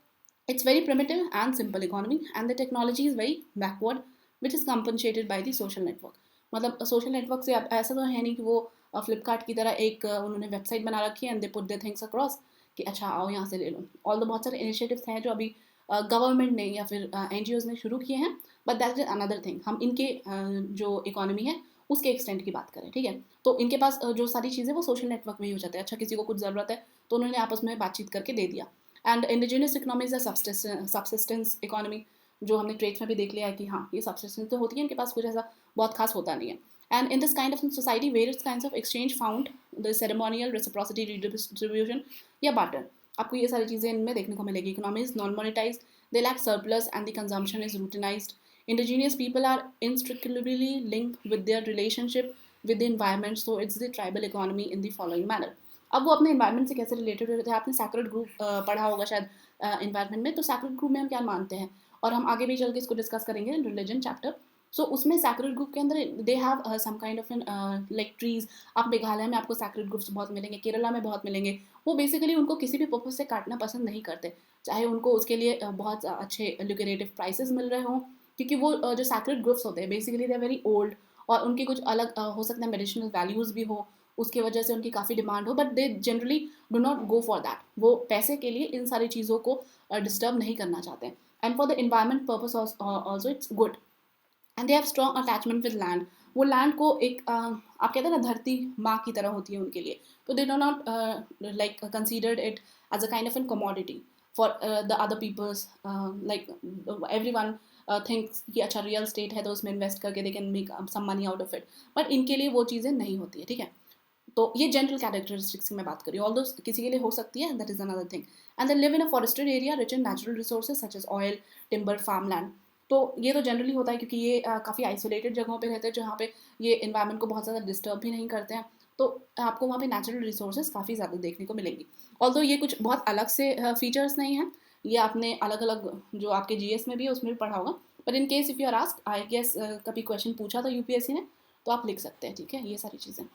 it's very primitive and simple economy, and the technology is very backward, which is compensated by the social network. मतलब सोशल नेटवर्क से ऐसा तो है नहीं कि वो फ्लिपकार्ट की तरह एक उन्होंने वेबसाइट बना रखी है and they put their things across कि अच्छा आओ यहाँ से ले लो. ऑल द बहुत सारे इनिशिएटिव्स हैं जो अभी गवर्नमेंट ने या फिर NGOs ने शुरू किए हैं, but that is another thing. हम इनके जो इकोनॉमी है उसके एक्सटेंट की बात करें. ठीक है. तो इनके पास जो सारी चीज़ें वो सोशल नेटवर्क में ही हो जाते हैं. अच्छा किसी को कुछ ज़रूरत है तो उन्होंने आपस में बातचीत करके दे दिया. And indigenous economy is a subsistence economy, जो हमने ट्रेड्स में भी देख लिया है कि हाँ ये सबसिस्टेंस तो होती है, इनके पास कुछ ऐसा बहुत खास होता नहीं है. And in this kind of society various kinds of exchange found, the ceremonial, reciprocity, redistribution या बार्टर, आपको ये सारी चीज़ें इनमें देखने को मिलेगी. Economy is non monetize, they lack surplus and the consumption is routinized. Indigenous people are inextricably linked with their relationship with the environment, so it's the tribal economy in the following manner. अब वो अपने environment से कैसे related होते हैं, आपने sacred group पढ़ा होगा शायद environment में, तो sacred group में हम क्या मानते हैं, और हम आगे भी चल के इसको डिस्कस करेंगे रिलीजन चैप्टर. सो उसमें सैक्रेड ग्रुप के अंदर they have some kind of an like trees. आप मेघालय में आपको सैक्रेड ग्रुप्स बहुत मिलेंगे, केरला में बहुत मिलेंगे. वो बेसिकली उनको किसी भी पर्पज से काटना पसंद नहीं करते, चाहे उनको उसके लिए बहुत अच्छे ल्यूक्रेटिव प्राइसेस मिल रहे हों, क्योंकि वो जो सैक्रेड ग्रुप्स होते हैं basically they are very old, और उनकी कुछ अलग हो सकता है मेडिसिनल वैल्यूज़ भी हो, उसकी वजह से उनकी काफ़ी डिमांड हो, but they generally do not go for that. वो पैसे के लिए इन सारी चीज़ों को डिस्टर्ब नहीं करना चाहते हैं. And for the environment purpose also it's good. And they have strong attachment with land. वो लैंड को एक आप कहते हैं ना धरती माँ की तरह होती है उनके लिए, तो they do not like considered it as a kind of an commodity for the other peoples. Like every one thinks कि अच्छा रियल स्टेट है तो उसमें इन्वेस्ट करके they can make some money out of it, but इनके लिए वो चीज़ें नहीं होती है. ठीक है, तो ये जनरल कैरेक्टरिस्टिक्स की मैं बात करी, ऑल्दो किसी के लिए हो सकती है, that is another thing. And they live in a forested area rich in natural resources such as oil, timber, farm land. तो ये तो जनरली होता है क्योंकि ये काफ़ी आइसोलेटेड जगहों पे रहते हैं जहाँ पे ये इन्वायरमेंट को बहुत ज़्यादा डिस्टर्ब भी नहीं करते हैं, तो आपको वहाँ पे नेचुरल रिसोर्सेज काफ़ी ज़्यादा देखने को मिलेंगी. ऑल्दो ये कुछ बहुत अलग से फीचर्स नहीं हैं, ये आपने अलग अलग जो आपके जीएस में भी है उसमें भी पढ़ा होगा, but in case if you are asked, I guess कभी क्वेश्चन पूछा था यूपीएससी ने तो आप लिख सकते हैं. ठीक है, ये सारी चीज़ें.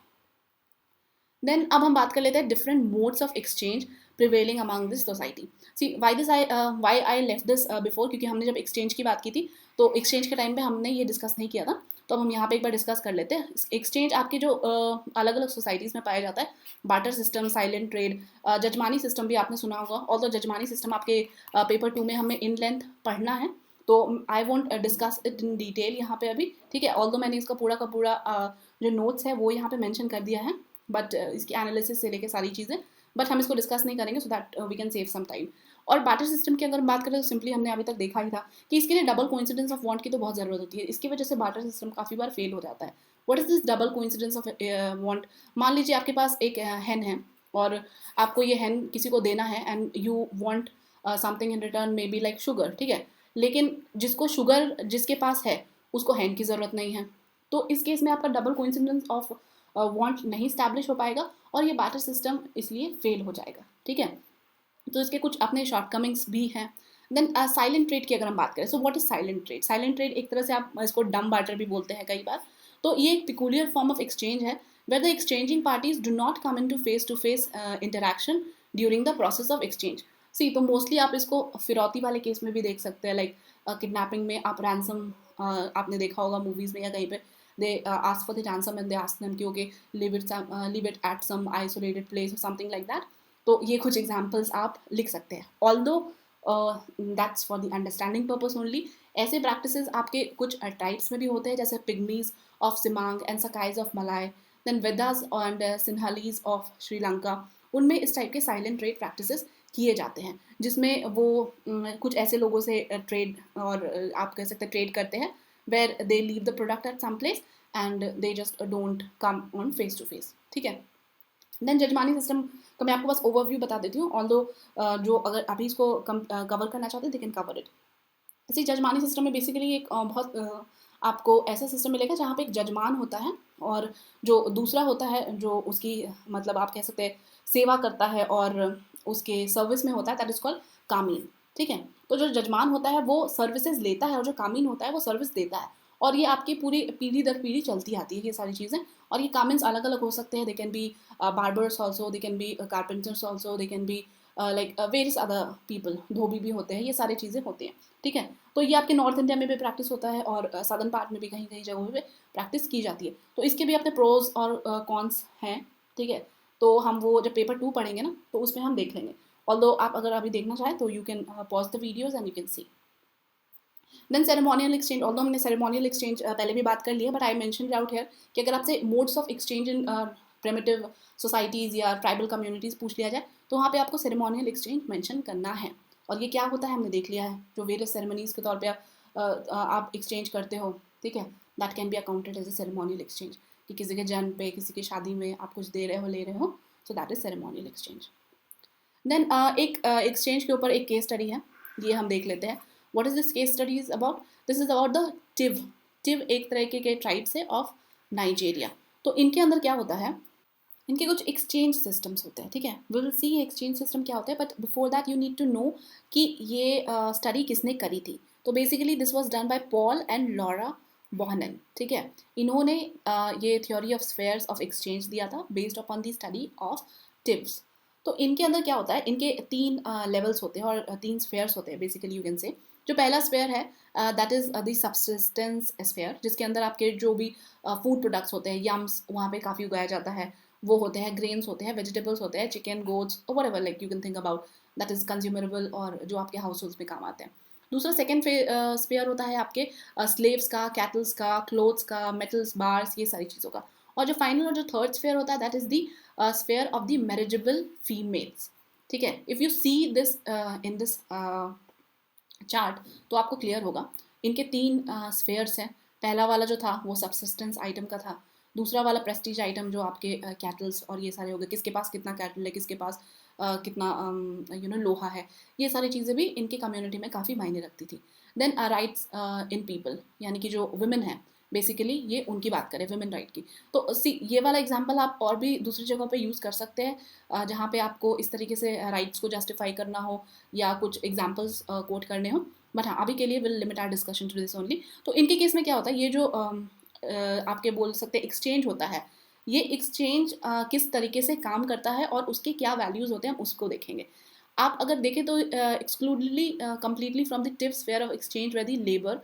देन अब हम बात कर लेते हैं different modes of exchange prevailing among this society. See why I left this before, क्योंकि हमने जब एक्सचेंज की बात की थी तो एक्सचेंज के टाइम पे हमने ये डिस्कस नहीं किया था, तो अब हम यहाँ पे एक बार डिस्कस कर लेते हैं. एक्सचेंज आपके जो अलग अलग सोसाइटीज़ में पाया जाता है, barter system, silent trade, jajmani system भी आपने सुना होगा. और तो जजमानी सिस्टम आपके पेपर 2 में हमें इन लेंथ पढ़ना है, तो I want discuss it in detail यहाँ पे अभी. ठीक है, ऑल्दो मैंने इसका पूरा का पूरा जो नोट्स है वो यहाँ पे मेंशन कर दिया है, बट इसकी एनालिसिस से लेके सारी चीज़ें, बट हम इसको डिस्कस नहीं करेंगे so that we can save some time. और बार्टर सिस्टम की अगर बात करें तो सिंपली हमने अभी तक देखा ही था कि इसके लिए डबल कोइंसिडेंस ऑफ वांट की तो बहुत ज़रूरत होती है, इसकी वजह से बार्टर सिस्टम काफ़ी बार फेल हो जाता है. What is this double coincidence of want? मान लीजिए आपके पास एक हैन है और आपको ये हैन किसी को देना है and you want something in return, may be like sugar. ठीक है, लेकिन जिसको शुगर जिसके पास है उसको हैन की ज़रूरत नहीं है, तो इस केस में आपका डबल कोइंसिडेंस ऑफ वांट नहीं स्टैब्लिश हो पाएगा और ये बार्टर सिस्टम इसलिए फेल हो जाएगा. ठीक है, तो इसके कुछ अपने शॉर्टकमिंग्स भी हैं. देन साइलेंट ट्रेड की अगर हम बात करें, so what is silent trade? Silent trade एक तरह से आप इसको डम बार्टर भी बोलते हैं कई बार. तो ये एक पिकुलियर फॉर्म ऑफ एक्सचेंज है where the exchanging parties do not come in to face interaction during the process of exchange. See, तो मोस्टली आप इसको फिरौती वाले केस में भी देख सकते हैं, लाइक किडनैपिंग में आप रैंसम आपने देखा होगा मूवीज़ में या कहीं पे, they ask for the ransom and they ask them कि okay leave it at some isolated place or something like that. तो ये कुछ एग्जाम्पल्स आप लिख सकते हैं, although that's for the understanding purpose only. ऐसे प्रैक्टिसेस आपके कुछ टाइप्स में भी होते हैं, जैसे pygmies of Semang and Sakais of Malay, then Veddas and Sinhalese of Sri Lanka. उनमें इस टाइप के साइलेंट ट्रेड प्रैक्टिसेस किए जाते हैं, जिसमें वो कुछ ऐसे लोगों से ट्रेड और आप कह सकते हैं ट्रेड करते हैं where they leave the product at some place and they just don't come on face to face. ठीक है, देन जजमानी सिस्टम का मैं आपको बस ओवरव्यू बता देती हूँ, ऑल्दो जो अगर अभी इसको कवर करना चाहते हैं दे कैन कवर इट. इसी जजमानी सिस्टम में बेसिकली एक बहुत आपको ऐसा सिस्टम मिलेगा जहाँ पे एक जजमान होता है और जो दूसरा होता है जो उसकी मतलब आप कह सकते हैं सेवा करता है और उसके सर्विस में होता है, दैट इज कॉल्ड कामीन. ठीक है, तो जो जजमान होता है वो सर्विसेज लेता है और जो कामीन होता है वो सर्विस देता है, और ये आपकी पूरी पीढ़ी दर पीढ़ी चलती आती है ये सारी चीज़ें. और ये कामिन्स अलग अलग हो सकते हैं, they can be barbers also, they can be carpenters also, they can be like various other people, dhobi भी होते हैं, ये सारी चीज़ें होती हैं. ठीक है, तो ये आपके नॉर्थ इंडिया में भी प्रैक्टिस होता है और सदर्न पार्ट में भी कहीं कहीं जगहों पे प्रैक्टिस की जाती है. तो इसके भी अपने प्रोज और कॉन्स हैं. ठीक है, तो हम वो जब पेपर 2 पढ़ेंगे ना तो उसमें हम देख लेंगे, ऑल्दो आप अगर अभी देखना चाहें तो you can pause the videos and you can see. Then ceremonial exchange, although हमने सेरेमोनियल एक्सचेंज पहले भी बात कर ली है, but I mention out here कि अगर आपसे modes of exchange in primitive societies या ट्राइबल कम्युनिटीज़ पूछ लिया जाए तो वहाँ पे आपको सेरेमोनियल एक्सचेंज मेंशन करना है। और ये क्या होता है हमने देख लिया है, जो वेरियस सेरेमनीज़ के तौर पे आप एक्सचेंज करते हो, ठीक है, that can be accounted as a ceremonial exchange, कि किसी के जन्म पे, किसी की शादी में आप कुछ दे रहे हो, ले रहे हो, so that is ceremonial exchange. Then एक एक्सचेंज के ऊपर एक केस स्टडी है, ये हम देख लेते हैं। What is this case study is about? This is about the Tiv. Tiv एक तरह के ट्राइब्स है ऑफ नाइजीरिया। तो इनके अंदर क्या होता है, इनके कुछ एक्सचेंज सिस्टम्स होते हैं, ठीक है, विल सी एक्सचेंज सिस्टम क्या होता है, but before that you need to know कि ये स्टडी किसने करी थी। तो basically this was done by Paul and Laura Bohannan, ठीक है। इन्होंने ये theory of spheres of exchange दिया था based upon the study of Tivs. तो इनके अंदर क्या होता है, इनके तीन लेवल्स होते हैं और तीन स्फेयर्स होते हैं बेसिकली, यू कैन से। जो पहला स्फेयर है that is the subsistence sphere, जिसके अंदर आपके जो भी फूड प्रोडक्ट्स होते हैं, यम्स वहाँ पे काफ़ी उगाया जाता है, वो होते हैं, ग्रेन्स होते हैं, वेजिटेबल्स होते हैं, chicken, goats, whatever like you can think about, that is consumable और जो आपके हाउस होल्ड्स में काम आते हैं। दूसरा सेकेंड स्पेयर होता है आपके स्लेव्स का, कैटल्स का, क्लोथ्स का, मेटल्स, बार्स, ये सारी चीज़ों का। और जो फाइनल और जो थर्ड स्पेयर होता है that is the sphere of the marriageable females, ठीक है। If you see this in this chart तो आपको क्लियर होगा। इनके तीन स्फेयर्स हैं। पहला वाला जो था वो सबसिस्टेंस आइटम का था। दूसरा वाला प्रेस्टीज आइटम जो आपके कैटल्स और ये सारे हो गए, किसके पास कितना कैटल है, किसके पास कितना लोहा है, ये सारी चीज़ें भी इनकी कम्युनिटी में काफ़ी मायने रखती थी। देन राइट्स इन पीपल, यानी कि जो वुमेन है, बेसिकली ये उनकी बात करें वुमेन राइट की। तो सी ये वाला एग्जांपल आप और भी दूसरी जगहों पे यूज़ कर सकते हैं जहाँ पे आपको इस तरीके से राइट्स को जस्टिफाई करना हो या कुछ एग्जांपल्स कोट करने हो। बट हाँ, अभी के लिए will limit our discussion to this only. तो इनके केस में क्या होता है, ये जो आपके बोल सकते हैं एक्सचेंज होता है, ये एक्सचेंज किस तरीके से काम करता है और उसके क्या वैल्यूज़ होते हैं उसको देखेंगे। आप अगर देखें तो exclusively completely from the Tiv's sphere of exchange where the labour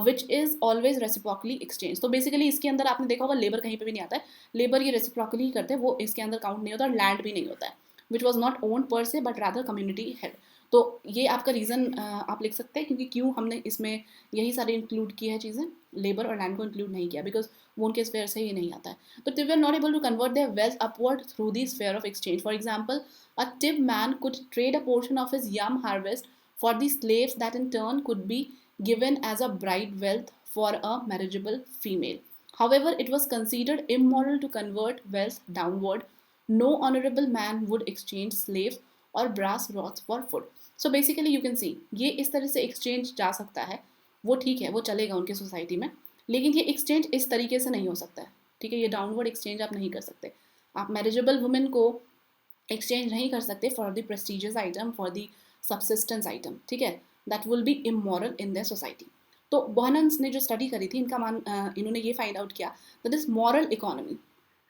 which is always reciprocally exchange. तो बेसिकली इसके अंदर आपने देखा होगा लेबर कहीं पे भी नहीं आता है, लेबर ये रेसिप्रोकली ही करते हैं, वो इसके अंदर काउंट नहीं होता और लैंड भी नहीं होता है, विच वॉज नॉट ओन्ड पर से बट रादर कम्युनिटी हेड। तो ये आपका रीज़न आप लिख सकते हैं क्योंकि क्यों हमने इसमें यही सारी इंक्लूड की है चीज़ें, लेबर और लैंड को इंक्लूड नहीं किया, बिकॉज वो उनके स्फेयर से ही नहीं आता है। तो they were not able to convert their wealth upward through the sphere of exchange. For example, a tib man could trade a portion of his yam harvest for the slaves that in turn could be given as a bride wealth for a marriageable female. However, it was considered immoral to convert wealth downward. No honorable man would exchange slaves or brass rods for food. So basically you can see ये इस तरह से exchange जा सकता है, वो ठीक है, वो चलेगा उनके सोसाइटी में, लेकिन ये एक्सचेंज इस तरीके से नहीं हो सकता है, ठीक है। ये डाउनवर्ड एक्सचेंज आप नहीं कर सकते। आप मैरिजेबल वुमेन को एक्सचेंज नहीं कर सकते for the prestigious item, for the subsistence item, ठीक है। That will be immoral in their society. तो बोहनन्स ने जो स्टडी करी थी, इन्होंने ये फाइंड आउट किया that this moral economy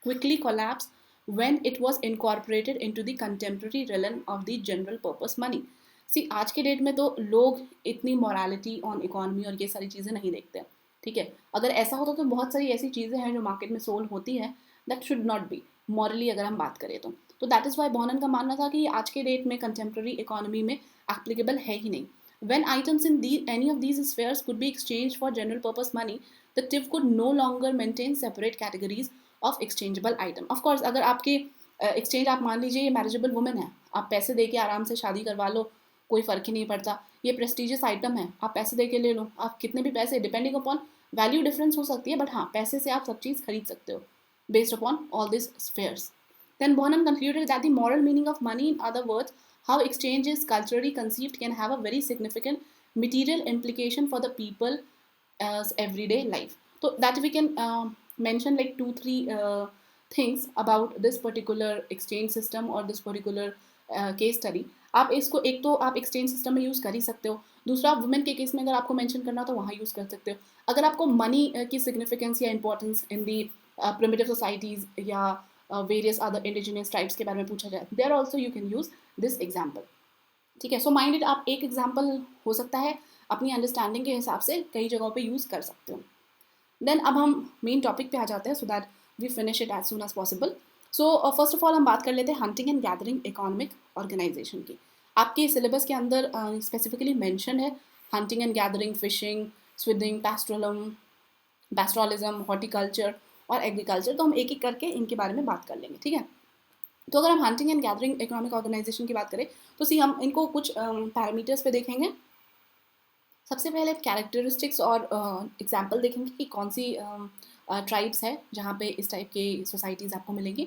quickly collapsed when it was incorporated into the contemporary realm of the general purpose money. See, आज के डेट में तो लोग इतनी morality on economy और ये सारी चीज़ें नहीं देखते हैं, ठीक है। अगर ऐसा होता तो बहुत सारी ऐसी चीज़ें हैं जो मार्केट में सोल होती हैं, that should not be morally, अगर हम बात करें तो दैट इज़ वाई बोहनन का मानना था कि आज के डेट में कंटेम्प्रेरी इकोनॉमी में एप्लीकेबल है ही नहीं। When items in any of these spheres could be exchanged for general purpose money, the TIF could no longer maintain separate categories of exchangeable item. Of course, अगर आपके exchange आप मान लीजिए ये marriageable women है, आप पैसे दे के आराम से शादी करवा लो, कोई फ़र्क ही नहीं पड़ता। ये प्रेस्टिजियस आइटम है, आप पैसे दे के ले लो, आप कितने भी पैसे, डिपेंडिंग अपॉन वैल्यू डिफरेंस हो सकती है, बट हाँ, पैसे से आप सब चीज़ खरीद सकते हो based upon all this spheres. Then Bonham concluded that the moral meaning of money, in other words, how exchange is culturally conceived, can have a very significant material implication for the people as everyday life. So that we can mention like 2-3 things about this particular exchange system or this particular case study. आप इसको एक तो आप exchange system में use कर ही सकते हो, दूसरा वुमेन के केस में अगर आपको मेंशन करना हो तो वहाँ यूज़ कर सकते हो। अगर आपको मनी की सिग्निफिकेंस या importance in the primitive societies या वेरियस अदर इंडिजिनियस ट्राइब्स के बारे में पूछा जाए, there also you can use this example, ठीक है। सो माइंडेड आप एक एग्जाम्पल हो सकता है अपनी अंडरस्टैंडिंग के हिसाब से कई जगहों पे यूज़ कर सकते हो। देन अब हम मेन टॉपिक पे आ जाते हैं so that we finish it as soon as possible. So first of all हम बात कर लेते हैं hunting and gathering economic organisation की। आपके सिलेबस के अंदर स्पेसिफिकली मेंशन है hunting and gathering, fishing, swimming, pastoralism, horticulture और एग्रीकल्चर। तो हम एक एक करके इनके बारे में बात कर लेंगे, ठीक है। तो अगर हम hunting and gathering economic organisation की बात करें तो सी हम इनको कुछ पैरामीटर्स पे देखेंगे। सबसे पहले कैरेक्टरिस्टिक्स और एग्जाम्पल देखेंगे कि कौन सी ट्राइब्स है जहाँ पे इस टाइप की सोसाइटीज़ आपको मिलेंगी।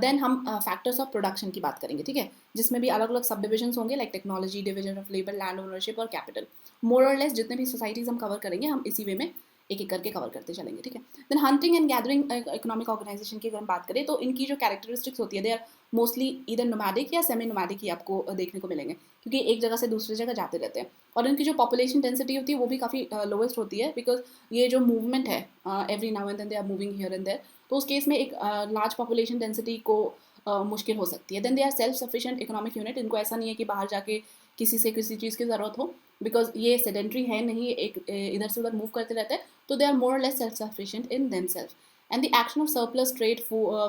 देन हम फैक्टर्स ऑफ प्रोडक्शन की बात करेंगे, ठीक है, जिसमें भी अलग अलग सब डिविजन्स होंगे, like technology, division of labour, land ownership और कैपिटल। मोर और लेस जितने भी सोसाइटीज़ हम कवर करेंगे हम इसी वे में एक एक करके कवर करते चलेंगे, ठीक है। Then hunting and gathering economic organisation की अगर हम बात करें तो इनकी जो कैरेक्टरिस्टिक्स होती है दे आर मोस्टली इधर नोमैडिक या सेमी नोमैडिक ही आपको देखने को मिलेंगे, क्योंकि एक जगह से दूसरी जगह जाते रहते हैं। और इनकी जो पॉपुलेशन डेंसिटी होती है वो भी काफ़ी लोएस्ट होती है, बिकॉज ये जो मूवमेंट है every now and then they are moving here and there, तो उस केस में एक लार्ज पॉपुलेशन डेंसिटी को मुश्किल हो सकती है। Then they are self sufficient economic unit, इनको ऐसा नहीं है कि बाहर जाके किसी से किसी चीज़ की ज़रूरत हो, बिकॉज ये सेडेंट्री है नहीं, एक इधर से उधर मूव करते रहते हैं, तो दे आर मोर और less self sufficient in them self. And the action of surplus trade,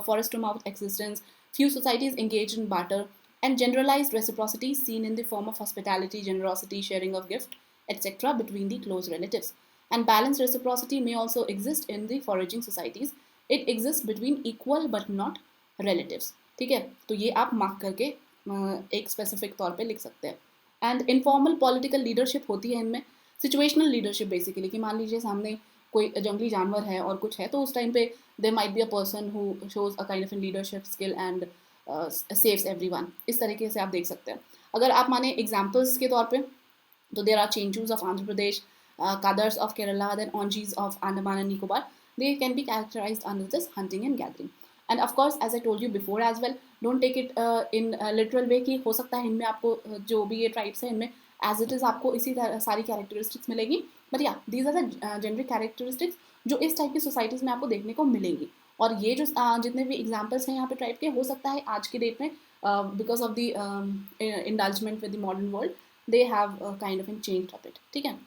forest to mouth existence, few societies engage in barter, and generalized reciprocity seen in the form of hospitality, generosity, sharing of gift, etc. between the close relatives. And balanced reciprocity may also exist in the foraging societies. It exists between equal but not relatives. ठीक है, तो ये आप mark करके एक specific तौर पे लिख सकते हैं। एंड इनफॉर्मल पॉलिटिकल लीडरशिप होती है इनमें, सिचुएशनल लीडरशिप बेसिकली, कि मान लीजिए सामने कोई जंगली जानवर है और कुछ है, तो उस टाइम पे there might be a person who shows a kind of in leadership skill and saves everyone. इस तरीके से आप देख सकते हैं। अगर आप माने एग्जांपल्स के तौर पे, तो there are Chenchus of Andhra Pradesh, kadars of Kerala, then onjis of Andaman and Nicobar. They can be characterized under this hunting and gathering. And of course, as I told you before as well, don't take it in a literal way कि हो सकता है इनमें आपको जो भी ये tribes है इनमें एज इट इज़ आपको इसी सारी कैरेक्टरिस्टिक्स मिलेगी, बट या these are the generic characteristics जो इस टाइप की सोसाइटीज़ में आपको देखने को मिलेंगी। और ये जो जितने भी एग्जाम्पल्स हैं यहाँ पे ट्राइब के, हो सकता है आज के डेट में because of the indulgement with the modern world they have kind of in change a bit, ठीक है।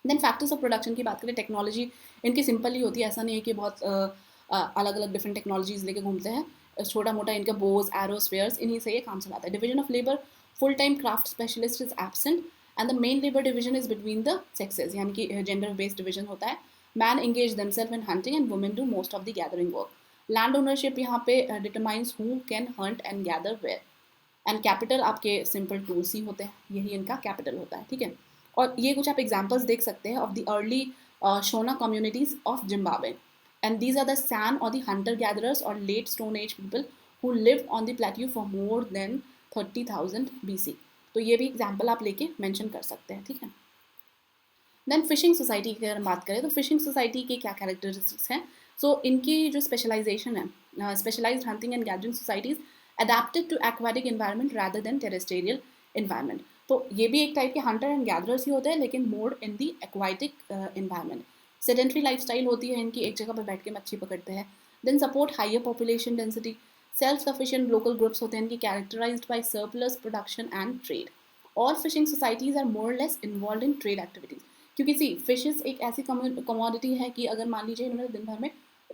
देन फैक्टर्स ऑफ प्रोडक्शन की बात करें, टेक्नोलॉजी इनकी सिंपल ही होती है, ऐसा नहीं है कि बहुत अलग अलग डिफरेंट टेक्नोलॉजीज लेके घूमते हैं। छोटा मोटा इनका बोज, एरो, स्पेयर्स, इन्हीं से ये काम चलाता है। Division of labour, full time craft specialist is absent and the main labour division is between the sexes, यानी कि जेंडर बेस्ड डिवीजन होता है। Man engage themselves in hunting and women do most of the gathering work. Land ownership यहाँ पे determines who can hunt and gather where. And capital आपके simple tools ही होते हैं, यही इनका कैपिटल होता है, ठीक है। और ये कुछ आप एग्जाम्पल्स देख सकते हैं of the early Shona communities of Zimbabwe, and these are the San और द हंटर गैदरर्स और late stone age people who lived on the plateau for more than 30,000 BC। तो ये भी एग्जाम्पल आप लेके मेंशन कर सकते हैं, ठीक है। देन फिशिंग सोसाइटी की अगर हम बात करें तो फिशिंग सोसाइटी के क्या कैरेक्टरिस्टिक्स हैं। सो इनकी जो स्पेशलाइजेशन है, specialised hunting and gathering societies adapted to aquatic environment rather than terrestrial environment। तो ये भी एक टाइप के हंटर एंड गैदरर्स ही होते हैं, लेकिन मोर इन दी एक्वाटिक एनवायरमेंट। सेडेंट्री लाइफस्टाइल होती है इनकी, एक जगह पर बैठ के मच्छी पकड़ते हैं। Then support higher population density, self sufficient local groups होते हैं इनकी, characterised by surplus production and trade. All fishing societies are more less involve in trade activities, क्योंकि सी फिशेस एक ऐसी कमोडिटी है कि अगर मान लीजिए इन्होंने दिन भर में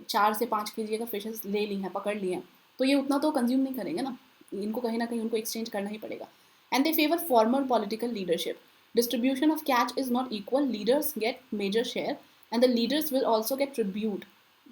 4 से 5 kg अगर फिशेस ले ली हैं, पकड़ ली हैं, तो ये उतना तो कंज्यूम नहीं करेंगे ना, इनको कहीं ना कहीं उनको एक्सचेंज करना ही पड़ेगा। And they favour formal political leadership, distribution of catch is not equal, leaders get major share and the leaders will also get tribute,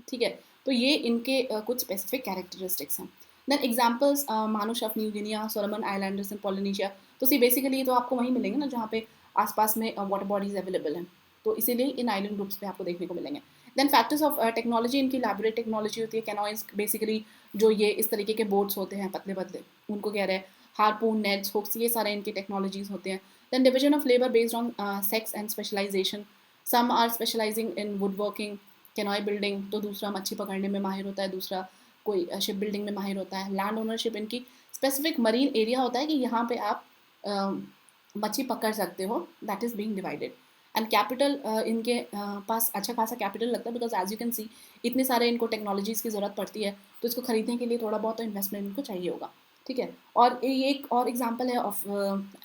ठीक है। तो ये इनके कुछ स्पेसिफिक कैरेक्टरिस्टिक्स हैं। Then examples, Manus of New Guinea, Solomon Islanders in Polynesia. तो see basically तो आपको वहीं मिलेंगे ना जहाँ पे आसपास में वाटर बॉडीज अवेलेबल हैं, तो इसीलिए इन आइलैंड ग्रुप्स पे आपको देखने को मिलेंगे। देन फैक्टर्स ऑफ टेक्नोलॉजी, इनकी लैबोरेट टेक्नोलॉजी होती है। कैनोइज बेसिकली जो ये इस तरीके के बोट्स होते हैं पतले पतले, उनको कह रहे हैं। हार्पून, नेट्स, हुक्स, ये सारे इनके टेक्नोलॉजीज होते हैं। Then division of labour based on sex and specialisation, some are specialising in wood working, canoe building, तो दूसरा मच्छी पकड़ने में माहिर होता है, दूसरा कोई शिप बिल्डिंग में माहिर होता है। लैंड ओनरशिप इनकी स्पेसिफिक मरीन एरिया होता है कि यहाँ पे आप मच्छी पकड़ सकते हो, that is being divided. And capital इनके पास अच्छा खासा कैपिटल लगता है, because as you can see इतने सारे इनको टेक्नोलॉजीज़ की ज़रूरत पड़ती है, तो इसको खरीदने के लिए थोड़ा बहुत तो इन्वेस्टमेंट इनको चाहिए होगा, ठीक है। और ये एक और एग्जांपल है ऑफ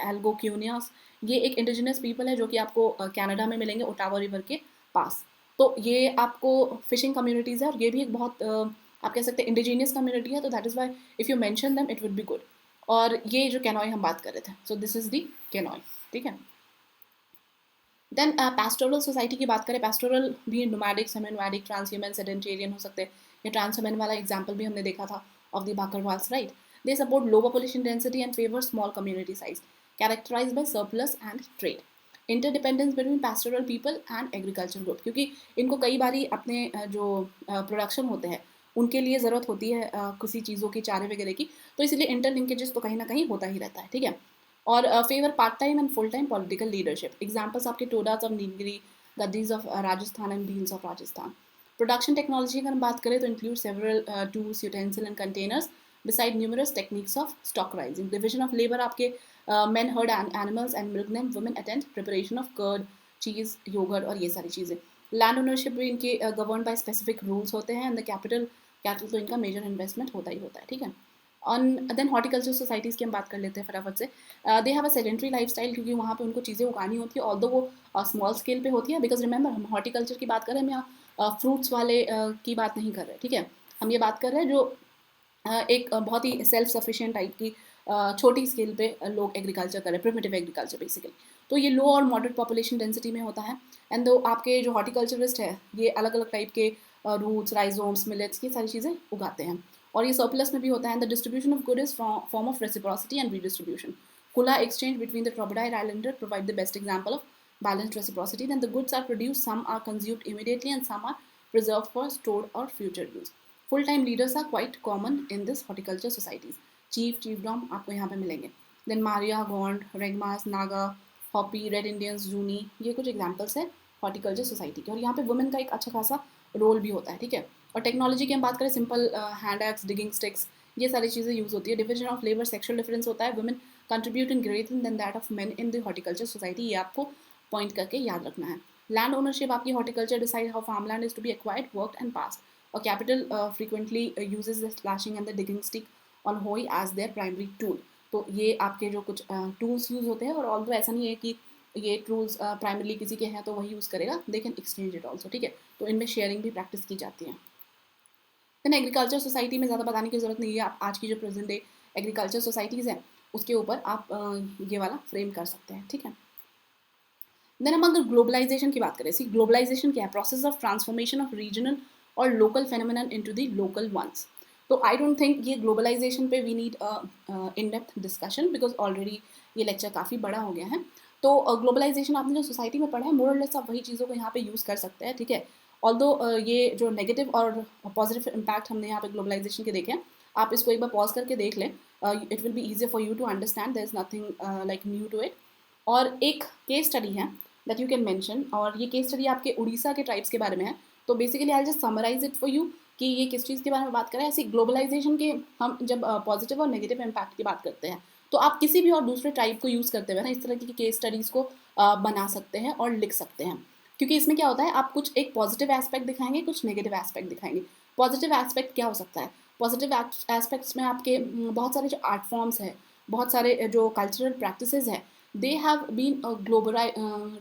एल्गोक्यूनियास। ये एक इंडिजिनस पीपल है जो कि आपको कनाडा में मिलेंगे, ओटावा रिवर के पास। तो ये आपको फिशिंग कम्युनिटीज़ है, और ये भी एक बहुत आप कह सकते हैं इंडिजीनियस कम्युनिटी है, तो that is why if you mention them it would be good. और ये जो कैनॉय हम बात कर रहे थे, सो दिस इज़ दी कैनॉय, ठीक है। देन पैस्टोरल सोसाइटी की बात करें, पैस्टोरल भी नोमैडिक, सेमी नोमैडिक, ट्रांसह्यूमन, सेडेंटेरियन हो सकते हैं। ये ट्रांसह्यूमन वाला एग्जाम्पल भी हमने देखा था। of the Bakarwals, right? They support low population density and favor small community size, characterized by surplus and trade. Interdependence between pastoral people and agriculture group, क्योंकि इनको कई बारी अपने जो प्रोडक्शन होते हैं उनके लिए ज़रूरत होती है किसी चीज़ों की, चारे वगैरह की, तो इसलिए इंटरलिंकेजेस तो कहीं ना कहीं होता ही रहता है, ठीक है। और favour part time and full time political leadership, examples आपके Todas of Nilgiri, Gaddis of Rajasthan and Bhils of Rajasthan. Production technology अगर हम बात करें तो include several tools, utensil and containers beside numerous techniques of stock raising. Division of labor आपके men herd animals and milk them, women attend preparation of curd, cheese, yogurt और ये सारी चीज़ें। लैंड ओनरशिप भी इनके गवर्न बाय स्पेसिफिक रूल्स होते हैं, and the capital तो इनका मेजर इन्वेस्टमेंट होता ही होता है, ठीक है। ऑन देन हॉर्टिकल्चर सोसाइटीज़ की हम बात कर लेते हैं फटाफट से। दे have a sedentary life style, क्योंकि वहाँ पे उनको चीज़ें उगानी होती है, ऑल्दो वो स्मॉल स्केल पे होती है, बिकॉज रिमेंबर हम हॉर्टिकल्चर की बात कर रहे हैं, हम यहाँ फ्रूट्स वाले की बात नहीं कर रहे, ठीक है। हम ये बात कर रहे हैं जो एक बहुत ही सेल्फ सफिशिएंट टाइप की छोटी स्केल पे लोग एग्रीकल्चर कर रहे हैं, प्रिमिटिव एग्रीकल्चर बेसिकली। तो ये लो और मॉडरेट पॉपुलेशन डेंसिटी में होता है। एंड दो आपके जो हॉर्टिकल्चरिस्ट है ये अलग अलग टाइप के रूट्स, राइजोम्स, मिलेट्स, ये सारी चीज़ें उगाते हैं, और ये सरप्लस में भी होता है। The distribution of good is form of reciprocity and redistribution. Kula exchange between the Trobriand islander provide the best example of balanced reciprocity. Then the goods are produced, some are consumed immediately and some are preserved for stored or future use. Full-time leaders are quite common in this horticulture societies. Chief, chiefdom आपको यहाँ पे मिलेंगे. Then Maria, Gond, Regmas, Naga, Hopi, Red Indians, Zuni, ये कुछ examples है horticulture society के, और यहाँ पे वुमेन का एक अच्छा खासा रोल भी होता है, ठीक है। और टेक्नोलॉजी की हम बात करें, simple hand axe, digging sticks, ये सारी चीज़ें यूज़ होती है। Division of labour, sexual difference होता है, women contribute in greater than that of men in the horticulture society, ये आपको पॉइंट करके याद रखना है। लैंड ओनरशिप आपकी horticulture decide how farm land is to be acquired, worked and passed, और capital frequently uses the slashing and the digging stick on hoe as there primary tool. तो ये आपके जो कुछ टूल्स यूज़ होते हैं, और ऑल्दो ऐसा नहीं है कि ये टूल्स प्राइमरली किसी के हैं तो वही यूज़ करेगा, they can exchange it also, ठीक है। तो इनमें शेयरिंग भी प्रैक्टिस की जाती है। देन एग्रीकल्चर सोसाइटी में ज़्यादा बताने की ज़रूरत नहीं है, आप आज की जो प्रेजेंट डे एग्रीकल्चर सोसाइटीज़ हैं उसके ऊपर आप ये वाला फ्रेम कर सकते हैं, ठीक है। देन हम अगर ग्लोबलाइजेशन की बात करें, सी ग्लोबलाइजेशन क्या है? Process of transformation of regional और local phenomenon into the local ones. तो आई डोंट थिंक ये ग्लोबलाइजेशन पे we need in depth discussion, because already ये लेक्चर काफ़ी बड़ा हो गया है। तो ग्लोबलाइजेशन आपने जो सोसाइटी में पढ़ा है, मोर और लेस आप वही चीज़ों को यहाँ पे यूज़ कर सकते हैं, ठीक है। ऑल्दो ये जो नेगेटिव और पॉजिटिव इम्पैक्ट हमने यहाँ पे ग्लोबलाइजेशन के देखे हैं, आप इसको एक बार पॉज करके देख लें, it will be easier for you to understand, there is nothing like new to it. और एक केस स्टडी है दैट यू कैन मेंशन, और ये केस स्टडी आपके उड़ीसा के ट्राइब्स के बारे में है। तो basically I just summarise it for you कि ये किस चीज़ के बारे में बात करें। ऐसी ग्लोबलाइजेशन के हम जब पॉजिटिव और नेगेटिव इम्पैक्ट की बात करते हैं, तो आप किसी भी और दूसरे ट्राइब को यूज़ करते हुए ना इस तरह की केस स्टडीज़ को बना सकते हैं और लिख सकते हैं, क्योंकि इसमें क्या होता है, आप कुछ एक पॉजिटिव एस्पेक्ट दिखाएंगे, कुछ नेगेटिव एस्पेक्ट दिखाएंगे। पॉजिटिव एस्पेक्ट क्या हो सकता है? पॉजिटिव एस्पेक्ट्स में आपके बहुत सारे जो आर्ट फॉर्म्स हैं, बहुत सारे जो कल्चरल प्रैक्टिसेस हैं, they have been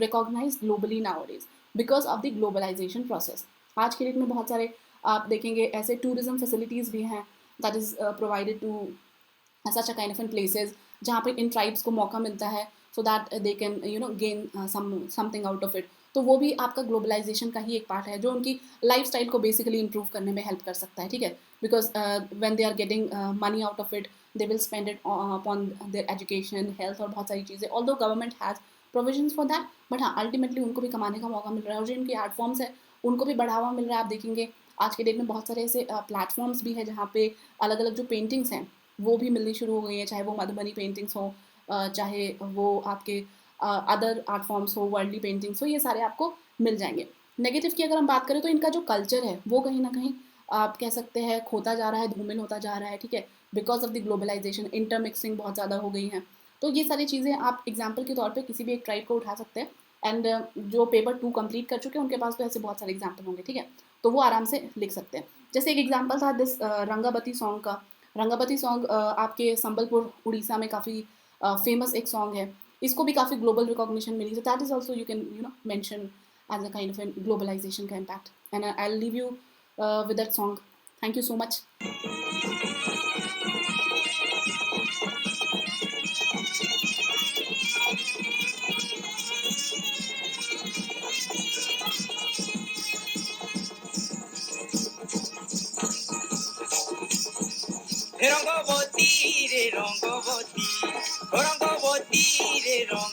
recognized globally nowadays because of the globalization process. आज के डेट में बहुत सारे आप देखेंगे ऐसे टूरिज्म फैसिलिटीज़ भी हैं that is provided to such a kind of places जहाँ पे इन ट्राइब्स को मौका मिलता है so that they can gain something out of it. तो वो भी आपका ग्लोबलाइजेशन का ही एक पार्ट है, जो उनकी लाइफ स्टाइल को बेसिकली इंप्रूव करने में हेल्प कर सकता है, ठीक है। Because when they are getting money out of it, they will spend it upon their education, health और बहुत सारी चीज़ें। Although government has provisions for that, but हाँ अल्टीमेटली उनको भी कमाने का मौका मिल रहा है, और जो इनके आर्ट फॉर्म्स है उनको भी बढ़ावा मिल रहा है। आप देखेंगे आज के डेट में बहुत सारे ऐसे प्लेटफॉर्म्स भी हैं जहाँ पे अलग अलग जो पेंटिंग्स हैं वो भी मिलनी शुरू हो गई हैं, चाहे वो मधुबनी पेंटिंग्स हो, चाहे वो आपके अदर आर्ट फॉर्म्स हो, वर्ल्डली पेंटिंग्स हो, ये सारे आपको मिल जाएंगे। नेगेटिव की अगर हम बात करें तो इनका जो कल्चर है वो कहीं ना कहीं आप कह सकते हैं खोता जा रहा है, धूमिल होता जा रहा है, ठीक है। Because of the globalisation, intermixing बहुत ज़्यादा हो गई हैं। तो ये सारी चीज़ें आप एग्जाम्पल के तौर पे किसी भी एक ट्राइब को उठा सकते हैं, एंड जो पेपर 2 कंप्लीट कर चुके हैं उनके पास तो ऐसे बहुत सारे एग्जाम्पल होंगे, ठीक है। तो वो आराम से लिख सकते हैं। जैसे एक एग्जाम्पल था दिस रंगाबती सॉन्ग का। रंगाबती सॉन्ग आपके संबलपुर उड़ीसा में काफ़ी फेमस एक सॉन्ग है, इसको भी काफ़ी ग्लोबल रिकॉग्निशन मिली। तो that is also you can mention as a kind of a globalization का impact. And I'll leave you with that song. Thank you so much. Rangabati রে রঙ্গবতী, রঙ্গবতী রে রঙ্গবতী।